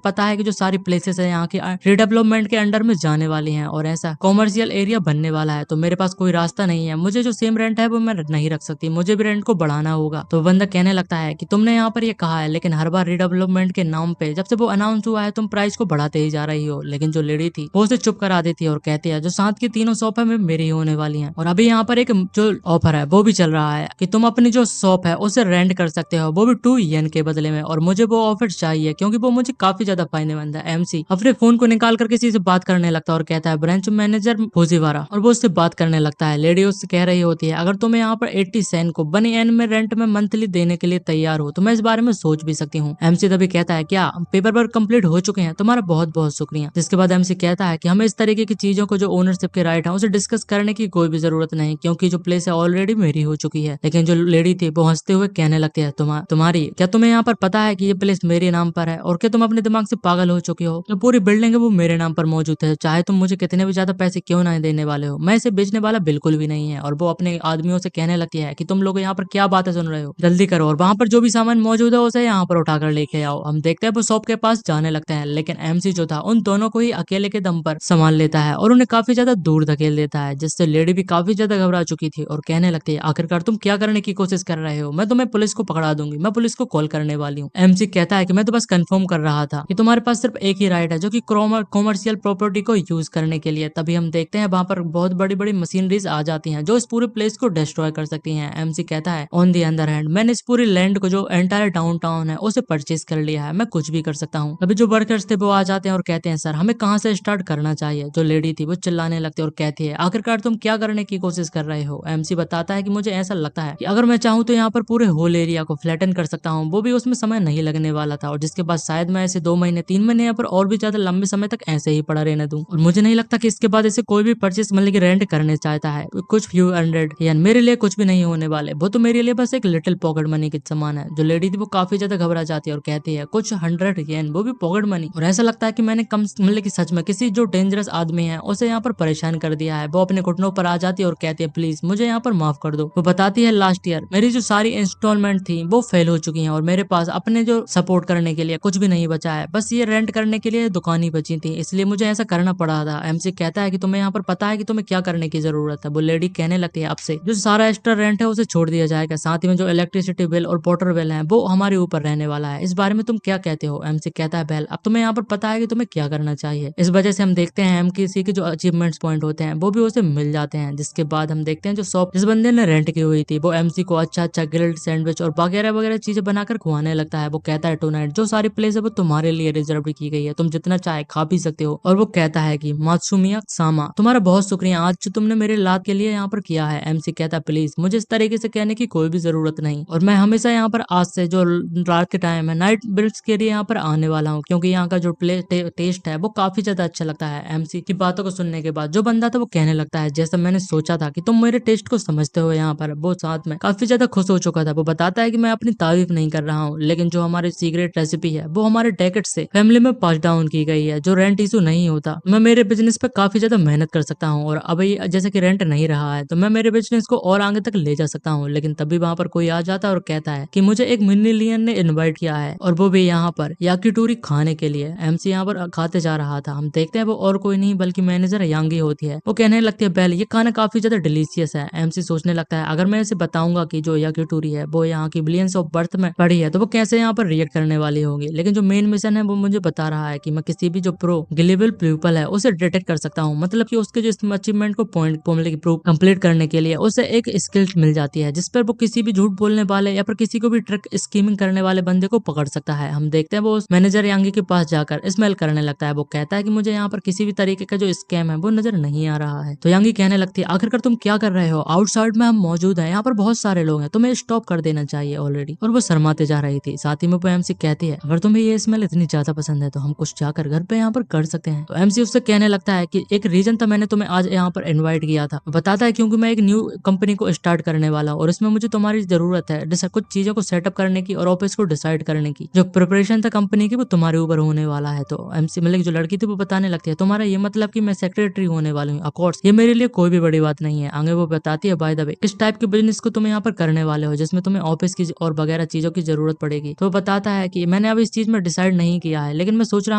पता है कि जो सारी प्लेसेस है यहाँ की रिडेवलपमेंट के अंडर में जाने वाली हैं और ऐसा कॉमर्शियल एरिया बनने वाला है, तो मेरे पास कोई रास्ता नहीं है। मुझे जो सेम रेंट है वो मैं नहीं रख सकती, मुझे भी रेंट को बढ़ाना होगा। तो बंदा कहने लगता है कि तुमने यहाँ पर ये कहा है, लेकिन हर बार रिडेवलपमेंट के नाम पे जब से वो अनाउंस हुआ है तुम प्राइस को बढ़ाते ही जा रही हो। लेकिन जो लेडी थी वो उसे चुप करा देती है और कहती है जो साथ की तीनों शॉप है मेरी होने वाली है, और अभी यहाँ पर एक जो ऑफर है वो भी चल रहा है कि तुम अपनी जो शॉप है उसे रेंट कर सकते हो, वो भी 2 येन के बदले में, और मुझे वो ऑफर चाहिए क्योंकि वो मुझे काफी ज्यादा फायदेमंद है। एमसी अपने फोन को निकाल कर किसी से बात करने लगता है और कहता है ब्रांच मैनेजर फूजीवारा, और वो उससे बात करने लगता है। लेडी उससे कह रही होती है अगर तुम्हें यहाँ पर 80 सेंट को बनी एन में रेंट में मंथली देने के लिए तैयार हो तो मैं इस बारे में सोच भी सकती हूँ। एमसी तभी कहता है क्या पेपर वर्क कंप्लीट हो चुके हैं? तुम्हारा बहुत बहुत शुक्रिया। जिसके बाद एमसी कहता है कि हमें इस तरीके की चीजों को जो ओनरशिप के राइट है उसे डिस्कस करने की कोई भी जरूरत नहीं, क्योंकि जो प्लेस है ऑलरेडी मेरी हो चुकी है। लेकिन जो लेडी थी वो हंसते हुए कहने लगती है तुम्हारी क्या तुम्हें यहाँ पर पता है कि ये प्लेस मेरे नाम पर है, और क्या तुम अपने दिमाग से पागल हो चुके हो? जो पूरी बिल्डिंग है वो मेरे नाम पर मौजूद है, चाहे तुम मुझे कितने भी ज्यादा पैसे क्यों ना देने वाले हो, मैं इसे बेचने वाला बिल्कुल भी नहीं है। और वो अपने आदमियों से कहने लगती है कि तुम लोग यहाँ पर क्या बातें सुन रहे हो, जल्दी करो और वहां पर जो भी सामान मौजूद है उसे यहाँ पर उठाकर लेके आओ। हम देखते हैं वो शॉप के पास जाने लगते हैं, लेकिन एमसी जो था उन दोनों को ही अकेले के दम पर संभाल लेता है और उन्हें काफी ज्यादा दूर धकेल देता है, जिससे लेडी भी काफी ज्यादा घबरा चुकी थी और कहने लगती है आखिरकार तुम क्या करने की कोशिश कर रहे हो? मैं तुम्हें पुलिस को पकड़ा दूंगी, मैं पुलिस को कॉल करने वाली हूँ। एमसी कहता है कि मैं तो बस कंफर्म कर रहा था कि तुम्हारे पास सिर्फ एक ही राइट है, जो कि कॉमर्शियल प्रॉपर्टी को यूज करने के लिए। तभी हम देखते हैं वहां पर बहुत बड़ी बड़ी मशीनरीज आ जाती हैं जो इस पूरे प्लेस को डिस्ट्रॉय कर सकती हैं। एमसी कहता है ऑन दी अदर हैंड मैंने इस पूरी लैंड को जो एंटायर डाउनटाउन है उसे परचेज कर लिया है, मैं कुछ भी कर सकता हूँ। अभी जो वर्कर्स थे वो आ जाते हैं और कहते हैं सर हमें कहाँ से स्टार्ट करना चाहिए? जो लेडी थी वो चिल्लाने लगती है और कहती है आखिरकार तुम क्या करने की कोशिश कर रहे हो? एमसी बताता है कि मुझे ऐसा लगता है कि अगर मैं चाहूँ तो यहाँ पर पूरे होल एरिया को फ्लैटन कर सकता हूँ, वो भी उसमें समय नहीं लगने वाला था, और जिसके बाद शायद मैं ऐसे 2 महीने 3 महीने यहाँ पर और भी ज्यादा लंबे समय तक ऐसे ही पड़ा रहने दूं। और मुझे नहीं लगता कि इसके बाद इसे कोई भी परचेस मतलब कि रेंट करने चाहता है। कुछ फ्यू हंड्रेड यानी मेरे लिए कुछ भी नहीं होने वाले, वो तो मेरे लिए बस एक लिटिल पॉकेट मनी के समान है। जो लेडी थी वो काफी ज्यादा घबरा जाती है और कहती है कुछ 100 येन, वो भी पॉकेट मनी? और ऐसा लगता है कि मैंने कम मतलब कि सच में किसी जो डेंजरस आदमी है उसे यहाँ पर परेशान कर दिया है। वो अपने घुटनों पर आ जाती है और कहती है प्लीज मुझे यहाँ पर माफ कर दो। वो बताती है लास्ट ईयर मेरी जो सारी इंस्टॉलमेंट थी वो फेल हो चुकी हैं और मेरे पास अपने जो सपोर्ट करने के लिए कुछ भी नहीं बचा है, बस ये रेंट करने के लिए दुकान ही बची थी, इसलिए मुझे ऐसा करना पड़ा था। एमसी कहता है कि तुम्हें यहाँ पर पता है कि तुम्हें क्या करने की जरूरत है? वो लेडी कहने लगती है अब से जो सारा एक्स्ट्रा रेंट है उसे छोड़ दिया जाएगा, साथ ही में जो इलेक्ट्रिसिटी बिल और वाटर बिल है वो हमारे ऊपर रहने वाला है, इस बारे में तुम क्या कहते हो? एमसी कहता है बेल अब तुम्हें यहाँ पर पता है कि तुम्हें क्या करना चाहिए। इस वजह से हम देखते हैं किसी के जो अचीवमेंट्स पॉइंट होते हैं वो भी उसे मिल जाते हैं। जिसके बाद हम देखते हैं जो शॉप जिस बंदे ने रेंट की हुई थी वो एमसी को अच्छा अच्छा ग्रिल्ड सैंडविच और वगैरह वगैरह चीजें बनाकर खुआने लगता है। वो कहता है टुनाइट जो सारी प्लेस है वो तुम्हारे लिए रिजर्व की गई है, तुम जितना चाहे खा पी सकते हो। और वो कहता है कि मात्सुमिया सामा तुम्हारा बहुत शुक्रिया आज जो तुमने मेरे लाद के लिए यहाँ पर किया है। एमसी कहता है प्लीज मुझे इस तरीके से कहने की कोई भी जरूरत नहीं, और मैं हमेशा यहाँ पर आज से जो रात के टाइम है नाइट बिल्ड्स के लिए यहाँ पर आने वाला हूँ, क्योंकि यहाँ का जो टेस्ट है वो काफी ज्यादा अच्छा लगता है। एमसी की बातों को सुनने के बाद जो बंदा था वो कहने लगता है जैसा मैंने सोचा था कि तुम मेरे टेस्ट को समझते हो यहाँ पर। वो साथ में काफी ज्यादा खुश हो चुका था। वो बताता है कि मैं अपनी तारीफ नहीं कर रहा हूँ, लेकिन जो हमारी सीक्रेट रेसिपी है वो हमारे डेकेट से फैमिली में पास डाउन की गई है, जो रेंट इशू नहीं होता। मैं मेरे बिजनेस पे काफी ज्यादा मेहनत कर सकता हूँ, और अभी जैसे कि रेंट नहीं रहा है तो मैं मेरे बिजनेस को और आगे तक ले जा सकता हूँ। लेकिन तभी वहां पर कोई आ जाता है और कहता है कि मुझे एक मिनी लियन ने इन्वाइट किया है, और वो भी यहाँ पर याकीटोरी खाने के लिए। एमसी यहाँ पर खाते जा रहा था। हम देखते हैं वो और कोई नहीं बल्कि मैनेजर यांगी होती है। वो कहने लगती है बेल ये खाना काफी ज्यादा डिलीशियस है। एमसी सोचने लगता है अगर मैं इसे बताऊंगा कि जो याकीटोरी है वो यहाँ की बिलियंस ऑफ बर्थ में पड़ी है तो वो कैसे यहाँ पर रिएक्ट करने वाली होगी। लेकिन जो मेन मिशन है वो मुझे बता रहा है कि मैं किसी भी जो प्रो गिलेबल पीपल है उसे डिटेक्ट कर सकता हूँ, मतलब कि उसके जो अचीवमेंट को पॉइंट प्रूफ कंप्लीट करने के लिए उसे एक स्किल मिल जाती है, जिस पर वो किसी भी झूठ बोलने वाले या फिर किसी को भी ट्रिक स्कीमिंग करने वाले बंदे को पकड़ सकता है। हम देखते हैं वो उस मैनेजर यांगी के पास जाकर स्मेल करने लगता है। वो कहता है कि मुझे यहाँ पर किसी भी तरीके का जो स्कैम है वो नजर नहीं आ रहा है। तो यांगी कहने लगती है आखिरकार तुम क्या कर रहे हो, आउटसाइड में हम मौजूद हैं, यहाँ पर बहुत सारे लोग हैं, तुम्हें स्टॉप कर देना चाहिए ऑलरेडी। और वो शर्माते जा रही थी। साथ ही में वो एमसी कहती है अगर तुम्हें ये स्मेल इतनी ज्यादा पसंद है तो हम कुछ जाकर घर पे यहाँ पर कर सकते हैं। तो एमसी उससे कहने लगता है कि एक रीजन था मैंने तुम्हें आज यहाँ पर इन्वाइट किया था। बताता है क्योंकि मैं एक न्यू कंपनी को स्टार्ट करने वाला हूँ और इसमें मुझे तुम्हारी जरूरत है कुछ चीजों को सेटअप करने की और ऑफिस को डिसाइड करने की। जो प्रिपरेशन था कंपनी की वो तुम्हारे ऊपर होने वाला है। तो एमसी मतलब जो लड़की थी वो बताने लगती है तुम्हारा ये मतलब कि मैं सेक्रेटरी होने वाली हूँ, ऑफकोर्स ये मेरे लिए कोई भी बड़ी बात नहीं है। आगे वो बताती है बाय द वे किस टाइप के बिजनेस को तुम यहाँ पर करने वाले हो जिसमें तुम्हें ऑफिस की और वगैरह चीजों की जरूरत पड़ेगी। तो वो बताता है कि मैंने अब इस चीज में डिसाइड नहीं किया है लेकिन मैं सोच रहा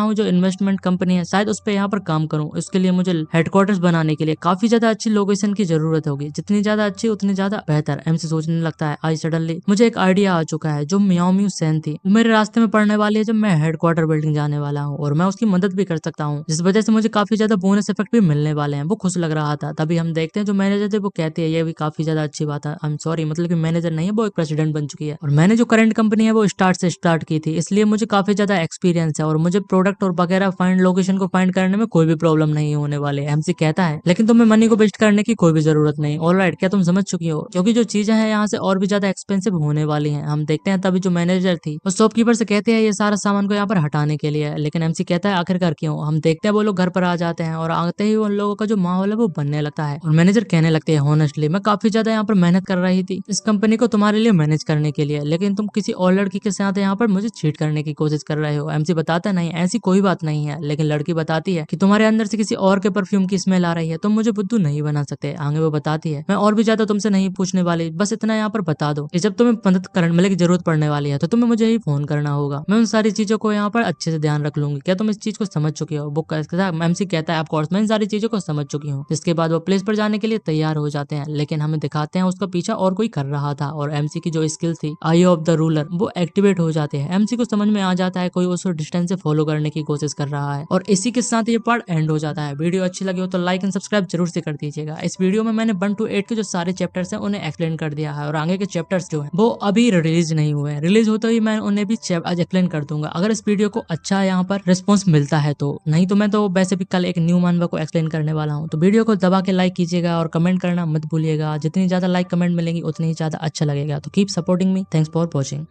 हूँ जो इन्वेस्टमेंट कंपनी है शायद उस पर यहाँ पर काम करूँ। उसके लिए मुझे हेडक्वार्टर्स बनाने के लिए काफी ज्यादा अच्छी लोकेशन की जरूरत होगी, जितनी ज्यादा अच्छी उतनी ज्यादा बेहतर। एमसी सोचने लगता है आज सडनली मुझे एक आइडिया आ चुका है जो मियाओ मियू सेन थी मेरे रास्ते में पड़ने वाली है जब मैं हेडक्वार्टर बिल्डिंग जाने वाला हूँ और मैं उसकी मदद भी कर सकता हूँ जिस वजह से मुझे काफी ज्यादा बोनस इफेक्ट भी मिलने वाले हैं। वो खुश लग रहा था। तभी हम देखते हैं जो मैनेजर थे वो कहती है ये भी काफी ज्यादा अच्छी बात है। आई एम सॉरी मतलब कि मैनेजर नहीं है वो एक प्रेसिडेंट बन चुकी है और मैंने जो करंट कंपनी है वो स्टार्ट की थी इसलिए मुझे काफी ज्यादा एक्सपीरियंस है और मुझे प्रोडक्ट और वगैरह फाइंड लोकेशन को फाइंड करने में कोई भी प्रॉब्लम नहीं होने वाले। एमसी कहता है लेकिन तुम्हें मनी को वेस्ट करने की कोई भी जरूरत नहीं। ऑलराइट क्या तुम समझ चुकी हो क्योंकि जो चीजें हैं यहाँ से और भी ज्यादा एक्सपेंसिव होने वाली हैं। हम देखते हैं तभी जो मैनेजर थी वो शॉपकीपर से कहते हैं ये सारा सामान को यहाँ पर हटाने के लिए, लेकिन एमसी कहता है आखिरकार क्यों। हम देखते हैं वो लोग घर पर आ जाते हैं और आते ही उन लोगों का जो माहौल है वो बनने लगता है और मैनेजर कहने लगते हैं ऑनेस्टली मैं काफी ज्यादा यहाँ पर मेहनत कर रही थी इस कंपनी को तुम्हारे लिए मैनेज करने के लिए, लेकिन तुम किसी और लड़की के साथ यहाँ पर मुझे चीट करने की कोशिश कर रहे हो। एमसी बताता नहीं ऐसी कोई बात नहीं है, लेकिन लड़की बताती है कि तुम्हारे अंदर से किसी और के परफ्यूम की स्मेल आ रही है, तुम मुझे बुद्धू नहीं बना सकते। आगे वो बताती है मैं और भी ज्यादा तुमसे नहीं पूछने वाली, बस इतना यहाँ पर बता दो कि जब तुम्हें मदद करने मतलब की जरूरत पड़ने वाली है तो तुम्हें मुझे ही फोन करना होगा। मैं उन सारी चीजों को यहाँ पर अच्छे से ध्यान रख लूंगी। क्या तुम इस चीज को समझ चुकी हो। बुक एमसी कहता है ऑफकोर्स मैं इन सारी चीजों को समझ चुकी हूँ। जिसके बाद वो प्लेस पर जाने के लिए तैयार हो जाते हैं, लेकिन हमें दिखाते हैं उसका पीछा और कोई कर रहा था और एमसी की जो स्किल थी आई ऑफ द रूलर वो एक्टिवेट हो जाते हैं। एमसी को समझ में आ जाता है कोई उसको डिस्टेंस से फॉलो करने की कोशिश कर रहा है और इसी के साथ ये पार्ट एंड हो जाता है। वीडियो अच्छी लगी हो तो लाइक एंड सब्सक्राइब जरूर से कर दीजिएगा। इस वीडियो में मैंने 1 to 8 के जो सारे चैप्टर्स हैं उन्हें एक्सप्लेन कर दिया है और आगे के चैप्टर्स जो हैं वो अभी रिलीज नहीं हुए हैं। रिलीज होते ही मैं उन्हें भी आज एक्सप्लेन कर दूंगा अगर इस वीडियो को अच्छा यहाँ पर रिस्पॉन्स मिलता है तो, नहीं तो मैं तो वैसे भी कल एक न्यू मानवा को एक्सप्लेन करने वाला हूँ। तो वीडियो को दबा के लाइक कीजिएगा और कमेंट करना मत भूलिएगा। जितनी ज्यादा लाइक कमेंट मिलेंगी उतनी ही ज्यादा अच्छा लगेगा। तो keep supporting me. Thanks for watching.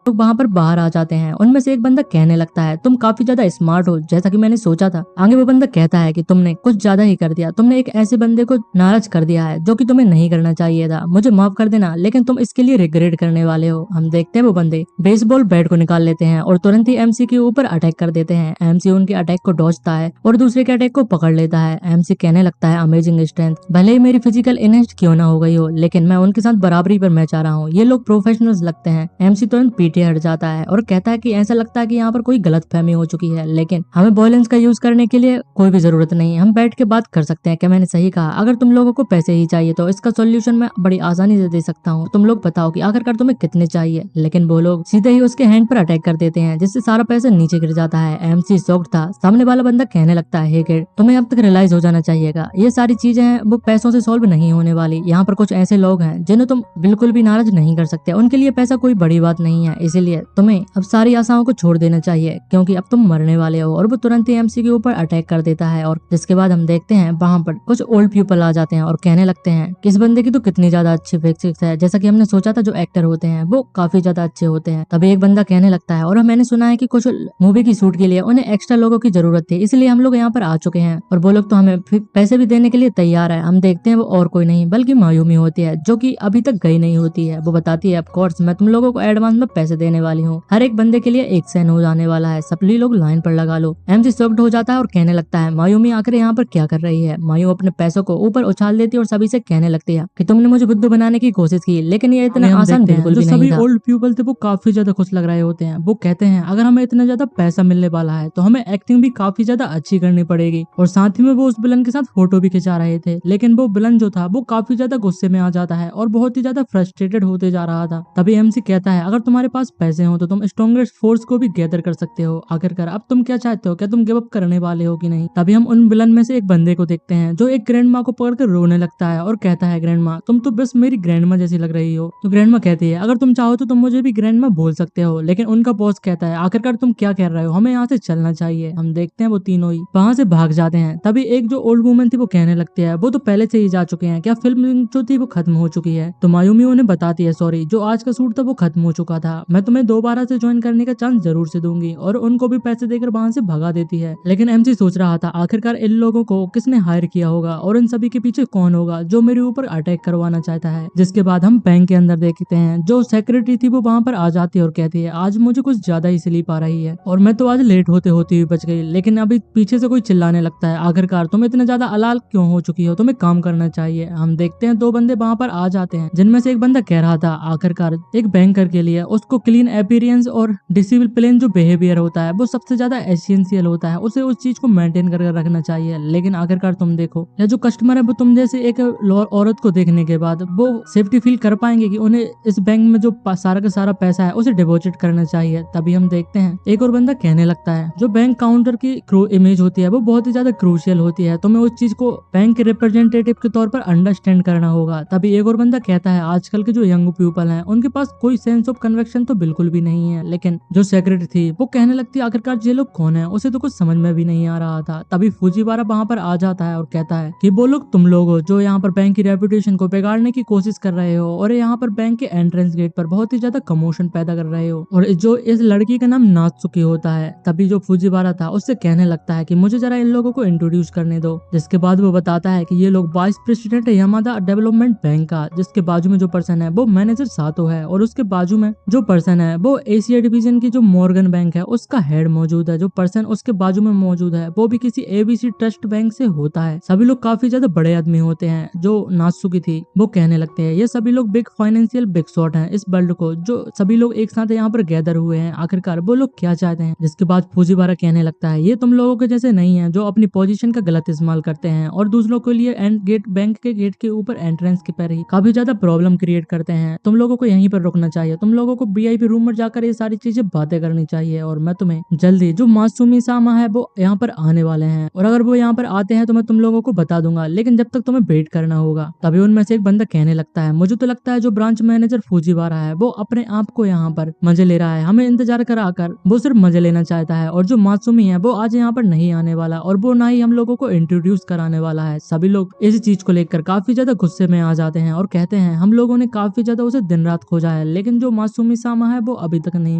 लोग वहां पर बाहर आ जाते हैं। उनमें से एक बंदा कहने लगता है तुम काफी ज्यादा स्मार्ट हो जैसा कि मैंने सोचा था। आगे वो बंदा कहता है कि तुमने कुछ ज्यादा ही कर दिया, तुमने एक ऐसे बंदे को नाराज कर दिया है जो कि तुम्हें नहीं करना चाहिए था। मुझे माफ कर देना लेकिन तुम इसके लिए रिग्रेट करने वाले हो। हम देखते हैं वो बंदे बेसबॉल बैट को निकाल लेते हैं और तुरंत ही एमसी के ऊपर अटैक कर देते हैं। एमसी उनके अटैक को डॉजता है और दूसरे के अटैक को पकड़ लेता है। एमसी कहने लगता है अमेजिंग स्ट्रेंथ, भले ही मेरी फिजिकल इनहेंस्ड क्यों ना हो गई हो लेकिन मैं उनके साथ बराबरी पर मैच आ रहा हूँ। ये लोग प्रोफेशनल्स लगते हैं। एमसी तुरंत पीछे हट जाता है और कहता है कि ऐसा लगता है कि यहाँ पर कोई गलत फहमी हो चुकी है, लेकिन हमें वॉयलेंस का यूज करने के लिए कोई भी जरूरत नहीं है। हम बैठ के बात कर सकते हैं। क्या मैंने सही कहा? अगर तुम लोगों को पैसे ही चाहिए तो इसका सोल्यूशन मैं बड़ी आसानी से दे सकता हूँ। तुम लोग बताओ कि आखिरकार तुम्हें कितने चाहिए। लेकिन वो लोग सीधे ही उसके हैंड पर अटैक कर देते हैं जिससे सारा पैसा नीचे गिर जाता है। एमसी शॉक्ड था। सामने वाला बंदा कहने लगता है हे किड, तुम्हें अब तक रियलाइज हो जाना चाहिएगा ये सारी चीजें हैं वो पैसों से सॉल्व नहीं होने वाली। यहाँ पर कुछ ऐसे लोग हैं जिन्हें तुम बिल्कुल भी नाराज नहीं कर सकते। उनके लिए पैसा कोई बड़ी बात नहीं है, इसीलिए तुम्हें अब सारी आशाओं को छोड़ देना चाहिए क्योंकि अब तुम मरने वाले हो। और वो तुरंत ही एमसी के ऊपर अटैक कर देता है और जिसके बाद हम देखते हैं वहां पर कुछ ओल्ड पीपल आ जाते हैं और कहने लगते हैं कि इस बंदे की तो कितनी ज्यादा अच्छी फिजिक्स है। जैसा कि हमने सोचा था जो एक्टर होते हैं वो काफी ज्यादा अच्छे होते हैं। तभी एक बंदा कहने लगता है और मैंने सुना है कि कुछ मूवी की शूट के लिए उन्हें एक्स्ट्रा लोगों की जरूरत थी, इसलिए हम लोग यहाँ पर आ चुके हैं और वो लोग तो हमें पैसे भी देने के लिए तैयार है। हम देखते हैं वो और कोई नहीं बल्कि मायूमी होती है जो कि अभी तक गई नहीं होती है। वो बताती है ऑफ कोर्स मैं तुम लोगों को एडवांस में पैसे देने वाली हूँ, हर एक बंदे के लिए एक सेन हो जाने वाला है, सभी लोग लाइन पर लगा लो। एमसी शॉक्ड हो जाता है और कहने लगता है मायूमी आखिर यहाँ पर क्या कर रही है। मायू अपने पैसों को ऊपर उछाल देती है और सभी से कहने लगती है कि तुमने मुझे बुद्धू बनाने की कोशिश की लेकिन ये इतना आसान बिल्कुल भी नहीं था। सभी ओल्ड पीपल थे वो काफी ज्यादा खुश लग रहे होते हैं। वो कहते हैं अगर हमें इतना ज्यादा पैसा मिलने वाला है तो हमें एक्टिंग भी काफी ज्यादा अच्छी करनी पड़ेगी और साथ ही में वो उस विलन के साथ फोटो भी खिंचा रहे थे। लेकिन वो विलन जो था वो काफी ज्यादा गुस्से में आ जाता है और बहुत ही ज्यादा फ्रस्ट्रेटेड होते जा रहा था। तभी एमसी कहता है अगर तुम्हारे पास पैसे हो तो तुम स्ट्रॉन्गेस्ट फोर्स को भी गैदर कर सकते हो। आखिरकार अब तुम क्या चाहते हो, क्या तुम गिव अप करने वाले हो कि नहीं? तभी हम उन विलन में से एक बंदे को देखते हैं जो एक ग्रैंड माँ को पकड़कर रोने लगता है और कहता है, ग्रैंड माँ तुम तो बस मेरी ग्रैंड माँ जैसी लग रही हो। तो ग्रैंड माँ कहती है, अगर तुम चाहो तो तुम मुझे भी ग्रैंड माँ बोल सकते हो। लेकिन उनका बॉस कहता है, आखिरकार तुम क्या कह रहे हो, हमें यहाँ से चलना चाहिए। हम देखते हैं वो तीनों ही वहां से भाग जाते हैं। तभी एक जो ओल्ड वुमन थी वो कहने लगती है, वो तो पहले से ही जा चुके हैं, क्या फिल्म जो थी वो खत्म हो चुकी है? तो मायूमी उन्हें बताती है, सॉरी, जो आज का शूट था वो खत्म हो चुका था, मैं तुम्हें दोबारा से ज्वाइन करने का चांस जरूर से दूंगी। और उनको भी पैसे देकर वहां से भगा देती है। लेकिन एमसी सोच रहा था, आखिरकार इन लोगों को किसने हायर किया होगा और इन सभी के पीछे कौन होगा जो मेरे ऊपर अटैक करवाना चाहता है। जिसके बाद हम बैंक के अंदर देखते हैं, जो सेक्रेटरी थी वो वहां पर आ जाती है और कहती है, आज मुझे कुछ ज्यादा ही स्लीप आ रही है और मैं तो आज लेट होते होते ही बच गई। लेकिन अभी पीछे से कोई चिल्लाने लगता है, आखिरकार तुम इतने ज्यादा अलाल क्यों हो चुकी हो, तुम्हें काम करना चाहिए। हम देखते हैं दो बंदे वहां पर आ जाते हैं, जिनमें से एक बंदा कह रहा था, आखिरकार एक बैंकर के लिए उसको क्लीन अपीयरेंस और डिसिप्लिन जो बिहेवियर होता है वो सबसे ज्यादा एसेंशियल होता है, उसे उस चीज को मेंटेन करके रखना चाहिए। लेकिन आखिरकार तुम देखो, या जो कस्टमर है वो तुम जैसे एक औरत को देखने के बाद वो सेफ्टी फील कर पाएंगे कि उन्हें इस बैंक में जो सारा का सारा पैसा है उसे डिपॉजिट करना चाहिए। तभी हम देखते हैं एक और बंदा कहने लगता है, जो बैंक काउंटर की इमेज होती है वो बहुत ही ज्यादा क्रूशियल होती है, तुम्हें उस चीज को बैंक के रिप्रेजेंटेटिव के तौर पर अंडरस्टैंड करना होगा। तभी एक और बंदा कहता है, आजकल के जो यंग पीपल हैं उनके पास कोई सेंस ऑफ कन्वेक्शन तो बिल्कुल भी नहीं है। लेकिन जो सेक्रेटरी थी वो कहने लगती है, आखिरकार ये लोग कौन है, उसे तो कुछ समझ में भी नहीं आ रहा था। तभी फुजीवारा वहां पर आ जाता है और कहता है कि वो लोग तुम लोग हो जो यहाँ पर बैंक की रेपुटेशन को बिगाड़ने की कोशिश कर रहे हो और यहाँ पर बैंक के एंट्रेंस गेट पर बहुत ही ज्यादा कमोशन पैदा कर रहे हो। और जो इस लड़की का नाम नात्सुकी होता है, तभी जो फुजीवारा था उससे कहने लगता है कि मुझे जरा इन लोगों को इंट्रोड्यूस करने दो। जिसके बाद वो बताता है कि ये लोग वाइस प्रेसिडेंट है यामादा डेवलपमेंट बैंक का, जिसके बाजू में जो पर्सन है वो मैनेजर सातो है और उसके बाजू में जो पर्सन है वो एशिया डिवीजन की जो मॉर्गन बैंक है उसका हेड मौजूद है। जो पर्सन उसके बाजू में मौजूद है वो भी किसी एबीसी ट्रस्ट बैंक से होता है। सभी लोग काफी ज्यादा बड़े आदमी होते हैं। जो नात्सुकी थी वो कहने लगते हैं, ये सभी लोग बिग फाइनेंशियल बिग शॉट हैं इस वर्ल्ड को, जो सभी लोग एक साथ यहाँ पर गैदर हुए हैं, आखिरकार वो लोग क्या चाहते हैं। जिसके बाद फुजीवारा कहने लगता है, ये तुम लोगों के जैसे नहीं है जो अपनी पोजीशन का गलत इस्तेमाल करते हैं और दूसरों के लिए गेट बैंक के गेट के ऊपर एंट्रेंस के पर ही काफी ज्यादा प्रॉब्लम क्रिएट करते हैं। तुम लोगों को यहीं पर रुकना चाहिए, तुम लोगों को वीआईपी रूम में जाकर ये सारी चीजें बातें करनी चाहिए और मैं तुम्हें जल्दी, जो मासूमी सामा है वो यहाँ पर आने वाले हैं और अगर वो यहाँ पर आते हैं तो मैं तुम लोगों को बता दूंगा, लेकिन जब तक तुम्हें वेट करना होगा। तभी उनमें से एक बंदा कहने लगता है, मुझे तो लगता है जो ब्रांच मैनेजर फुजीवारा है वो अपने आप को यहाँ पर मजे ले रहा है, हमें इंतजार कराकर वो सिर्फ मजे लेना चाहता है और जो मासूमी है वो आज यहाँ पर नहीं आने वाला और वो ना ही हम लोगों को इंट्रोड्यूस कराने वाला है। सभी लोग इस चीज को लेकर काफी ज्यादा गुस्से में आ जाते हैं और कहते हैं, हम लोगों ने काफी ज्यादा उसे दिन रात खोजा है लेकिन जो मासूमी सामा है वो अभी तक नहीं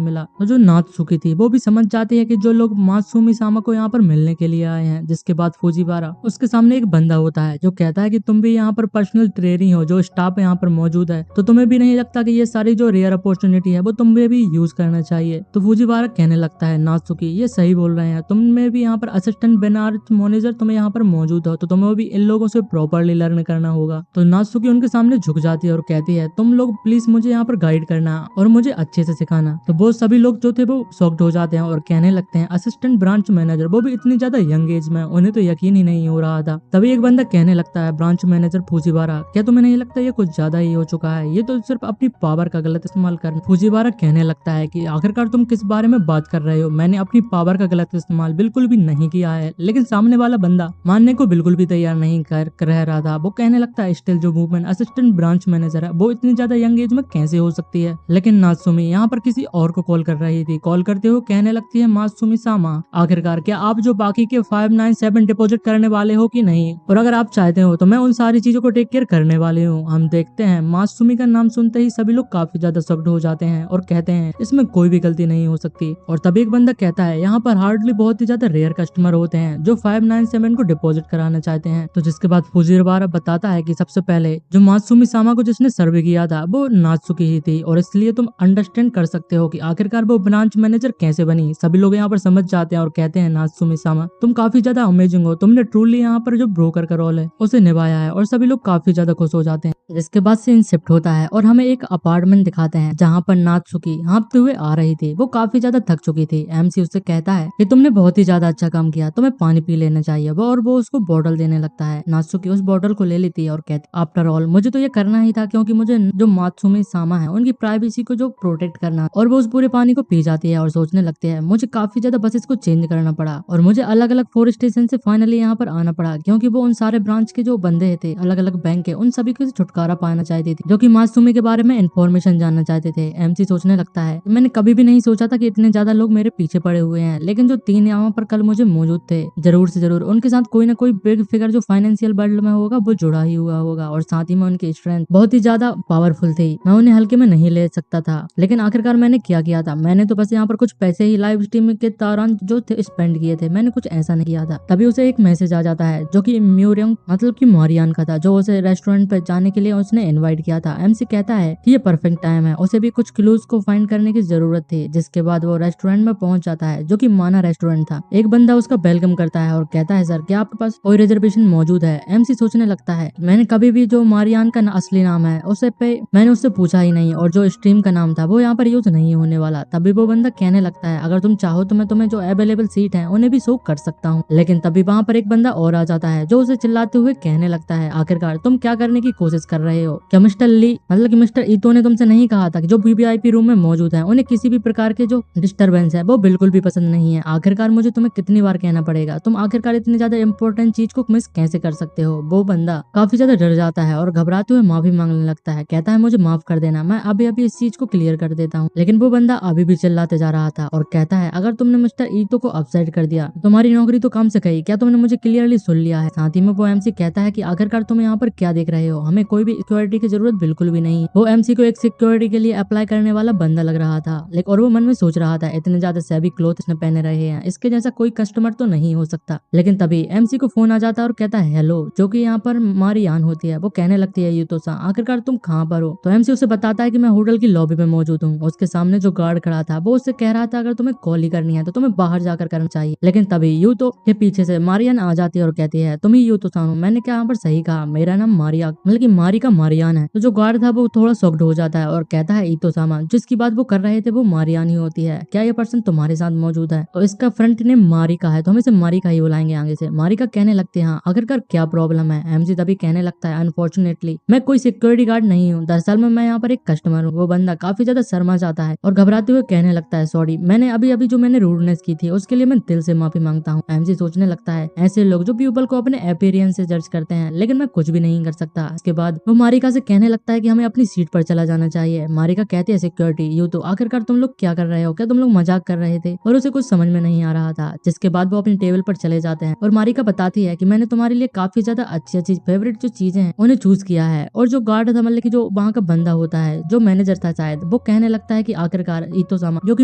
मिला। और जो नात्सुकी थी वो भी समझ जाती है कि जो लोग मासूमी सामा को यहाँ पर मिलने के लिए आए हैं। जिसके बाद फुजीवारा, उसके सामने एक बंदा होता है जो कहता है कि तुम भी यहाँ पर पर्सनल ट्रेनिंग हो, जो स्टाफ यहाँ पर मौजूद है, तो तुम्हें भी नहीं लगता कि ये सारी जो रेयर अपॉर्चुनिटी है वो तुम्हें भी यूज करना चाहिए। तो फुजीवारा कहने लगता है, नात्सुकी ये सही बोल रहे हैं, तुम्हें भी यहाँ पर असिस्टेंट बेनार्थ मैनेजर तुम्हें यहाँ पर मौजूद हो तो तुम्हें भी इन लोगों से प्रॉपरली लर्न करना होगा। तो नात्सुकी उनके सामने झुक जाती है और कहती है, तुम लोग प्लीज मुझे यहाँ पर गाइड करना और मुझे अच्छे से सिखाना। तो वो सभी लोग जो थे वो शॉक्ड हो जाते हैं और कहने लगते हैं, असिस्टेंट ब्रांच मैनेजर, वो भी इतनी ज्यादा यंग एज में, उन्हें तो यकीन ही नहीं हो रहा था। तभी एक बंदा कहने लगता है, ब्रांच मैनेजर फुजीवारा, क्या तुम्हें नहीं लगता ये कुछ ज्यादा ही हो चुका है, ये तो सिर्फ अपनी पावर का गलत इस्तेमाल कर। फुजीवारा कहने लगता है कि आखिरकार तुम किस बारे में बात कर रहे हो, मैंने अपनी पावर का गलत इस्तेमाल बिल्कुल भी नहीं किया है। लेकिन सामने वाला बंदा मानने को बिल्कुल भी तैयार नहीं कर रह रहा था। वो कहने लगता है, स्टिल जो मूवमेंट असिस्टेंट ब्रांच मैनेजर है वो इतनी ज्यादा यंग एज में कैसे हो सकती है। लेकिन नात्सुमी यहाँ पर किसी और को कॉल कर रही थी। कॉल करते हुए कहने लगती है, मासूमी सामा, आखिरकार क्या आप जो बाकी के 597 डिपॉजिट करने वाले हो कि नहीं, और अगर आप चाहते हो तो मैं उन सारी चीजों को टेक केयर करने वाले हूँ। हम देखते हैं मासूमी का नाम सुनते ही सभी लोग काफी ज्यादा शॉक्ड हो जाते हैं और कहते हैं, इसमें कोई भी गलती नहीं हो सकती। और तभी एक बंदा कहता है, यहाँ पर हार्डली बहुत ही ज्यादा रेयर कस्टमर होते हैं जो 597 को डिपॉजिट कराना चाहते हैं। तो जिसके बाद फुजीवारा बताता है कि सबसे पहले जो मासूमी सामा को जिसने सर्वे किया था वो नात्सुकी ही थी और इसलिए तुम अंडरस्टैंड कर सकते हो कि आखिरकार वो ब्रांच मैनेजर कैसे बनी। सभी लोग यहाँ पर समझ जाते हैं और कहते हैं, नात्सुमी सामा तुम काफी ज्यादा अमेजिंग हो, तुमने ट्रूली यहाँ पर जो ब्रोकर का रोल है उसे निभाया है। और सभी लोग काफी ज्यादा खुश हो जाते हैं। जिसके बाद सीन शिफ्ट होता है और हमें एक अपार्टमेंट दिखाते हैं जहाँ पर नात्सुकी हाँफते हुए आ रही थी। वो काफी ज्यादा थक चुकी थी। एमसी उससे कहता है कि तुमने बहुत ही ज्यादा अच्छा काम किया, तुम्हें पानी पी लेना चाहिए। और वो उसको बॉटल देने लगता है। नात्सुकी उस बॉटल को ले लेती है और कहती, आफ्टर ऑल मुझे तो ये करना ही था क्योंकि मुझे जो मात्सुमी सामा है उनकी प्राइवेसी को जो प्रोटेक्ट करना, और वो उस पूरे पानी को पी जाती है और सोचने लगती है मुझे काफी ज्यादा बसेस को चेंज करना पड़ा और मुझे अलग अलग 4 स्टेशन से फाइनली यहाँ पर आना पड़ा, क्योंकि वो उन सारे ब्रांच के जो बंदे थे अलग अलग बैंक के, उन सभी को छुटकारा पाना चाहती थी, जो कि मासूमी के बारे में इन्फॉर्मेशन जानना चाहते थे। एमसी सोचने लगता है मैंने कभी भी नहीं सोचा था कि इतने ज्यादा लोग मेरे पीछे पड़े हुए हैं, लेकिन जो 3 यहाँ पर कल मुझे मौजूद थे, जरूर से जरूर उनके साथ कोई ना कोई बिग फिगर जो फाइनेंशियल वर्ल्ड में होगा वो जुड़ा ही हुआ होगा, और साथ ही में उनकी स्ट्रेंथ बहुत ही ज्यादा पावरफुल थी। मैं उन्हें हल्के में नहीं ले सकता था, लेकिन आखिरकार मैंने क्या किया था, मैंने तो बस यहाँ पर कुछ पैसे ही लाइव स्ट्रीम के दौरान जो स्पेंड किए थे, मैंने कुछ ऐसा नहीं किया था। तभी उसे एक मैसेज आ जाता है जो कि म्यूरियम मतलब कि मारियान का था, जो उसे रेस्टोरेंट पर जाने के लिए उसने इनवाइट किया था। एमसी कहता है कि ये परफेक्ट टाइम है, उसे भी कुछ क्लूज को फाइंड करने की जरूरत थी। जिसके बाद वो रेस्टोरेंट में पहुंच जाता है, जो कि माना रेस्टोरेंट था। एक बंदा उसका वेलकम करता है और कहता है सर क्या आपके पास कोई रिजर्वेशन मौजूद है। एमसी सोचने लगता है मैंने कभी भी जो मारियान का असली नाम है उसे पे मैंने उससे पूछा ही नहीं, और जो स्ट्रीम का नाम था वो यहाँ पर यूज नहीं होने वाला। तभी वो बंदा कहने लगता है अगर तुम चाहो तो मैं तुम्हें जो अवेलेबल सीट है उन्हें भी शो कर सकता हूँ। लेकिन तभी वहाँ पर एक बंदा और आ जाता है जो उसे चिल्लाते हुए कहने लगता है आखिरकार तुम क्या करने की कोशिश कर रहे हो, क्या मिस्टर ली मतलब कि मिस्टर ईतो ने तुमसे नहीं कहा था कि जो वीवीआईपी रूम में मौजूद है उन्हें किसी भी प्रकार के जो डिस्टरबेंस है वो बिल्कुल भी पसंद नहीं है। आखिरकार मुझे तुम्हें कितनी बार कहना पड़ेगा, तुम आखिरकार इतनी ज्यादा इंपॉर्टेंट चीज को मिस कैसे कर सकते हो। वो बंदा काफी ज्यादा डर जाता है और घबराते हुए माफी मांगने लगता है, कहता है मुझे माफ कर देना, मैं अभी अभी इस चीज को क्लियर कर देता हूँ। लेकिन वो बंदा अभी भी चिल्लाते जा रहा था और कहता है अगर तुमने मिस्टर ईतो को अपसेट कर दिया तो तुम्हारी नौकरी तो काम से गई, क्या तुमने मुझे क्लियरली सुन लिया है। साथ ही में वो एमसी कहता है कि आखिरकार तुम यहाँ पर क्या देख रहे हो, हमें कोई भी सिक्योरिटी की जरूरत बिल्कुल भी नहीं। वो एमसी को एक सिक्योरिटी के लिए अप्लाई करने वाला बंदा लग रहा था, लेकिन और वो मन में सोच रहा था इतने ज्यादा सैवी क्लोथ इसने पहने रहे हैं, इसके जैसा कोई कस्टमर तो नहीं हो सकता। लेकिन तभी एमसी को फोन आ जाता है और कहता है हेलो, जो कि यहाँ पर मारियान होती है। वो कहने लगती है यूतो सा आखिरकार तुम कहाँ पर हो। तो एमसी उसे बताता है कि मैं होटल की लॉबी में मौजूद हूँ। उसके सामने जो गार्ड खड़ा था वो उससे कह रहा था अगर तुम्हें कॉल ही करनी है तो तुम्हें बाहर जाकर करना चाहिए। लेकिन तभी यूतो के पीछे से मारियान आ जाती है और कहती है तुम ही यूतो सान हो। मैंने क्या यहाँ पर सही कहा, मेरा नाम मारिया मतलब कि मारी का मारियान है। तो जो गार्ड था वो थोड़ा शॉक्ड हो जाता है और कहता है ईतो सामा, जिसकी बात वो कर रहे थे वो मारियान ही होती है, क्या ये पर्सन तुम्हारे साथ मौजूद है। तो इसका फ्रंट नेम मारी का है तो हम इसे मारी का ही बुलाएंगे आगे से। मारी का कहने लगते हैं हाँ आखिरकार क्या प्रॉब्लम है। एमसी तभी कहने लगता है अनफॉर्चुनेटली मैं कोई सिक्योरिटी गार्ड नहीं हूँ, दरअसल में मैं यहाँ पर एक कस्टमर हूँ। वो बंदा काफी ज्यादा शर्मा जाता है और घबराते हुए कहने लगता है सॉरी, मैंने अभी अभी जो मैंने रूडनेस की थी उसके लिए मैं दिल से माफी मांगता हूँ। एमसी सोचने लगता है ऐसे लोग जो पीपल को अपने अपीयरेंस से जज करते हैं, लेकिन मैं कुछ भी नहीं कर सकता। इसके बाद वो मारिका से कहने लगता है कि हमें अपनी सीट पर चला जाना चाहिए। मारिका कहती है सिक्योरिटी यू तो आखिरकार तुम लोग क्या कर रहे हो, क्या तुम लोग मजाक कर रहे थे। और उसे कुछ समझ में नहीं आ रहा था। जिसके बाद वो अपनी टेबल पर चले जाते हैं और मारिका बताती है कि मैंने तुम्हारे लिए काफी ज्यादा अच्छी अच्छी फेवरेट जो चीजें हैं उन्हें चूज किया है। और जो गार्ड था मतलब कि जो वहाँ का बंदा होता है जो मैनेजर था शायद, वो कहने लगता है कि आखिरकार ईतो सामा जो कि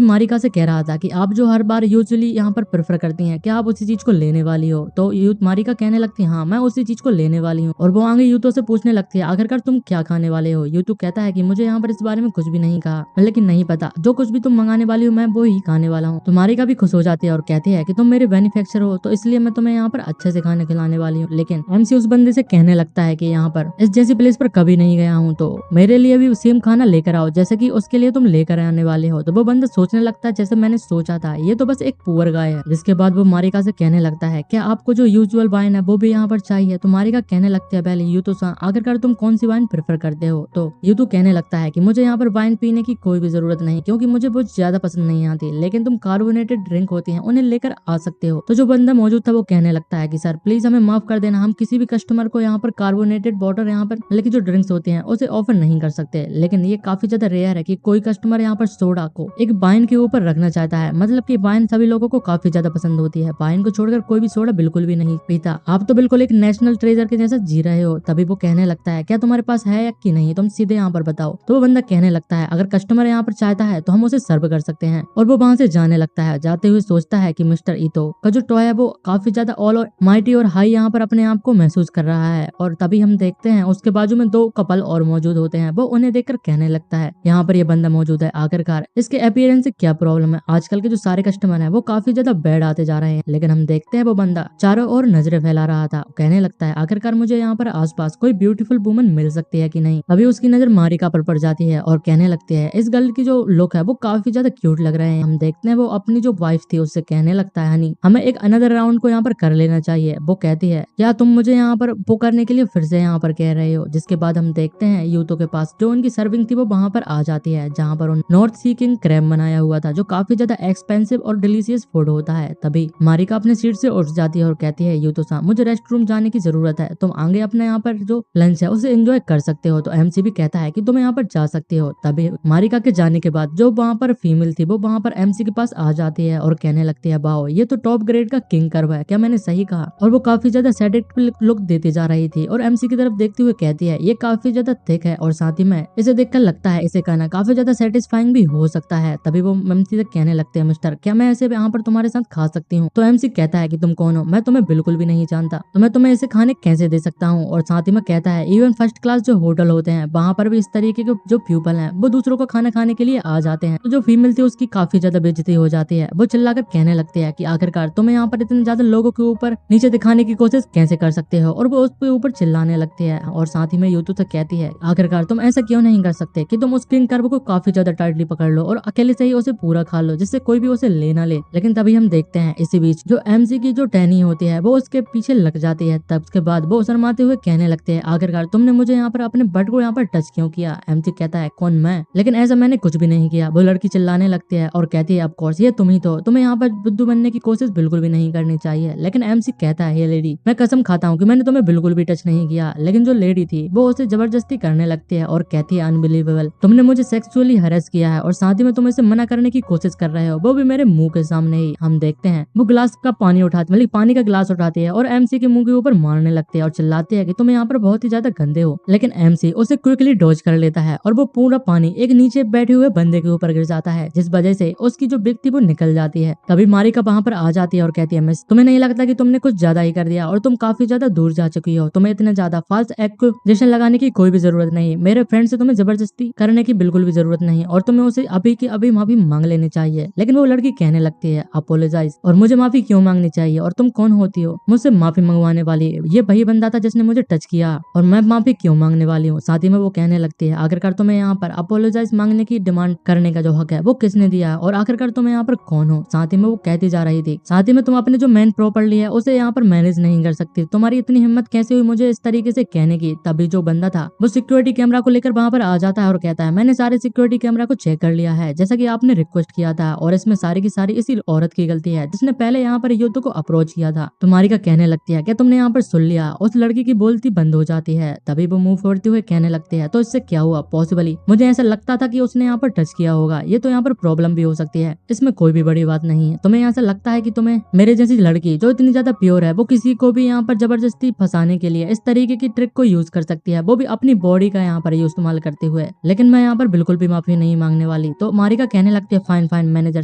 मारिका से कह रहा था कि आप जो हर बार यूजुअली यहाँ पर प्रेफर करती हैं क्या आप उसी चीज को लेने वाली हो। तो यूथ मारिका कहने लगती है हाँ मैं उसी चीज को लेने वाली हूँ। और वो आगे यूतो से पूछने लगती है आखिरकार तुम क्या खाने वाले हो। यूतो कहता है कि मुझे यहाँ पर इस बारे में कुछ भी नहीं कहा, लेकिन नहीं पता जो कुछ भी तुम मंगाने वाली हो मैं वो ही खाने वाला हूँ। तो मारिका भी खुश हो जाती है और कहती है कि तुम मेरे बेनिफिशियर हो तो इसलिए मैं तुम्हें यहाँ पर अच्छे से खाने खिलाने वाली हूँ। लेकिन एमसी उस बंदे से कहने लगता है कि यहाँ पर इस जैसी प्लेस पर कभी नहीं गया हूँ तो मेरे लिए भी सेम खाना लेकर आओ जैसे कि उसके लिए तुम लेकर आने वाले हो। तो वो बंदा सोचने लगता है जैसे मैंने सोचा था ये तो बस एक पुअर गाय है। जिसके बाद वो मारिका से कहने लगता है क्या आपको जो यूजुअल वाइन है वो भी यहाँ पर चाहिए। तो मारिका कहने लगती है पहले यू तो आखिरकार तुम कौन सी वाइन प्रेफर करते हो। तो यू तो कहने लगता है कि मुझे यहाँ पर वाइन पीने की कोई भी जरूरत नहीं क्योंकि मुझे बहुत ज्यादा पसंद नहीं आती, लेकिन तुम कार्बोनेटेड ड्रिंक होती हैं उन्हें लेकर आ सकते हो। तो जो बंदा मौजूद था वो कहने लगता है कि सर प्लीज हमें माफ कर देना, हम किसी भी कस्टमर को यहाँ पर कार्बोनेटेड वाटर यहाँ पर लेकिन जो ड्रिंक्स होती हैं उसे ऑफर नहीं कर सकते। लेकिन ये काफी ज्यादा रेयर है कि कोई कस्टमर यहाँ पर सोडा को एक वाइन के ऊपर रखना चाहता है, मतलब कि वाइन सभी लोगों को काफी ज्यादा पसंद होती है। वाइन को छोड़कर कोई भी सोडा बिल्कुल भी नहीं पीता। आप तो बिल्कुल एक नेशनल ट्रेजर के जैसा जी रहे हो। तभी वो कहने लगता है क्या तुम्हारे पास है या कि नहीं, तुम सीधे यहाँ पर बताओ। तो वो बंदा कहने लगता है अगर कस्टमर यहाँ पर चाहता है तो हम उसे सर्व कर सकते हैं। और वो वहां से जाने लगता है। जाते हुए सोचता है कि मिस्टर ईतो का जो टॉय है वो काफी ज्यादा ऑल माइटी और हाई यहाँ पर अपने आप को महसूस कर रहा है। और तभी हम देखते हैं उसके बाजू में दो कपल और मौजूद होते हैं। वो उन्हें देखकर कहने लगता है यहाँ पर ये बंदा मौजूद है, आखिरकार इसके अपीयरेंस से क्या प्रॉब्लम है। आजकल के जो सारे कस्टमर है वो काफी ज्यादा बैड आते जा रहे हैं। लेकिन हम देखते हैं वो बंदा चारों ओर नजरें फैला रहा था। कहने लगता है आखिरकार मुझे यहाँ पर आसपास कोई ब्यूटीफुल वुमन मिल सकती है कि नहीं। अभी उसकी नजर मारिका पर पड़ जाती है और कहने लगती है इस गर्ल की जो लुक है वो काफी ज्यादा क्यूट लग रहे हैं। हम देखते हैं वो अपनी जो वाइफ थी उससे कहने लगता है हनी हमें एक अनदर राउंड को यहाँ पर कर लेना चाहिए। वो कहती है क्या तुम मुझे यहाँ पर वो करने के लिए फिर से यहाँ पर कह रहे हो। जिसके बाद हम देखते हैं यूतो के पास जो उनकी सर्विंग थी वो वहां पर आ जाती है है जहाँ पर उन नॉर्थ सी किंग क्रैब बनाया हुआ था जो काफी ज्यादा एक्सपेंसिव और डिलीशियस फूड होता है। तभी मारिका अपने सीट से उठ जाती है और कहती है यूतो-सान मुझे रेस्ट रूम जाने की जरूरत है, तुम आगे अपने यहाँ पर जो लंच है उसे एंजॉय कर सकते हो। तो एमसी भी कहता है कि तुम यहाँ पर जा सकते हो। तभी मारिका के जाने के बाद जो वहाँ पर फीमेल थी वो वहाँ पर एमसी के पास आ जाती है और कहने लगती है वाओ ये तो टॉप ग्रेड का किंग कर्व है, क्या मैंने सही कहा? और वो काफी ज्यादा सैडिक लुक देती जा रही थी और एमसी की तरफ देखते हुए कहती है ये काफी ज्यादा थिक है और साथ ही में इसे देखकर लगता है इसे खाना काफी ज्यादा सेटिस्फाइंग भी हो सकता है। तभी वो एमसी से कहने लगते हैं मिस्टर क्या मैं ऐसे यहाँ पर तुम्हारे साथ खा सकती हूँ? तो एमसी कहता है कि तुम कौन हो, मैं तुम्हें बिल्कुल भी नहीं जानता, तो मैं तुम्हें इसे खाने कैसे दे सकता हूँ? और साथ ही में कहता है इवन फर्स्ट क्लास जो होटल होते हैं वहाँ पर भी इस तरीके के जो पीपल हैं वो दूसरों को खाना खाने के लिए आ जाते हैं। तो जो फीमेल थी उसकी काफी ज्यादा बेइज्जती हो जाती है। वो चिल्लाकर कहने लगती है कि आखिरकार तुम्हें यहाँ पर इतने ज्यादा लोगों के ऊपर नीचे दिखाने की कोशिश कैसे कर सकते हो? और वो उसके ऊपर चिल्लाने लगती है और साथ ही में यूतो से कहती है आखिरकार तुम ऐसा क्यों नहीं कर सकते कि तुम उस किंग कर्व को काफी ज्यादा टाइटली पकड़ लो और अकेले से ही उसे पूरा खा लो जिससे कोई भी उसे ले ना ले। लेकिन तभी हम देखते हैं इसी बीच जो एमसी की जो टैनी होती है वो उसके पीछे लग जाती है। तब उसके बाद वो शर्माते हुए कहने लगते हैं आखिरकार तुमने मुझे यहाँ पर अपने बट को यहाँ पर टच क्यों किया? एमसी कहता है कौन मैं? लेकिन ऐसा मैंने कुछ भी नहीं किया। वो लड़की चिल्लाने लगती है और कहती है ऑफ कोर्स ये तुम ही तो, तुम्हें यहाँ पर बुद्धू बनने की कोशिश बिल्कुल भी नहीं करनी चाहिए। लेकिन एमसी कहता है ये लेडी मैं कसम खाता हूँ कि मैंने तुम्हें बिल्कुल भी टच नहीं किया। लेकिन जो लेडी थी वो उसे जबरदस्ती करने लगती है और कहती है अनबिलीवेबल तुमने मुझे सेक्सुअली हरेस किया है और साथ ही में तुम इसे मना करने की कोशिश कर रहे हो, वो भी मेरे मुंह के सामने ही। हम देखते हैं वो गिलास का पानी उठाती मतलब पानी का गिलास उठाती है और एमसी के मुंह के ऊपर मारने लगती है और चिल्लाती है कि तुम यहाँ पर बहुत ही ज्यादा गंदे हो। लेकिन एमसी उसे क्विकली डॉज कर लेता है और वो पूरा पानी एक नीचे बैठे हुए बंदे के ऊपर गिर जाता है जिस वजह से उसकी जो बिग थी वो निकल जाती है। तभी मारिका वहाँ पर आ जाती है और कहती है मिस तुम्हें नहीं लगता कि तुमने कुछ ज्यादा ही कर दिया और तुम काफी ज्यादा दूर जा चुकी हो, तुम्हें इतने ज्यादा फाल्स एक्यूजेशन लगाने की कोई भी जरूरत नहीं, मेरे फ्रेंड से तुम्हें जबरदस्ती करने की बिल्कुल भी जरूरत नहीं और तुम्हें उसे अभी की अभी माफी मांग लेनी चाहिए। लेकिन वो लड़की कहने लगती है अपोलोजाइज और मुझे माफी क्यों मांगनी चाहिए और तुम कौन होती हो मुझसे माफी मंगवाने वाली? ये वही बंदा था जिसने मुझे टच किया और मैं माफी क्यों मांगने वाली हूँ? साथ ही में वो कहने लगती है आखिरकार तुम्हें यहाँ पर अपोलोजाइज मांगने की डिमांड करने का जो हक है वो किसने दिया है और आखिरकार तुम यहाँ पर कौन हो? साथ ही में वो कहती जा रही थी साथ ही में तुम अपने जो मेन प्रॉपर्टी है उसे यहाँ पर मैनेज नहीं कर सकती, तुम्हारी इतनी हिम्मत कैसे हुई मुझे इस तरीके से कहने की? तभी जो बंदा था वो सिक्योरिटी कैमरा को लेकर वहाँ पर आ जाता है और कहता है मैंने सारे सिक्योरिटी कैमरा को चेक कर लिया है जैसा कि आपने रिक्वेस्ट किया था और इसमें सारी की सारी इसी औरत की गलती है जिसने पहले यहाँ पर युद्ध को अप्रोच किया था। तो मारिका कहने लगती है क्या तुमने यहाँ पर सुन लिया? उस लड़की की बोलती बंद हो जाती है। तभी वो मुंह फोड़ते हुए कहने लगते हैं तो इससे क्या हुआ? पॉसिबली मुझे ऐसा लगता था कि उसने यहाँ पर टच किया होगा, ये तो यहाँ पर प्रॉब्लम भी हो सकती है, इसमें कोई भी बड़ी बात नहीं है। तुम्हें ऐसा लगता है कि तुम्हें मेरे जैसी लड़की जो इतनी ज्यादा प्योर है वो किसी को भी यहाँ पर जबरदस्ती फंसाने के लिए इस तरीके की ट्रिक को यूज कर सकती है, वो भी अपनी बॉडी का यहाँ पर इस्तेमाल करते हुए। लेकिन मैं यहाँ पर बिल्कुल भी माफी नहीं मांगने वाली। तो मारिका कहने लगती है फाइन फाइन मैनेजर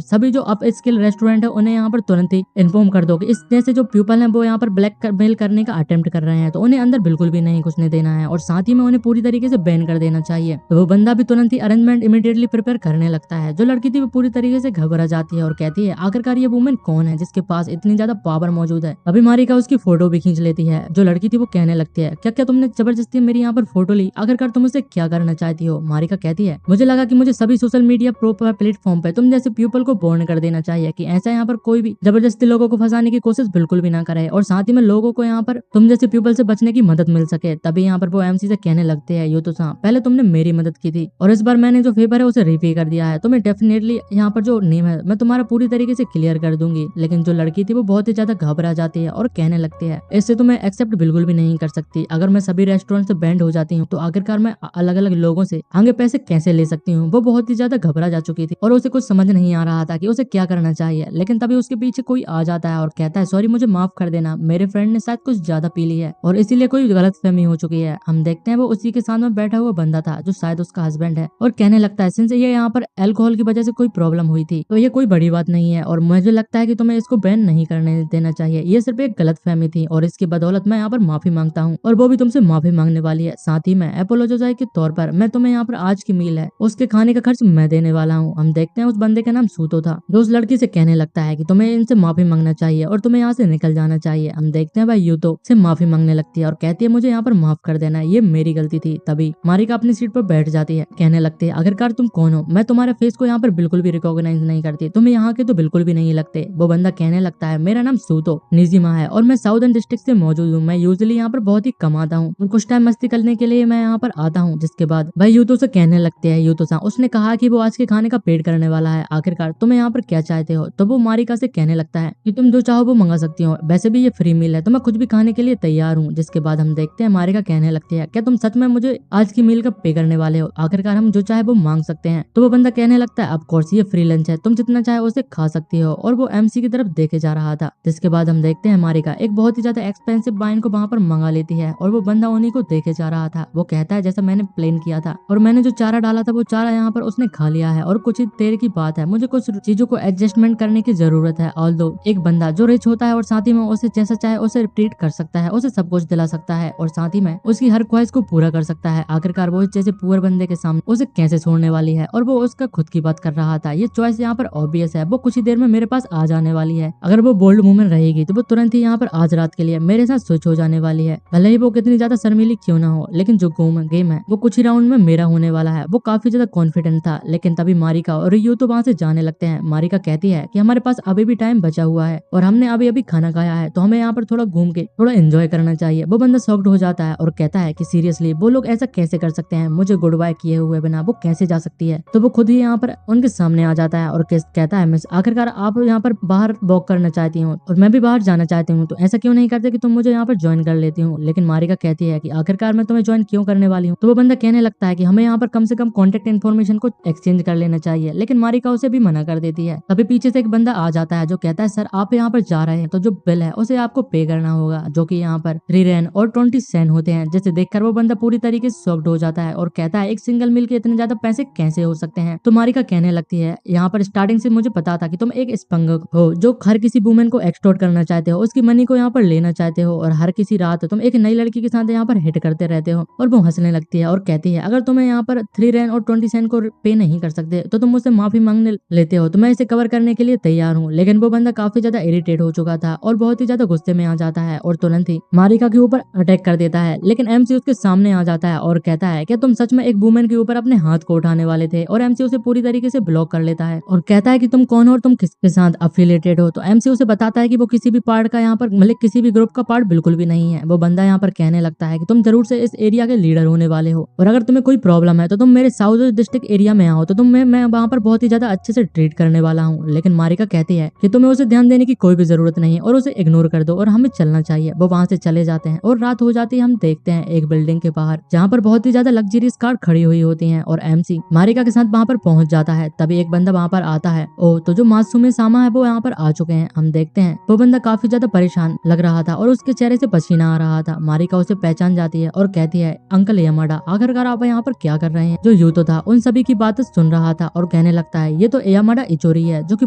सभी जो अप स्किल रेस्टोरेंट है उन्हें यहाँ पर तुरंत ही इन्फॉर्म कर दो कि इस जैसे जो पीपल है वो यहाँ पर ब्लैक मेल करने का अटेम्प्ट कर रहे हैं तो उन्हें अंदर बिल्कुल भी नहीं घुसने देना है और साथ ही में उन्हें पूरी तरीके से बैन कर देना चाहिए। तो वो बंदा भी तुरंत ही अरेंजमेंट इमीडिएटली प्रिपेयर करने लगता है। जो लड़की थी वो पूरी तरीके से घबरा जाती है और कहती है आखिरकार ये वुमेन कौन है जिसके पास इतनी ज्यादा पावर मौजूद है। अभी मारिका उसकी फोटो भी खींच लेती है। जो लड़की थी वो कहने लगती है क्या क्या तुमने जबरदस्ती मेरी यहाँ पर फोटो ली, आखिरकार तुम उसे क्या करना चाहती हो? मारिका कहती है मुझे लगा कि मुझे सभी सोशल मीडिया प्लेटफॉर्म पे तुम जैसे पीपल को वार्न कर देना चाहिए कि ऐसा यहाँ पर कोई भी जबरदस्ती लोगों को फंसाने की कोशिश बिल्कुल भी ना करे और साथ ही में लोगों को यहाँ पर तुम जैसे पीपल से बचने की मदद मिल सके। तभी यहाँ पर वो एमसी से कहने लगते हैं यूतो-सान पहले तुमने मेरी मदद की थी और इस बार मैंने जो फेवर है उसे रिपे कर दिया है, तुम्हें डेफिनेटली यहाँ पर जो नेम है मैं तुम्हारा पूरी तरीके से क्लियर कर दूंगी। लेकिन जो लड़की थी वो बहुत ही ज्यादा घबरा जाती है और कहने लगती है इससे तो मैं एक्सेप्ट बिल्कुल भी नहीं कर सकती, अगर मैं सभी रेस्टोरेंट से बैंड हो जाती हूँ तो आखिरकार मैं अलग अलग लोगों से आगे पैसे कैसे ले सकती हूँ। वो बहुत ही ज्यादा घबरा जा चुकी थी और उसे कुछ समझ नहीं आ रहा था कि उसे क्या करना चाहिए। लेकिन तभी उसके पीछे कोई आ जाता है और कहता है सॉरी मुझे माफ कर देना, मेरे फ्रेंड ने शायद कुछ ज्यादा पी ली है और इसीलिए कोई गलतफहमी हो चुकी है। हम देखते हैं वो उसी के साथ में बैठा हुआ बंदा था जो शायद उसका हस्बैंड है और कहने लगता है सिंस ये यहाँ पर अल्कोहल की वजह से कोई प्रॉब्लम हुई थी तो ये कोई बड़ी बात नहीं है और मुझे लगता है कि तुम्हें इसको बैन नहीं करने देना चाहिए, ये सिर्फ एक गलतफहमी थी और इसकी बदौलत मैं यहाँ पर माफी मांगता हूँ और वो भी तुमसे माफी मांगने वाली है। साथ ही में एपोलोजाइज के तौर पर मैं तुम्हें यहाँ पर आज की मील है उसके खाने का खर्च मैं देने वाला हूँ। हम देखते हैं उस बंदे का नाम सूतो था जो उस लड़की से कहने लगता है कि तुम्हें इनसे माफी मांगना चाहिए और तुम्हें यहाँ से निकल जाना चाहिए। हम देखते हैं भाई यूतो से माफी मांगने लगती है और कहती है मुझे यहाँ पर माफ कर देना, ये मेरी गलती थी। तभी मारिका अपनी सीट पर बैठ जाती है, कहने लगती है आखिरकार तुम कौन हो? मैं तुम्हारे फेस को यहाँ पर बिल्कुल भी रिकॉग्नाइज नहीं करती, तुम्हें यहाँ के तो बिल्कुल भी नहीं लगते। वो बंदा कहने लगता है मेरा नाम सूतो निजिमा है और मैं साउदर्न डिस्ट्रिक्ट से मौजूद हूँ, मैं यूजुअली यहाँ पर बहुत ही कम आता हूँ और कुछ टाइम मस्ती करने के लिए मैं यहाँ पर आता हूँ। जिसके बाद भाई यूतो से कहने लगते हैं यूतो-सान, उसने कहा कि वो आज के खाने का पेट करने वाला है। आखिरकार तुम यहाँ पर क्या चाहते हो? तो वो मारिका से कहने लगता है कि तुम जो चाहो वो मंगा सकती हो, वैसे भी ये फ्री मील है तो मैं कुछ भी खाने के लिए तैयार हूँ। जिसके बाद हम देखते हैं मारिका कहने लगती है, क्या तुम सच में मुझे आज की मील का पे करने वाले हो? आखिरकार हम जो चाहे वो मांग सकते हैं। तो वो बंदा कहने लगता है, ऑफ कोर्स ये फ्री लंच है, तुम जितना चाहे उसे खा सकती हो। और वो एमसी की तरफ देखे जा रहा था। जिसके बाद हम देखते हैं मारिका एक बहुत ही ज्यादा एक्सपेंसिव वाइन को वहां पर मंगा लेती है और वो बंदा उन्हीं को देखे जा रहा था। वो कहता है जैसा मैंने प्लान किया था और मैंने जो चारा डाला था वो चारा यहाँ पर उसने खा लिया है और कुछ ही देर की बात है, मुझे कुछ चीजों को एडजस्टमेंट करने की जरूरत है। ऑल्दो एक बंदा जो रिच होता है और साथ ही में उसे जैसा चाहे उसे ट्रीट कर सकता है, उसे सब कुछ दिला सकता है और साथ ही में उसकी हर ख्वाहिश को पूरा कर सकता है। आखिरकार वो जैसे पुअर बंदे के सामने उसे कैसे छोड़ने वाली है और वो उसका खुद की बात कर रहा था। ये चॉइस यहाँ पर ऑब्वियस है, वो कुछ ही देर में मेरे पास आ जाने वाली है। अगर वो बोल्ड वुमन रहेगी तो वो तुरंत ही यहाँ पर आज रात के लिए मेरे साथ स्विच हो जाने वाली है। भले ही वो कितनी ज्यादा शर्मीली क्यों ना हो, लेकिन जो गेम है वो कुछ ही राउंड में मेरा होने वाला है। वो काफी ज्यादा कॉन्फिडेंट था। लेकिन तभी मारिका और रियो तो वहाँ से जाने लगते हैं। मारिका कहती है कि हमारे पास अभी भी टाइम बचा हुआ है और हमने अभी अभी खाना खाया है तो हमें यहाँ पर थोड़ा घूम के थोड़ा एंजॉय करना चाहिए। वो बंदा शॉक्ड हो जाता है और कहता है कि सीरियसली वो लोग ऐसा कैसे कर सकते हैं, मुझे गुड बाय किए हुए बिना वो कैसे जा सकती है? तो वो खुद ही यहाँ पर उनके सामने आ जाता है और कहता है मिस, आखिरकार आप यहाँ पर बाहर वॉक करना चाहती हूँ और मैं भी बाहर जाना चाहती हूँ, तो ऐसा क्यों नहीं करते कि तुम मुझे यहाँ पर ज्वाइन कर लेती हूँ? लेकिन मारिका कहती है कि आखिरकार मैं तुम्हें ज्वाइन क्यों करने वाली हूँ? तो वो बंदा कहने लगता है कि हमें यहाँ पर कम से कम कॉन्टेक्ट इन्फॉर्मेशन को एक्सचेंज कर लेना चाहिए, लेकिन मारिका उसे भी मना कर देती है। तभी पीछे से एक बंदा आ जाता है जो कहता है सर आप यहाँ पर जा रहे हैं तो जो बिल है उसे आपको पे करना होगा, जो कि यहाँ पर 3 रैन और 20 सेन होते हैं। जिसे देखकर वो बंदा पूरी तरीके से शॉक्ड हो जाता है और कहता है एक सिंगल मील के इतने ज्यादा पैसे कैसे हो सकते हैं? तो मारिका कहने लगती है यहाँ पर स्टार्टिंग से मुझे पता था कि तुम एक स्पंग हो जो हर किसी वुमेन को एक्सटॉर्ट करना चाहते हो, उसकी मनी को यहाँ पर लेना चाहते हो और हर किसी रात तुम एक नई लड़की के साथ यहाँ पर हिट करते रहते हो। और वो हंसने लगती है और कहती है अगर तुम्हें यहाँ पर 3 रैन और 20 सेन को पे नहीं कर सकते तो तुम मुझसे माफी मांगने लेते हो, तो मैं इसे कवर करने के लिए तैयार हूँ। लेकिन वो बंदा काफी ज्यादा इरिटेट हो चुका था और बहुत ही ज्यादा गुस्से में आ जाता है और तुरंत ही मारिका के ऊपर अटैक कर देता है। लेकिन एमसी उसके सामने आ जाता है और कहता है क्या तुम सच में एक वुमेन के ऊपर अपने हाथ को उठाने वाले थे? और एमसी उसे पूरी तरीके से ब्लॉक कर लेता है और कहता है कि तुम कौन हो और तुम किसके साथ अफिलिएटेड हो? तो एमसी उसे बताता है कि वो किसी भी पार्ट का यहाँ पर मतलब किसी भी ग्रुप का पार्ट बिल्कुल भी नहीं है। वो बंदा यहाँ पर कहने लगता है कि तुम जरूर से इस एरिया के लीडर होने वाले हो और अगर तुम्हें कोई प्रॉब्लम है तो तुम मेरे साउथ डिस्ट्रिक्ट एरिया में आओ तो मैं वहाँ पर बहुत ही ज्यादा अच्छे से ट्रीट करने वाला हूँ। लेकिन मारिका कहती है कि तुम्हें उसे ध्यान देने की कोई भी जरूरत नहीं है और उसे इग्नोर कर दो और हमें चलना चाहिए। वो वहाँ से चले जाते हैं और रात हो जाती है। हम देखते हैं एक बिल्डिंग के बाहर जहाँ पर बहुत ही ज्यादा लग्जरियस कार खड़ी हुई होती है और एमसी मारिका के साथ वहाँ पर पहुंच जाता है। तभी एक बंदा वहाँ पर आता है। ओ तो जो मासूम सामा है वो यहाँ पर आ चुके हैं। हम देखते हैं वो बंदा काफी ज्यादा परेशान लग रहा था और उसके चेहरे से पसीना आ रहा था। मारिका उसे पहचान जाती है और कहती है अंकल यामाडा, आखिरकार आप यहाँ पर क्या कर रहे हैं? जो यूतो था उन सभी की बातें सुन रहा था और कहने लगता है ये तो यामाडा इचोरी है जो कि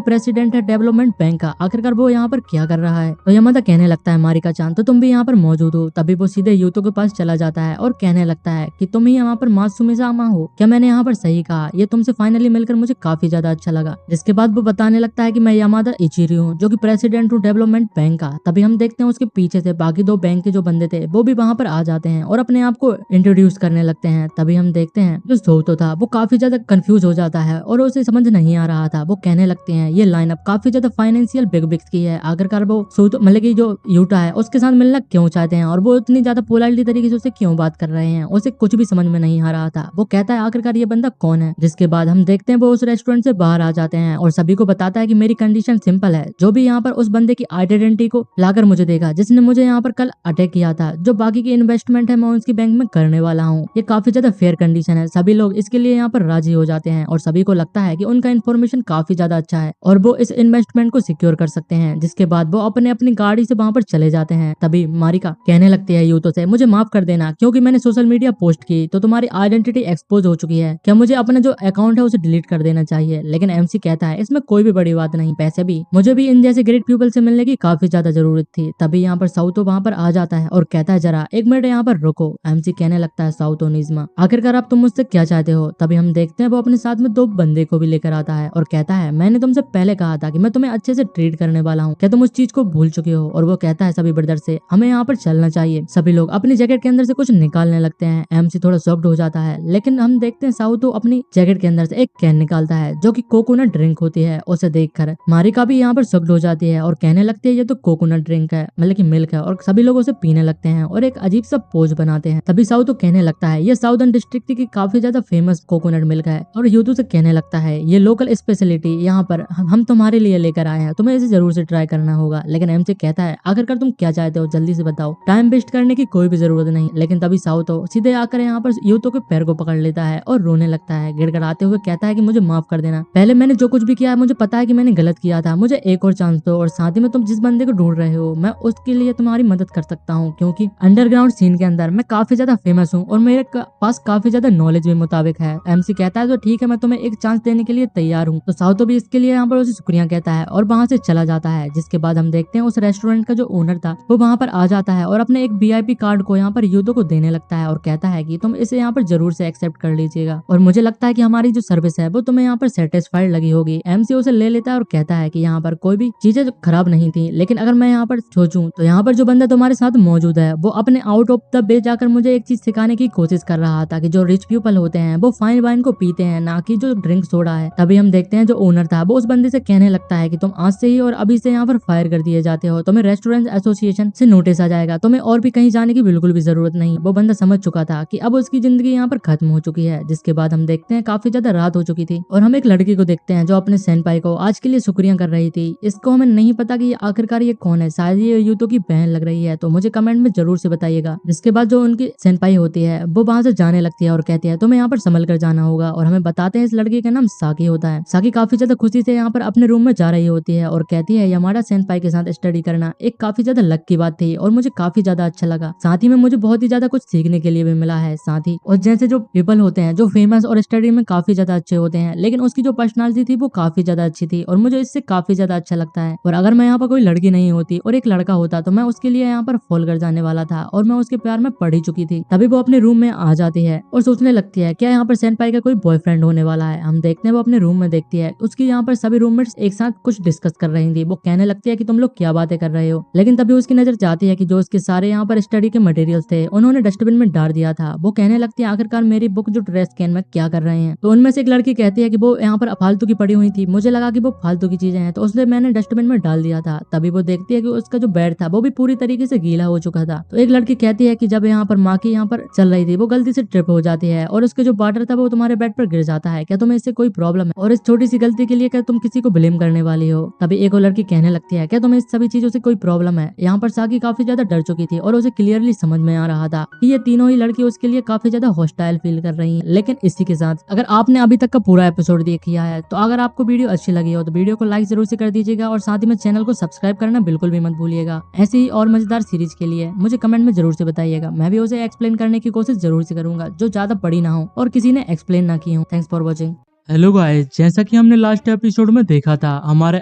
प्रेसिडेंट है डेवलपमेंट बैंक का, आखिरकार वो यहाँ पर क्या कर रहा है? तो यामाडा कहने लगता है मारिका चांद तो तुम भी यहाँ पर मौजूद हो। तभी वो सीधे यूतो के पास चला जाता है और कहने लगता है कि तुम ही यहाँ पर मासूम सामा हो, क्या मैंने यहाँ पर सही कहा? ये तुमसे फाइनली मिलकर मुझे काफी ज्यादा अच्छा लगा। जिसके बाद वो बताने लगता है कि मैं यामाडा इचिरी हूँ जो कि प्रेसिडेंट हूँ डेवलपमेंट बैंक का। तभी हम देखते हैं उसके पीछे से बाकी 2 बैंक के जो बंदे थे वो भी वहाँ पर आ जाते हैं और अपने आप को इंट्रोड्यूस करने लगते हैं। तभी हम देखते हैं जो सोतो था वो काफी ज्यादा कंफ्यूज हो जाता है और उसे समझ नहीं आ रहा था। वो कहने लगते हैं ये लाइनअप काफी ज्यादा फाइनेंशियल बिग बिग्स की है, आखिरकार वो सोतो मतलब की जो यूटा है उसके साथ मिलना क्यों चाहते हैं और वो इतनी ज्यादा पोलाइटली तरीके से उसे क्यों बात कर रहे हैं? उसे कुछ भी समझ में नहीं आ रहा था। वो कहता है आखिरकार ये बंदा कौन है? जिसके बाद हम देखते हैं वो उस रेस्टोरेंट से बाहर आ जाते हैं और सभी को बताता है कि मेरी कंडीशन सिंपल है, जो भी यहाँ पर उस बंदे की आइडेंटिटी को लाकर मुझे देगा जिसने मुझे यहाँ पर कल अटैक किया था, जो बाकी की इन्वेस्टमेंट है मैं उसकी बैंक में करने वाला हूँ। ये काफी ज्यादा फेयर कंडीशन है। सभी लोग इसके लिए यहाँ पर राजी हो जाते हैं और सभी को लगता है कि उनका इन्फॉर्मेशन काफी ज्यादा अच्छा है और वो इस इन्वेस्टमेंट को सिक्योर कर सकते हैं। जिसके बाद वो अपने अपनी गाड़ी से वहाँ पर चले जाते हैं। तभी मारिका कहने लगती है यूतो से मुझे माफ कर देना क्योंकि मैंने सोशल मीडिया पोस्ट की तो तुम्हारी आइडेंटिटी एक्सपोज हो चुकी है, क्या मुझे अपना जो अकाउंट है उसे डिलीट कर देना चाहिए? लेकिन एमसी कहता है इसमें कोई भी बड़ी बात नहीं, पैसे भी मुझे भी इन जैसे ग्रेट पीपल से मिलने की काफी ज्यादा जरूरत थी। तभी यहाँ पर साउतो वहाँ पर आ जाता है और कहता है जरा 1 मिनट यहाँ पर रुको। एमसी कहने लगता है साउतो निज्मा, आखिरकार आप तुम मुझसे क्या चाहते हो? तभी हम देखते हैं वो अपने साथ में 2 बंदे को भी लेकर आता है और कहता है मैंने तुमसे पहले कहा था कि मैं तुम्हें अच्छे से ट्रीट करने वाला हूँ, क्या तुम उस चीज को भूल चुके हो? और वो कहता है सभी ब्रदर से हमें यहाँ पर चलना चाहिए। सभी लोग अपनी जैकेट के अंदर से कुछ निकालने लगते हैं। एमसी थोड़ा शॉक्ड हो जाता है लेकिन हम देखते हैं साउतो अपनी जैकेट के अंदर से एक कैन निकालता है जो कि कोकोनट ड्रिंक होती है। उसे देखकर मारिका भी यहाँ पर शॉक्ड हो जाती है और कहने लगती है ये तो कोकोनट ड्रिंक है मतलब कि मिल्क है, और सभी लोग उसे पीने लगते हैं और एक अजीब सा पोज बनाते हैं। तभी साउतो कहने लगता है ये साउदर्न डिस्ट्रिक्ट की काफी ज्यादा फेमस कोकोनट मिल्क है और यूतो से कहने लगता है ये लोकल स्पेशलिटी यहाँ पर हम तुम्हारे लिए लेकर आए हैं, तुम्हें इसे जरूर से ट्राई करना होगा। लेकिन एमसी कहता है आखिरकार तुम क्या चाहते हो, जल्दी से बताओ, टाइम वेस्ट करने की कोई भी जरूरत नहीं। लेकिन तभी साउतो सीधे आकर यहाँ पर यूतो के पैर को पकड़ लेता है और रोने लगता है, गिड़गिड़ाते हुए कहता है कि मुझे माफ कर देना, पहले मैंने जो कुछ भी किया है मुझे पता है कि मैंने गलत किया था, मुझे एक और चांस दो, और साथ ही में तुम जिस बंदे को ढूंढ रहे हो मैं उसके लिए तुम्हारी मदद कर सकता हूँ, क्योंकि अंडरग्राउंड सीन के अंदर मैं काफी ज्यादा फेमस हूँ और मेरे पास काफी ज्यादा नॉलेज भी मुताबिक है। एमसी कहता है तो ठीक है, मैं तुम्हें एक चांस देने के लिए तैयार हूँ। तो साउतो भी इसके लिए यहाँ पर उसे शुक्रिया कहता है और वहाँ से चला जाता है। जिसके बाद हम देखते हैं उस रेस्टोरेंट का जो ओनर था वो वहाँ पर आ जाता है और अपने एक वीआईपी कार्ड को यहाँ पर यूतो को देने लगता है और कहता है कि तुम इसे यहाँ पर जरूर से एक्सेप्ट कर लीजिएगा और मुझे लगता है कि हमारी जो सर्विस है वो तुम्हें यहाँ पर सेटिस्फाइड लगी होगी। एमसी उसे ले लेता है और कहता है कि यहाँ पर कोई भी चीजें खराब नहीं थी, लेकिन अगर मैं यहाँ पर सोचूं तो यहाँ पर जो बंदा तुम्हारे साथ मौजूद है वो अपने आउट ऑफ द वे जाकर मुझे एक चीज सिखाने की कोशिश कर रहा था कि जो रिच पीपल होते हैं वो फाइन वाइन को पीते हैं, ना कि जो ड्रिंक सोडा है। तभी हम देखते हैं जो ओनर था वो उस बंदे से कहने लगता है कि तुम आज से ही और अभी से यहाँ पर फायर कर दिए जाते हो, तुम्हें रेस्टोरेंट एसोसिएशन से नोटिस आ जाएगा, तुम्हें और भी कहीं जाने की बिल्कुल भी जरूरत नहीं। वो बंदा समझ चुका था कि अब उसकी जिंदगी यहाँ पर खत्म हो चुकी है। जिसके बाद हम देखते हैं काफी ज्यादा रात हो चुकी थी और हम एक लड़की को देखते हैं जो अपने सेनपाई को आज के लिए शुक्रिया कर रही थी। इसको हमें नहीं पता कि आखिरकार ये कौन है, शायद ये यूतो की बहन लग रही है, तो मुझे कमेंट में जरूर से बताइएगा। जिसके बाद जो उनकी सेनपाई होती है वो वहां से जाने लगती है और कहती है तुम्हें यहाँ पर संभल कर जाना होगा, और हमें बताते हैं इस लड़की का नाम साकी होता है। साकी काफी ज्यादा खुशी से यहाँ पर अपने रूम में जा रही होती है और कहती है हमारा सेनपाई के साथ स्टडी करना एक काफी ज्यादा लक की बात थी और मुझे काफी ज्यादा अच्छा लगा, साथ ही में मुझे बहुत ही ज्यादा कुछ सीखने के लिए भी मिला है। साथ ही और जैसे जो पीपल होते हैं जो फेमस और स्टडी में काफी ज्यादा अच्छे होते हैं, लेकिन उसकी जो पर्सनालिटी थी वो काफी ज्यादा अच्छी थी और मुझे इससे काफी ज्यादा अच्छा लगता है। और अगर मैं यहाँ पर कोई लड़की नहीं होती और एक लड़का होता तो मैं उसके लिए यहाँ पर फॉल कर जाने वाला था और मैं उसके प्यार में पड़ ही चुकी थी। तभी वो अपने रूम में आ जाती है और सोचने लगती है क्या यहाँ पर सेनपाई का कोई बॉयफ्रेंड होने वाला है। हम देखते हैं वो अपने रूम में देखती है उसकी यहाँ पर सभी रूममेट्स एक साथ कुछ डिस्कस कर रही थी। वो कहने लगती है कि तुम लोग क्या बातें कर रहे हो, लेकिन तभी उसकी नजर जाती है कि जो उसके सारे यहाँ पर स्टडी के मटेरियल्स थे उन्होंने डस्टबिन में डाल दिया था। वो कहने लगती है आखिरकार मेरी बुक जो ट्रैश कैन में क्या कर रहे हैं। तो उनमें से एक लड़की कहती है कि वो यहाँ पर फालतू की पड़ी हुई थी, मुझे लगा कि वो फालतू की चीजें हैं तो उसने मैंने डस्टबिन में डाल दिया था। तभी वो देखती है कि उसका जो बेड था वो भी पूरी तरीके से गीला हो चुका था। तो एक लड़की कहती है कि जब यहाँ पर माँ की यहाँ पर चल रही थी वो गलती से ट्रिप हो जाती है और उसके जो वाटर था वो तुम्हारे बेड पर गिर जाता है, क्या तुम्हें इससे कोई प्रॉब्लम है और इस छोटी सी गलती के लिए क्या तुम किसी को ब्लेम करने वाली हो। तभी एक और लड़की कहने लगती है क्या तुम्हें इस सभी चीजों से कोई प्रॉब्लम है। यहाँ पर साकी काफी ज्यादा डर चुकी थी और उसे क्लियरली समझ में आ रहा था कि ये तीनों ही लड़की उसके लिए काफी ज्यादा हॉस्टाइल फील कर रही हैं। लेकिन इसी के साथ अगर आपने अभी तक का पूरा एपिसोड देख लिया है तो अगर आपको वीडियो अच्छी लगी हो तो वीडियो को लाइक जरूर से कर दीजिएगा और साथ ही में चैनल को सब्सक्राइब करना बिल्कुल भी मत भूलिएगा। ऐसे ही और मजेदार सीरीज के लिए मुझे कमेंट में जरूर से बताइएगा, मैं भी उसे एक्सप्लेन करने की कोशिश जरूर से करूंगा जो ज्यादा बड़ी ना हो और किसी ने एक्सप्लेन ना की हो। Thanks for watching. Hello guys, जैसा कि हमने लास्ट एपिसोड में देखा था हमारे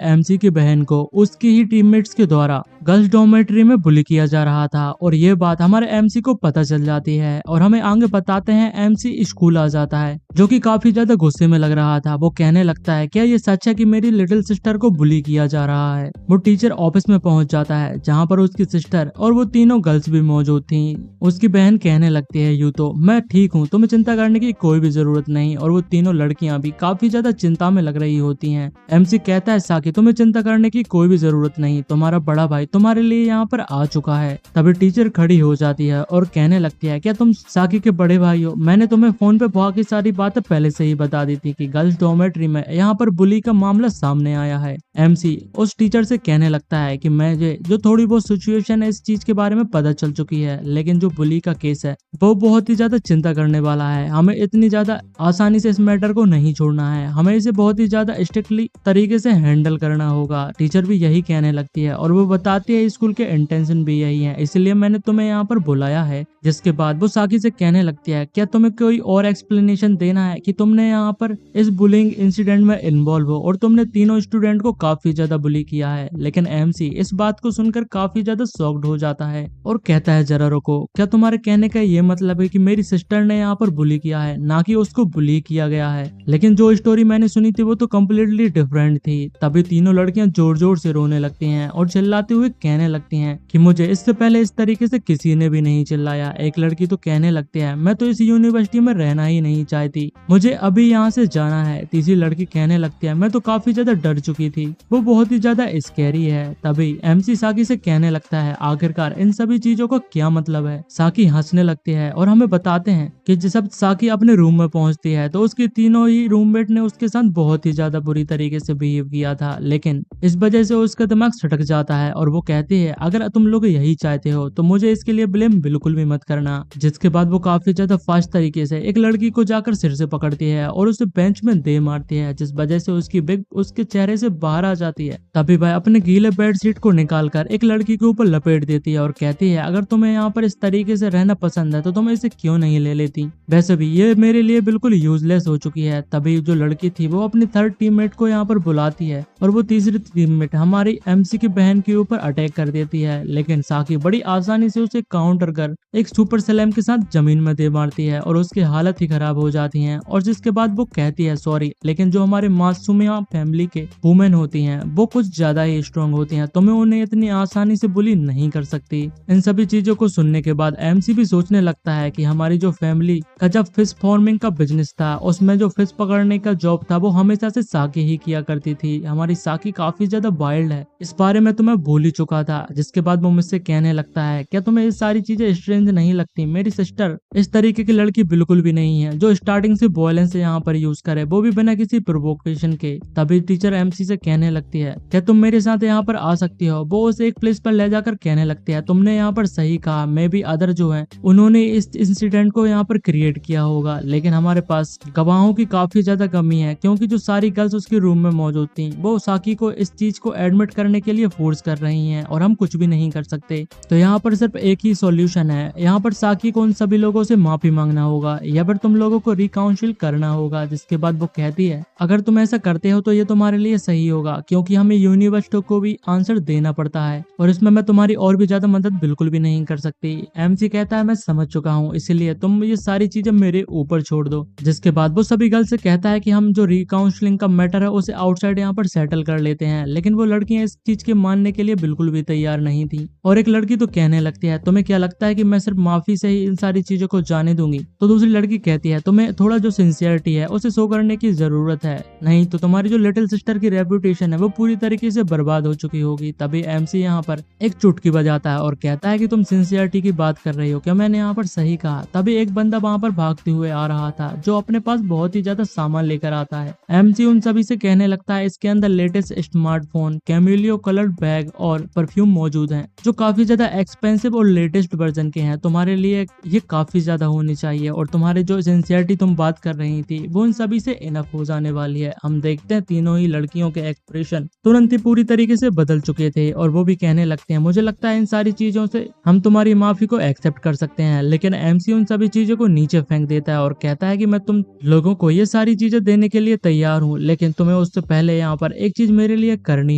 एमसी की बहन को उसकी ही टीममेट्स के द्वारा गर्ल्स डॉर्मेट्री में बुली किया जा रहा था और ये बात हमारे एमसी को पता चल जाती है और हमें आगे बताते हैं एमसी स्कूल आ जाता है जो कि काफी ज्यादा गुस्से में लग रहा था। वो कहने लगता है क्या ये सच है कि मेरी लिटिल सिस्टर को बुली किया जा रहा है। वो टीचर ऑफिस में पहुंच जाता है जहाँ पर उसकी सिस्टर और वो तीनों गर्ल्स भी मौजूद थी। उसकी बहन कहने लगती है यूतो मैं ठीक हूँ, तुम्हें चिंता करने की कोई भी जरूरत नहीं, और वो तीनों लड़कियां भी काफी ज्यादा चिंता में लग रही होती हैं। एमसी कहता है साकी तुम्हें चिंता करने की कोई भी जरूरत नहीं, तुम्हारा बड़ा भाई तुम्हारे लिए यहाँ पर आ चुका है। तभी टीचर खड़ी हो जाती है और कहने लगती है क्या तुम साकी के बड़े भाई हो, मैंने तुम्हें फोन पे बहुत सारी बातें पहले से ही बता दी थी कि गर्ल्स डॉर्मेट्री में यहाँ पर बुली का मामला सामने आया है। एमसी उस टीचर से कहने लगता है कि मुझे जो थोड़ी बहुत सिचुएशन है इस चीज के बारे में पता चल चुकी है, लेकिन जो बुली का केस है वो बहुत ही ज्यादा चिंता करने वाला है। हमें इतनी ज्यादा आसानी से इस मैटर को नहीं छोड़ना है, हमें इसे बहुत ही ज्यादा स्ट्रिक्टली तरीके से हैंडल करना होगा। टीचर भी यही कहने लगती है और वो बताती है स्कूल के इंटेंशन भी यही है, इसलिए मैंने तुम्हें यहाँ पर बुलाया है। जिसके बाद वो साकी से कहने लगती है क्या तुम्हें कोई और एक्सप्लेनेशन देना है कि तुमने यहाँ पर इस बुलिंग इंसिडेंट में इन्वॉल्व हो और तुमने तीनों स्टूडेंट को काफी ज्यादा बुली किया है। लेकिन एमसी इस बात को सुनकर काफी ज्यादा शॉक्ड हो जाता है और कहता है जरा रुको, क्या तुम्हारे कहने का ये मतलब है कि मेरी सिस्टर ने यहाँ पर बुली किया है, ना कि उसको बुली किया गया है। लेकिन जो स्टोरी मैंने सुनी थी वो तो कम्प्लीटली डिफरेंट थी। तभी तीनों लड़कियां जोर जोर से रोने लगती हैं और चिल्लाते हुए हुए कहने लगती हैं कि मुझे इससे पहले इस तरीके से किसी ने भी नहीं चिल्लाया। एक लड़की तो कहने लगती है मैं तो इस यूनिवर्सिटी में रहना ही नहीं चाहती, मुझे अभी यहाँ से जाना है। तीसरी लड़की कहने लगती है मैं तो काफी ज्यादा डर चुकी थी, वो बहुत ही ज्यादा स्कैरी है। तभी एमसी साकी से कहने लगता है आखिरकार इन सभी चीजों का क्या मतलब है। साकी हंसने लगती है और हमें बताते हैं कि जब साकी अपने रूम में पहुंचती है तो उसके तीनों ही रूममेट ने उसके साथ बहुत ही ज्यादा बुरी तरीके से बिहेव किया था, लेकिन इस वजह से उसका दिमाग सटक जाता है और वो कहती है अगर तुम लोग यही चाहते हो तो मुझे इसके लिए ब्लेम बिल्कुल भी मत करना। जिसके बाद वो काफी ज्यादा फास्ट तरीके से एक लड़की को जाकर सिर से पकड़ती है और उसे बेंच में दे मारती है, जिस वजह से उसकी बिग उसके चेहरे से बाहर आ जाती है। तभी वह अपने गीले बेडशीट को निकालकर एक लड़की के ऊपर लपेट देती है और कहती है अगर तुम्हें यहाँ पर इस तरीके से रहना पसंद है तो तुम इसे क्यों नहीं ले लेती, वैसे भी ये मेरे लिए बिल्कुल यूजलेस हो चुकी है। तभी जो लड़की थी वो अपनी थर्ड टीममेट को यहाँ पर बुलाती है और वो तीसरी टीममेट हमारी एमसी की बहन के ऊपर अटैक कर देती है, लेकिन साकी बड़ी आसानी से उसे काउंटर कर एक सुपर सैलम के साथ जमीन में दे मारती है और उसकी हालत ही खराब हो जाती है। और जिसके बाद वो कहती है सॉरी, लेकिन जो हमारे मासूमिया फैमिली के वुमेन होती हैं वो कुछ ज्यादा ही स्ट्रांग होती हैं, तो मैं उन्हें इतनी आसानी से बुली नहीं कर सकती। इन सभी चीजों को सुनने के बाद एमसी भी सोचने लगता है कि हमारी जो फैमिली का जब फिश फार्मिंग का बिजनेस था उसमें जो फिश पकड़ने का जॉब था वो हमेशा से साकी ही किया करती थी। हमारी साकी काफी ज्यादा वाइल्ड है, इस बारे में तो मैं भूल ही चुका था। जिसके बाद वो मुझसे कहने लगता है क्या तुम्हें ये सारी चीजें स्ट्रेंज नहीं लगती, मेरी सिस्टर इस तरीके की लड़की बिल्कुल भी नहीं है जो स्टार्टिंग से वॉयलेंस यहाँ पर यूज करे, वो भी बिना किसी प्रोवोकेशन के। तभी टीचर एमसी से कहने लगती है क्या तुम मेरे साथ यहाँ पर आ सकती हो। वो उसे एक प्लेस पर ले जाकर कहने लगती है तुमने यहाँ पर सही कहा, मे भी अदर जो है उन्होंने इस इंसिडेंट को यहाँ पर क्रिएट किया होगा, लेकिन हमारे पास गवाहों की काफी ज्यादा कमी है क्योंकि जो सारी गर्ल्स उसके रूम में मौजूद थी वो साकी को इस चीज को एडमिट करने के लिए फोर्स कर रही हैं और हम कुछ भी नहीं कर सकते। तो यहाँ पर सिर्फ एक ही सॉल्यूशन है, यहाँ पर साकी को उन सभी लोगों से माफी मांगना होगा या फिर तुम लोगों को रिकाउंसिल करना होगा। जिसके बाद वो कहती है अगर तुम ऐसा करते हो तो ये तुम्हारे लिए सही होगा क्योंकि हमें यूनिवर्सिटी को भी आंसर देना पड़ता है और इसमें मैं तुम्हारी और भी ज्यादा मदद बिल्कुल भी नहीं कर सकती। एमसी कहता है मैं समझ चुका हूँ, इसीलिए तुम ये सारी चीजें मेरे ऊपर छोड़ दो। जिसके बाद वो सभी गर्ल से कहता है कि हम जो रिकाउंसलिंग का मैटर है उसे आउटसाइड यहाँ पर सेटल कर लेते हैं, लेकिन वो लड़कियां इस चीज के मानने के लिए बिल्कुल भी तैयार नहीं थी। और एक लड़की तो कहने लगती है तुम्हें क्या लगता है कि मैं सिर्फ माफी से ही इन सारी चीजों को जाने दूंगी। तो दूसरी लड़की कहती है तुम्हें थोड़ा जो सिंसियरिटी है उसे शो करने की जरूरत है, नहीं तो तुम्हारी जो लिटिल सिस्टर की रेपुटेशन है वो पूरी तरीके से बर्बाद हो चुकी होगी। तभी एमसी यहाँ पर एक चुटकी बजाता है और कहता है कि तुम सिंसियरिटी की बात कर रही हो क्या, मैंने यहाँ पर सही कहा। तभी एक बंदा वहाँ पर भागते हुए आ रहा था जो अपने पास बहुत ही ज्यादा सामान लेकर आता है। एमसी उन सभी से कहने लगता है इसके अंदर latest smartphone, Camillo coloured bag और परफ्यूम मौजूद हैं जो काफी ज्यादा एक्सपेंसिव और लेटेस्ट वर्जन के हैं। तुम्हारे लिए ये काफी ज्यादा होनी चाहिए और तुम्हारे जो सिंसियरिटी तुम बात कर रही थी वो उन सभी से इनफ हो जाने वाली है। हम देखते हैं तीनों ही लड़कियों के एक्सप्रेशन तुरंत ही पूरी तरीके से बदल चुके थे और वो भी कहने लगते हैं मुझे लगता है इन सारी चीजों से हम तुम्हारी माफी को एक्सेप्ट कर सकते हैं। लेकिन एमसी उन सभी चीजों को नीचे फेंक देता है और कहता है कि मैं तुम लोगों को ये सारी चीजें देने के लिए तैयार हूँ, लेकिन तुम्हें उससे पहले यहाँ पर एक चीज मेरे लिए करनी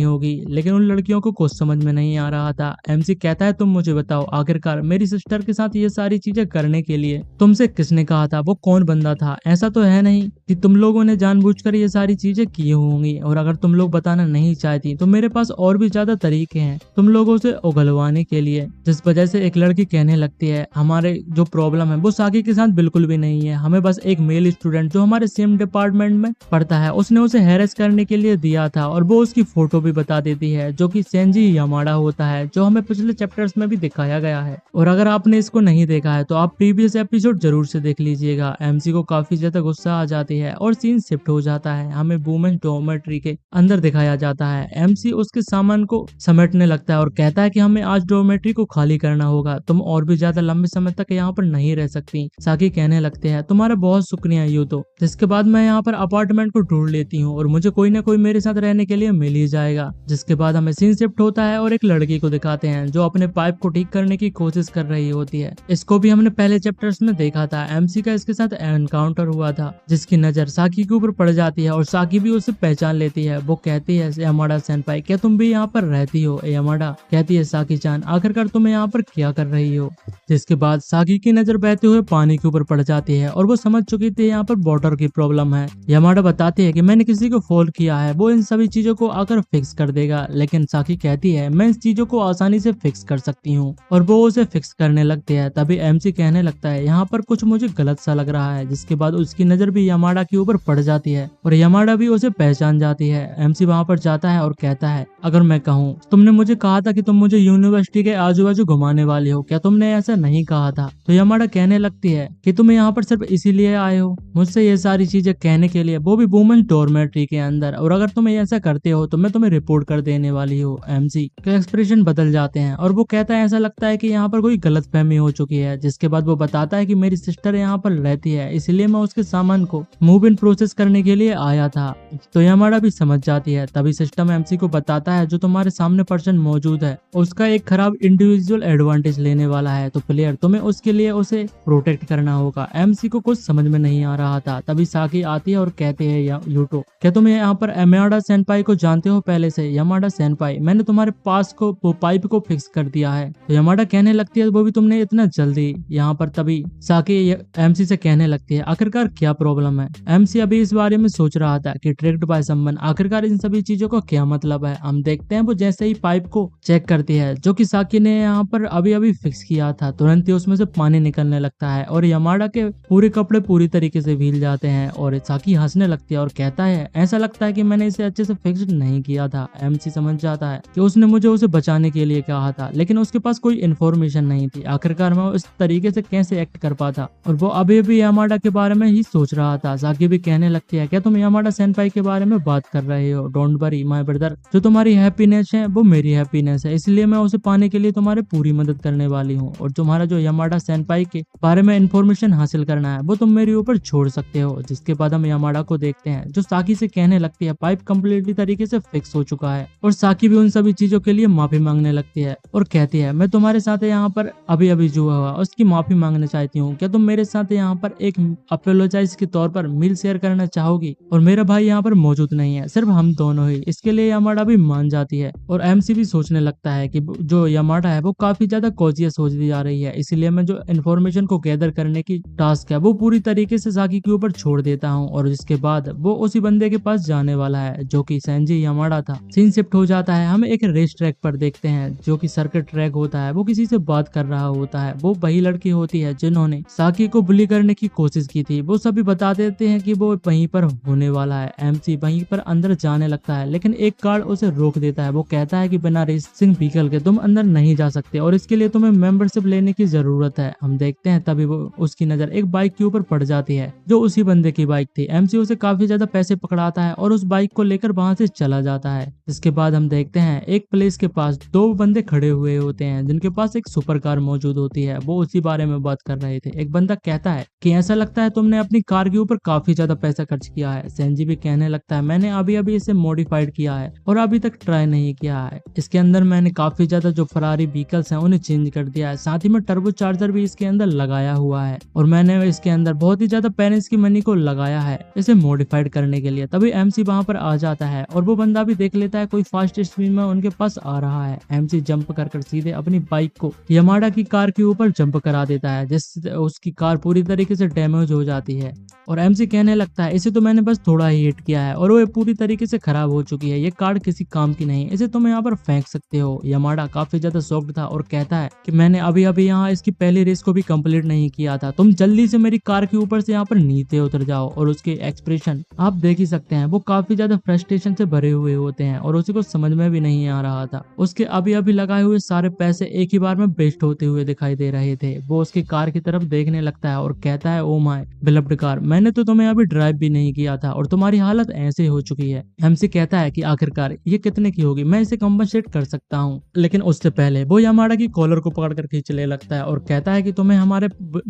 होगी। लेकिन उन लड़कियों को कुछ समझ में नहीं आ रहा था। एमसी कहता है तुम मुझे बताओ आखिरकार मेरी सिस्टर के साथ ये सारी चीजें करने के लिए तुमसे किसने कहा था, वो कौन बंदा था। ऐसा तो है नहीं कि तुम लोगों ने जानबूझकर ये सारी चीजें की होंगी, और अगर तुम लोग बताना नहीं चाहती तो मेरे पास और भी ज्यादा तरीके हैं तुम लोगों से उगलवाने के लिए। जिस वजह से एक लड़की कहने लगती है हमारे जो प्रॉब्लम है वो साकी के साथ बिल्कुल भी नहीं है, हमें बस एक मेल स्टूडेंट जो हमारे सेम डिपार्टमेंट में पढ़ता है उसने उसे हैरेस करने के लिए दिया था, और वो उसकी फोटो भी बता देती है जो कि सेंजी यामाडा होता है जो हमें पिछले चैप्टर्स में भी दिखाया गया है। और अगर आपने इसको नहीं देखा है तो आप प्रीवियस एपिसोड जरूर से देख लीजिएगा। एमसी को काफी ज्यादा गुस्सा आ जाती है और सीन शिफ्ट हो जाता है, हमें वुमेन डॉर्मेट्री के अंदर दिखाया जाता है। एमसी उसके सामान को समेटने लगता है और कहता है कि हमें आज डॉर्मेट्री को खाली करना होगा, तुम और भी ज्यादा लंबे समय तक यहाँ पर नहीं रह सकती। साकी कहने लगते हैं तुम्हारा बहुत शुक्रिया यूं तो। जिसके बाद मैं यहाँ पर अपार्टमेंट को ढूंढ लेती हूँ और मुझे कोई ना कोई मेरे साथ रहने के लिए मिल ही जाएगा। जिसके बाद हमें सीन शिफ्ट होता है और एक लड़की को दिखाते हैं जो अपने पाइप को ठीक करने की कोशिश कर रही होती है। इसको भी हमने पहले चैप्टर्स में देखा था, एमसी का इसके साथ एनकाउंटर हुआ था जिसकी नजर साकी के ऊपर पड़ जाती है और साकी भी उसे पहचान लेती है। वो कहती है यामाडा सेनपाई क्या तुम भी यहाँ पर रहती हो। यामाडा कहती है साकी चान आखिरकार तुम यहाँ पर क्या कर रही हो। जिसके बाद साकी की नजर बहते हुए पानी के ऊपर पड़ जाती है और वो समझ चुकी थी यहाँ पर वाटर की प्रॉब्लम है। यामाडा बताती है कि मैंने किसी को फोन किया है, वो इन सभी चीजों को आकर फिक्स कर देगा। लेकिन साकी कहती है है मैं इस चीजों को आसानी से फिक्स कर सकती हूँ, और वो उसे फिक्स करने लगती है। तभी एमसी कहने लगता है यहाँ पर कुछ मुझे गलत सा लग रहा है, जिसके बाद उसकी नजर भी यमाडा के ऊपर पड़ जाती है और यमाडा भी उसे पहचान जाती है। एमसी वहाँ पर जाता है और कहता है अगर मैं कहूँ तुमने मुझे कहा था कि तुम मुझे यूनिवर्सिटी के आजू बाजू घुमाने वाले हो, क्या तुमने ऐसा नहीं कहा था? तो यमाडा कहने लगती है कि तुम यहाँ पर सिर्फ इसीलिए आए हो मुझसे ये सारी चीजें कहने के लिए, वो भी वुमेन्स डॉर्मेट्री के अंदर, और अगर तुम ऐसा करते हो तो मैं तुम्हें रिपोर्ट कर देने वाली हूँ। एमसी के एक्सप्रेशन बदल जाते हैं और वो कहता है ऐसा लगता है कि यहाँ पर कोई गलतफहमी हो चुकी है। जिसके बाद वो बताता है कि मेरी सिस्टर यहाँ पर रहती है, इसलिए मैं उसके सामान को मूव इन प्रोसेस करने के लिए आया था। तो यमाडा भी समझ जाती है। तभी सिस्टम एमसी को बताता है जो तुम्हारे सामने पर्सन मौजूद है उसका एक खराब इंडिविजुअल एडवांटेज लेने वाला है, तो प्लेयर तुम्हें उसके लिए उसे प्रोटेक्ट करना होगा। एमसी को कुछ समझ में नहीं आ रहा था। तभी साकी आती है और कहते हैं यूटो क्या तुम यहाँ पर यमाडा सेनपाई को जानते हो पहले से? यमाडा सेनपाई, मैंने तुम्हारे पास को वो पाइप को फिक्स कर दिया है। तो यमाडा कहने लगती है वो भी तुमने इतना जल्दी यहाँ पर? तभी साकी एमसी से कहने लगती है आखिरकार क्या प्रॉब्लम है? एमसी अभी इस बारे में सोच रहा था कि ट्रिक्ड बाय समवन, आखिरकार इन सभी चीजों का क्या मतलब है। हम देखते हैं वो जैसे ही पाइप को चेक करती है जो कि साकी ने यहाँ पर अभी अभी फिक्स किया था, तुरंत ही उसमें से पानी निकलने लगता है और यमाडा के पूरे कपड़े पूरी तरीके से भीग जाते हैं और साकी हंसने लगती है और कहता है ऐसा लगता है कि मैंने इसे अच्छे से फिक्स नहीं किया था। एमसी समझ जाता है कि उसने मुझे उसे बचाने के लिए कहा था, लेकिन उसके पास कोई इन्फॉर्मेशन नहीं थी। आखिरकार मैं उस तरीके से कैसे एक्ट कर पाता, और वो अभी भी यमाडा के बारे में ही सोच रहा था। साकी भी कहने लगती है क्या तुम यमाडा सेनपाई के बारे में बात कर रहे हो? डोंट वरी माय ब्रदर, जो तुम्हारी हैप्पीनेस है वो मेरी हैप्पीनेस है, इसलिए मैं उसे पाने के लिए तुम्हारी पूरी मदद करने वाली हूँ। और तुम्हारा जो यमाडा सेनपाई के बारे में इन्फॉर्मेशन हासिल करना है वो तुम मेरे ऊपर छोड़ सकते हो। जिसके बाद हम यमाडा को देखते हैं जो साकी से कहने लगती है पाइप कम्प्लीटली तरीके से फिक्स हो चुका है, और साकी भी उन सभी चीजों के लिए माफी मांगने लगती है और कहती है मैं तुम्हारे साथ यहाँ पर अभी अभी जो हुआ उसकी माफी मांगना चाहती हूँ, क्या तुम मेरे साथ यहाँ पर एक अपोलोजाइज के तौर पर मील शेयर करना चाहोगी? और मेरा भाई यहाँ पर मौजूद नहीं है, सिर्फ हम दोनों ही। इसके लिए यमाडा भी मान जाती है और एमसी भी सोचने लगता है कि जो यमाडा है वो काफी ज्यादा कॉजियस होती जा रही है, इसलिए मैं जो इन्फॉर्मेशन को गैदर करने की टास्क है वो पूरी तरीके से साकी के ऊपर छोड़ देता हूँ। और इसके बाद वो उसी बंदे के पास जाने वाला है जो कि सेंजी यमाडा था। सीन शिफ्ट हो जाता है, हम एक रेस ट्रैक पर देखते हैं जो कि सर्किट ट्रैक होता है। वो किसी से बात कर रहा होता है, वो वही लड़की होती है जिन्होंने साकी को बुली करने की कोशिश की थी। वो सभी बता देते हैं कि वो वहीं पर होने वाला है। एमसी वहीं पर अंदर जाने लगता है, लेकिन एक गार्ड उसे रोक देता है। वो कहता है कि बिना रेसिंग व्हीकल के तुम अंदर नहीं जा सकते और इसके लिए तुम्हें मेंबरशिप लेने की जरूरत है। हम देखते हैं तभी वो उसकी नजर एक बाइक के ऊपर पड़ जाती है जो उसी बंदे की बाइक थी। एमसी उसे काफी ज्यादा पैसे पकड़ाता है और उस बाइक को लेकर वहां से चला जाता है। इसके बाद हम देखते हैं एक प्लेस के पास दो बंदे खड़े हुए होते हैं जिनके पास एक सुपर कार मौजूद होती है। वो उसी बारे में बात कर रहे थे। एक बंदा कहता है कि ऐसा लगता है तुमने अपनी कार के ऊपर काफी ज्यादा पैसा खर्च किया है। सेंजी भी कहने लगता है मैंने अभी अभी इसे मॉडिफाइड किया है और अभी तक ट्राई नहीं किया है। इसके अंदर मैंने काफी ज्यादा जो फरारी व्हीकल्स हैं उन्हें चेंज कर दिया है, साथ ही में टर्बो चार्जर भी इसके अंदर लगाया हुआ है और मैंने इसके अंदर बहुत ही ज्यादा पेरेंट्स की मनी को लगाया है इसे मॉडिफाइड करने के लिए। तभी एमसी वहां पर आ जाता है और वो बंदा भी देख लेता है कोई फास्ट स्पीड में उनके पास आ रहा है। एमसी जंप कर सीधे अपनी बाइक को यमाडा की कार के ऊपर जंप करा देता है, जिससे उसकी कार पूरी तरीके से डैमेज हो जाती है। और एमसी कहने लगता है इसे तो मैंने बस थोड़ा ही हिट किया है और वो पूरी तरीके से खराब हो चुकी है, ये कार किसी काम की नहीं, इसे तुम यहाँ पर फेंक सकते हो। यमाडा काफी ज्यादा शॉक्ड था और कहता है कि मैंने अभी अभी यहाँ इसकी पहली रेस को भी कंप्लीट नहीं किया था, तुम जल्दी से मेरी कार के ऊपर से यहाँ पर नीचे उतर जाओ। और उसके एक्सप्रेशन आप देख ही सकते हैं, वो काफी ज्यादा फ्रस्ट्रेशन से भरे हुए होते हैं और उसी को समझ में भी नहीं आ रहा था। उसके अभी अभी लगाए हुए सारे पैसे एक ही बार में वेस्ट होते हुए दिखाई दे रहे थे। वो उसकी कार की तरफ देखने लगता है और कहता है ओ माय बिलव्ड कार, मैंने तो तुम्हें अभी ड्राइव भी नहीं किया था और तुम्हारी हालत ऐसे हो चुकी है। एमसी कहता है कि आखिरकार ये कितने की होगी, मैं इसे कम्पनसेट कर सकता हूँ। लेकिन उससे पहले वो यमाडा की कॉलर को पकड़ कर खींचने लगता है और कहता है कि तुम्हें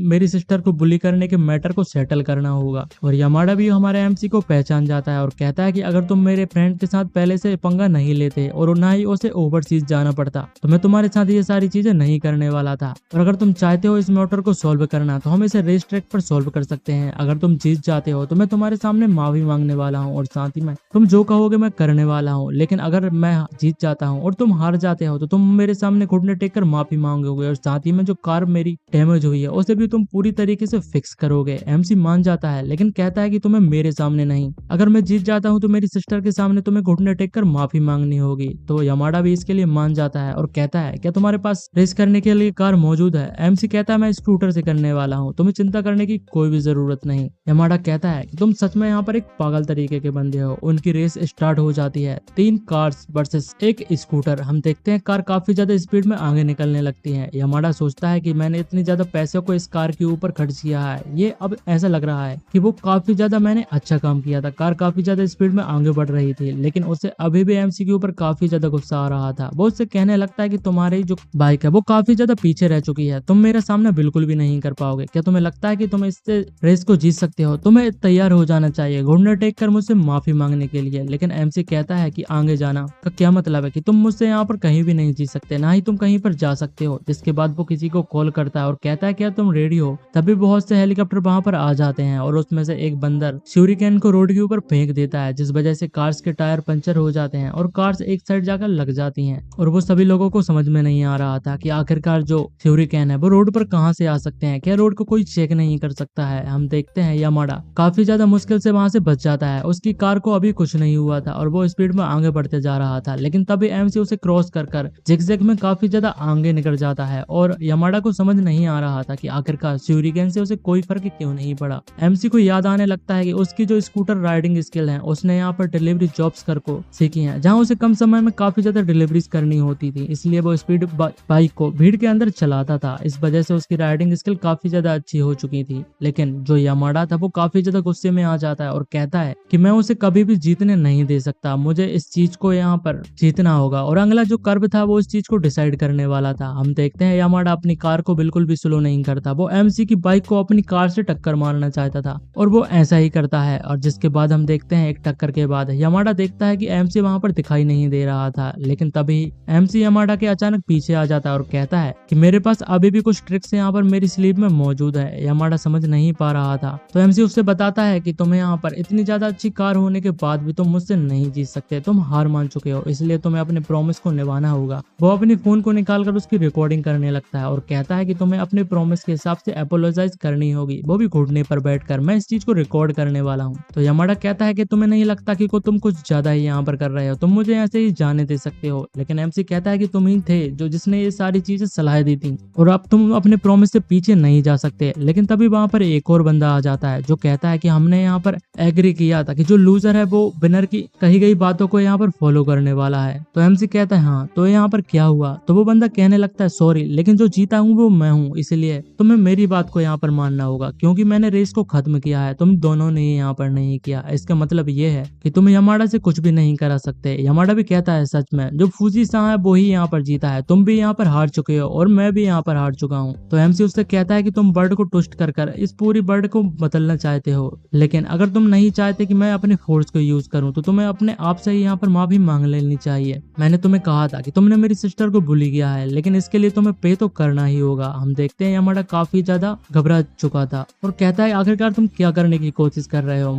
मेरी सिस्टर को बुली करने के मैटर को सेटल करना होगा। और यमाडा भी हमारे एमसी को पहचान जाता है और कहता है कि अगर तुम मेरे फ्रेंड के साथ पहले से पंगा नहीं लेते और ना ही उसे ओवरसीज जाना पड़ता तो मैं तुम्हारे साथ ये सारी चीजें नहीं करने वाला था। और अगर तुम चाहते हो इस मैटर को सॉल्व करना तो हम इसे रेस ट्रैक पर सॉल्व कर सकते हैं। अगर तुम जीत जाते हो तो मैं तुम्हारे सामने माफी मांगने वाला हूँ और साथ ही में तुम जो कहोगे मैं करने वाला हूँ। लेकिन अगर मैं जीत जाता हूँ और तुम हार जाते हो तो तुम मेरे सामने घुटने टेक कर माफी मांगोगे और साथ ही में जो कार मेरी डैमेज हुई है उसे भी तुम पूरी तरीके से फिक्स करोगे। एमसी मान जाता है लेकिन कहता है कि तुम्हें मेरे सामने नहीं, अगर मैं जीत जाता हूँ तो मेरी सिस्टर के सामने तुम्हें घुटने टेक कर माफी मांगनी होगी। तो यामाडा भी इसके लिए मान जाता है और कहता है क्या तुम्हारे पास रेस करने के लिए कार मौजूद है। एमसी कहता है मैं स्कूटर से करने वाला हूँ, तुम्हें चिंता करने की कोई भी जरूरत नहीं। यामाडा कहता है कि तुम सच में यहाँ पर एक पागल तरीके के बंदे हो। उनकी रेस स्टार्ट हो जाती है, 3 कार्स वर्सेस एक स्कूटर। हम देखते हैं कार काफी ज्यादा स्पीड में आगे निकलने लगती है। यामाडा सोचता है कि मैंने इतनी ज्यादा पैसों को इस कार के ऊपर खर्च किया है, ये अब ऐसा लग रहा है कि वो काफी ज्यादा मैंने अच्छा काम किया था। कार काफी ज्यादा स्पीड में आगे बढ़ रही थी, लेकिन उसे अभी भी एमसी के ऊपर काफी ज्यादा गुस्सा आ रहा था। वो उससे कहने लगता है कि तुम्हारी जो बाइक है वो काफी ज्यादा पीछे रह चुकी है, तुम मेरा सामना बिल्कुल भी नहीं कर पाओगे। क्या तुम्हें लगता है कि तुम इससे रेस को जीत सकते हो? तुम्हें तैयार हो जाना चाहिए घुटने टेक कर मुझसे माफी मांगने के लिए। लेकिन एमसी कहता है कि आगे जाना का क्या मतलब है कि तुम मुझसे यहाँ पर कहीं भी नहीं जीत सकते, ना ही तुम कहीं पर जा सकते हो। जिसके बाद वो किसी को कॉल करता है और कहता है क्या तुम रेडी हो? तभी बहुत से हेलीकॉप्टर वहां पर आ जाते हैं और उसमें से एक बंदर शूरिकेन को रोड के ऊपर फेंक देता है, जिस वजह से कार्स के टायर पंचर हो जाते हैं और कार्स एक साइड जाकर लग जाती हैं। और वो सभी लोगों को समझ में नहीं आ रहा था कि आखिरकार जो शूरिकेन है वो रोड पर कहां से आ सकते हैं, क्या रोड को कोई चेक नहीं कर सकता है। हम देखते हैं यामाडा काफी ज्यादा मुश्किल से वहां से बच जाता है। उसकी कार को अभी कुछ नहीं हुआ था और वो स्पीड में आगे बढ़ते जा रहा था, लेकिन तभी एमसी उसे क्रॉस कर जिगजैग में काफी ज्यादा आगे निकल जाता है। और यामाडा को समझ नहीं आ रहा था कि आखिरकार शूरिकेन से उसे कोई फर्क क्यों नहीं पड़ा। एमसी को याद आने लगता है कि उसकी जो स्कूटर राइडिंग स्किल है उसने यहाँ पर डिलीवरी जॉब्स कर को सीखी है, जहाँ उसे कम समय में काफी ज्यादा डिलीवरीज करनी होती थी, इसलिए वो स्पीड बाइक को भीड़ के अंदर चलाता था। इस वजह से उसकी राइडिंग स्किल काफी ज्यादा अच्छी हो चुकी थी। लेकिन जो यामाडा था वो काफी ज्यादा गुस्से में आ जाता है और कहता है कि मैं उसे कभी भी जीतने नहीं दे सकता, मुझे इस चीज को यहाँ पर जीतना होगा। और अगला जो कर्व था वो इस चीज को डिसाइड करने वाला था। हम देखते हैं यामाडा अपनी कार को बिल्कुल भी स्लो नहीं करता, वो एमसी की बाइक को अपनी कार से टक्कर मारना चाहता था और वो ऐसा ही करता है। और जिसके बाद हम देखते हैं एक टक्कर के बाद यामाडा देखता है कि एमसी वहां पर दिखाई नहीं दे रहा था, लेकिन तभी एमसी यामाडा के अचानक पीछे आ जाता है और कहता है कि मेरे पास अभी भी कुछ ट्रिक्स यहाँ पर मेरी स्लीव में मौजूद है। यामाडा समझ नहीं पा रहा था, तो एमसी उससे बताता है कि तुम्हें यहाँ पर इतनी ज्यादा अच्छी कार होने के बाद भी तुम मुझसे नहीं जीत सकते, तुम हार मान चुके हो, इसलिए तुम्हें अपने प्रॉमिस को निभाना होगा। वो अपने फोन को निकालकर उसकी रिकॉर्डिंग करने लगता है और कहता है कि तुम्हें अपने प्रॉमिस के हिसाब से अपोलोजाइज करनी होगी, वो भी घुटने पर बैठकर। मैं इस चीज को रिकॉर्ड करने वाला हूँ। तो यामाडा कहता है कि तुम्हें नहीं लगता कि तुम कुछ ज्यादा ही यहाँ पर कर रहे हो, तुम मुझे ऐसे ही जाने दे सकते हो। लेकिन एमसी कहता है कि तुम ही थे जो जिसने ये सारी चीजें सलाह दी थी और अब तुम अपने प्रॉमिस से पीछे नहीं जा सकते। लेकिन तभी वहां पर एक और बंदा आ जाता है जो कहता है कि हमने यहाँ पर एग्री किया था कि जो लूजर है वो विनर की कही गई बातों को यहाँ पर फॉलो करने वाला है। तो एमसी कहता है हाँ, तो यहाँ पर क्या हुआ? तो वो बंदा कहने लगता है सॉरी, लेकिन जो जीता हूँ वो मैं हूँ, इसलिए तुम्हें मेरी बात को यहाँ पर मानना होगा, क्योंकि मैंने रेस को खत्म किया है, तुम दोनों ने यहाँ पर नहीं किया। इसका मतलब ये है कि तुम यामाडा से कुछ भी नहीं करा सकते। यामाडा भी कहता है सच में जो फूजी सा है वो ही यहाँ पर जीता है, तुम भी यहाँ पर हार चुके हो और मैं भी यहाँ पर हार चुका हूँ। तो एमसी उससे कहता है कि तुम वर्ड को ट्विस्ट कर इस पूरी वर्ड को बदलना चाहते हो, लेकिन अगर तुम नहीं चाहते कि मैं अपने फोर्स को यूज करूँ तो तुम्हें अपने आप से ही यहाँ पर माफी मांग लेनी चाहिए। मैंने तुम्हें कहा था कि तुमने मेरी सिस्टर को भूल किया है, लेकिन इसके लिए तुम्हें पे तो करना ही होगा। हम देखते हैं यामाडा काफी ज्यादा घबरा चुका था और कहता है आखिरकार तुम क्या करने की कोशिश कर रहे हो?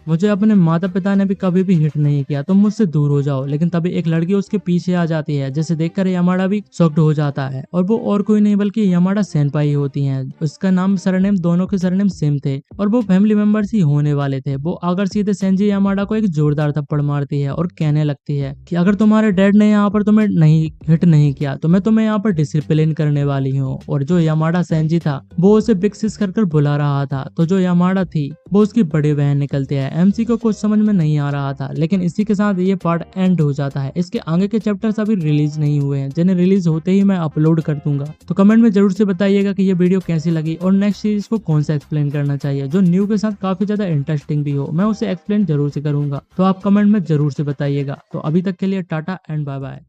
मुझे अपने माता पिता ने भी कभी भी हिट नहीं किया, तुम मुझसे दूर हो जाओ। लेकिन तभी एक लड़की उसके पीछे आ जाती है, जिसे देखकर यामाडा भी शॉक्ड हो जाता है और वो और कोई नहीं बल्कि यामाडा सेनपाई होती है। उसका नाम सरनेम दोनों के सरनेम सेम थे और वो फैमिली मेंबर्स ही होने वाले थे। वो आकर सीधे सेंजी यामाडा को एक जोरदार थप्पड़ मारती है और कहने लगती है कि अगर तुम्हारे डैड ने यहाँ पर तुम्हें नहीं हिट नहीं किया तो मैं तुम्हें यहाँ पर डिसिप्लिन करने वाली हूँ। और जो यामाडा सेंजी था वो उसे बिग सिस कर बुला रहा था, तो जो यामाडा थी वो उसकी बड़ी बहन निकलती है। एमसी को कुछ समझ में नहीं आ रहा था, लेकिन इसी के साथ ये पार्ट एंड हो जाता है। इसके आगे के चैप्टर्स अभी रिलीज नहीं हुए हैं, जिन्हें रिलीज होते ही मैं अपलोड कर दूंगा। तो कमेंट में जरूर से बताइएगा कि ये वीडियो कैसी लगी और नेक्स्ट सीरीज को कौन सा एक्सप्लेन करना चाहिए जो न्यू के साथ काफी ज्यादा इंटरेस्टिंग भी हो, मैं उसे एक्सप्लेन जरूर से करूंगा। तो आप कमेंट में जरूर से बताइएगा। तो अभी तक के लिए टाटा एंड बाय बाय।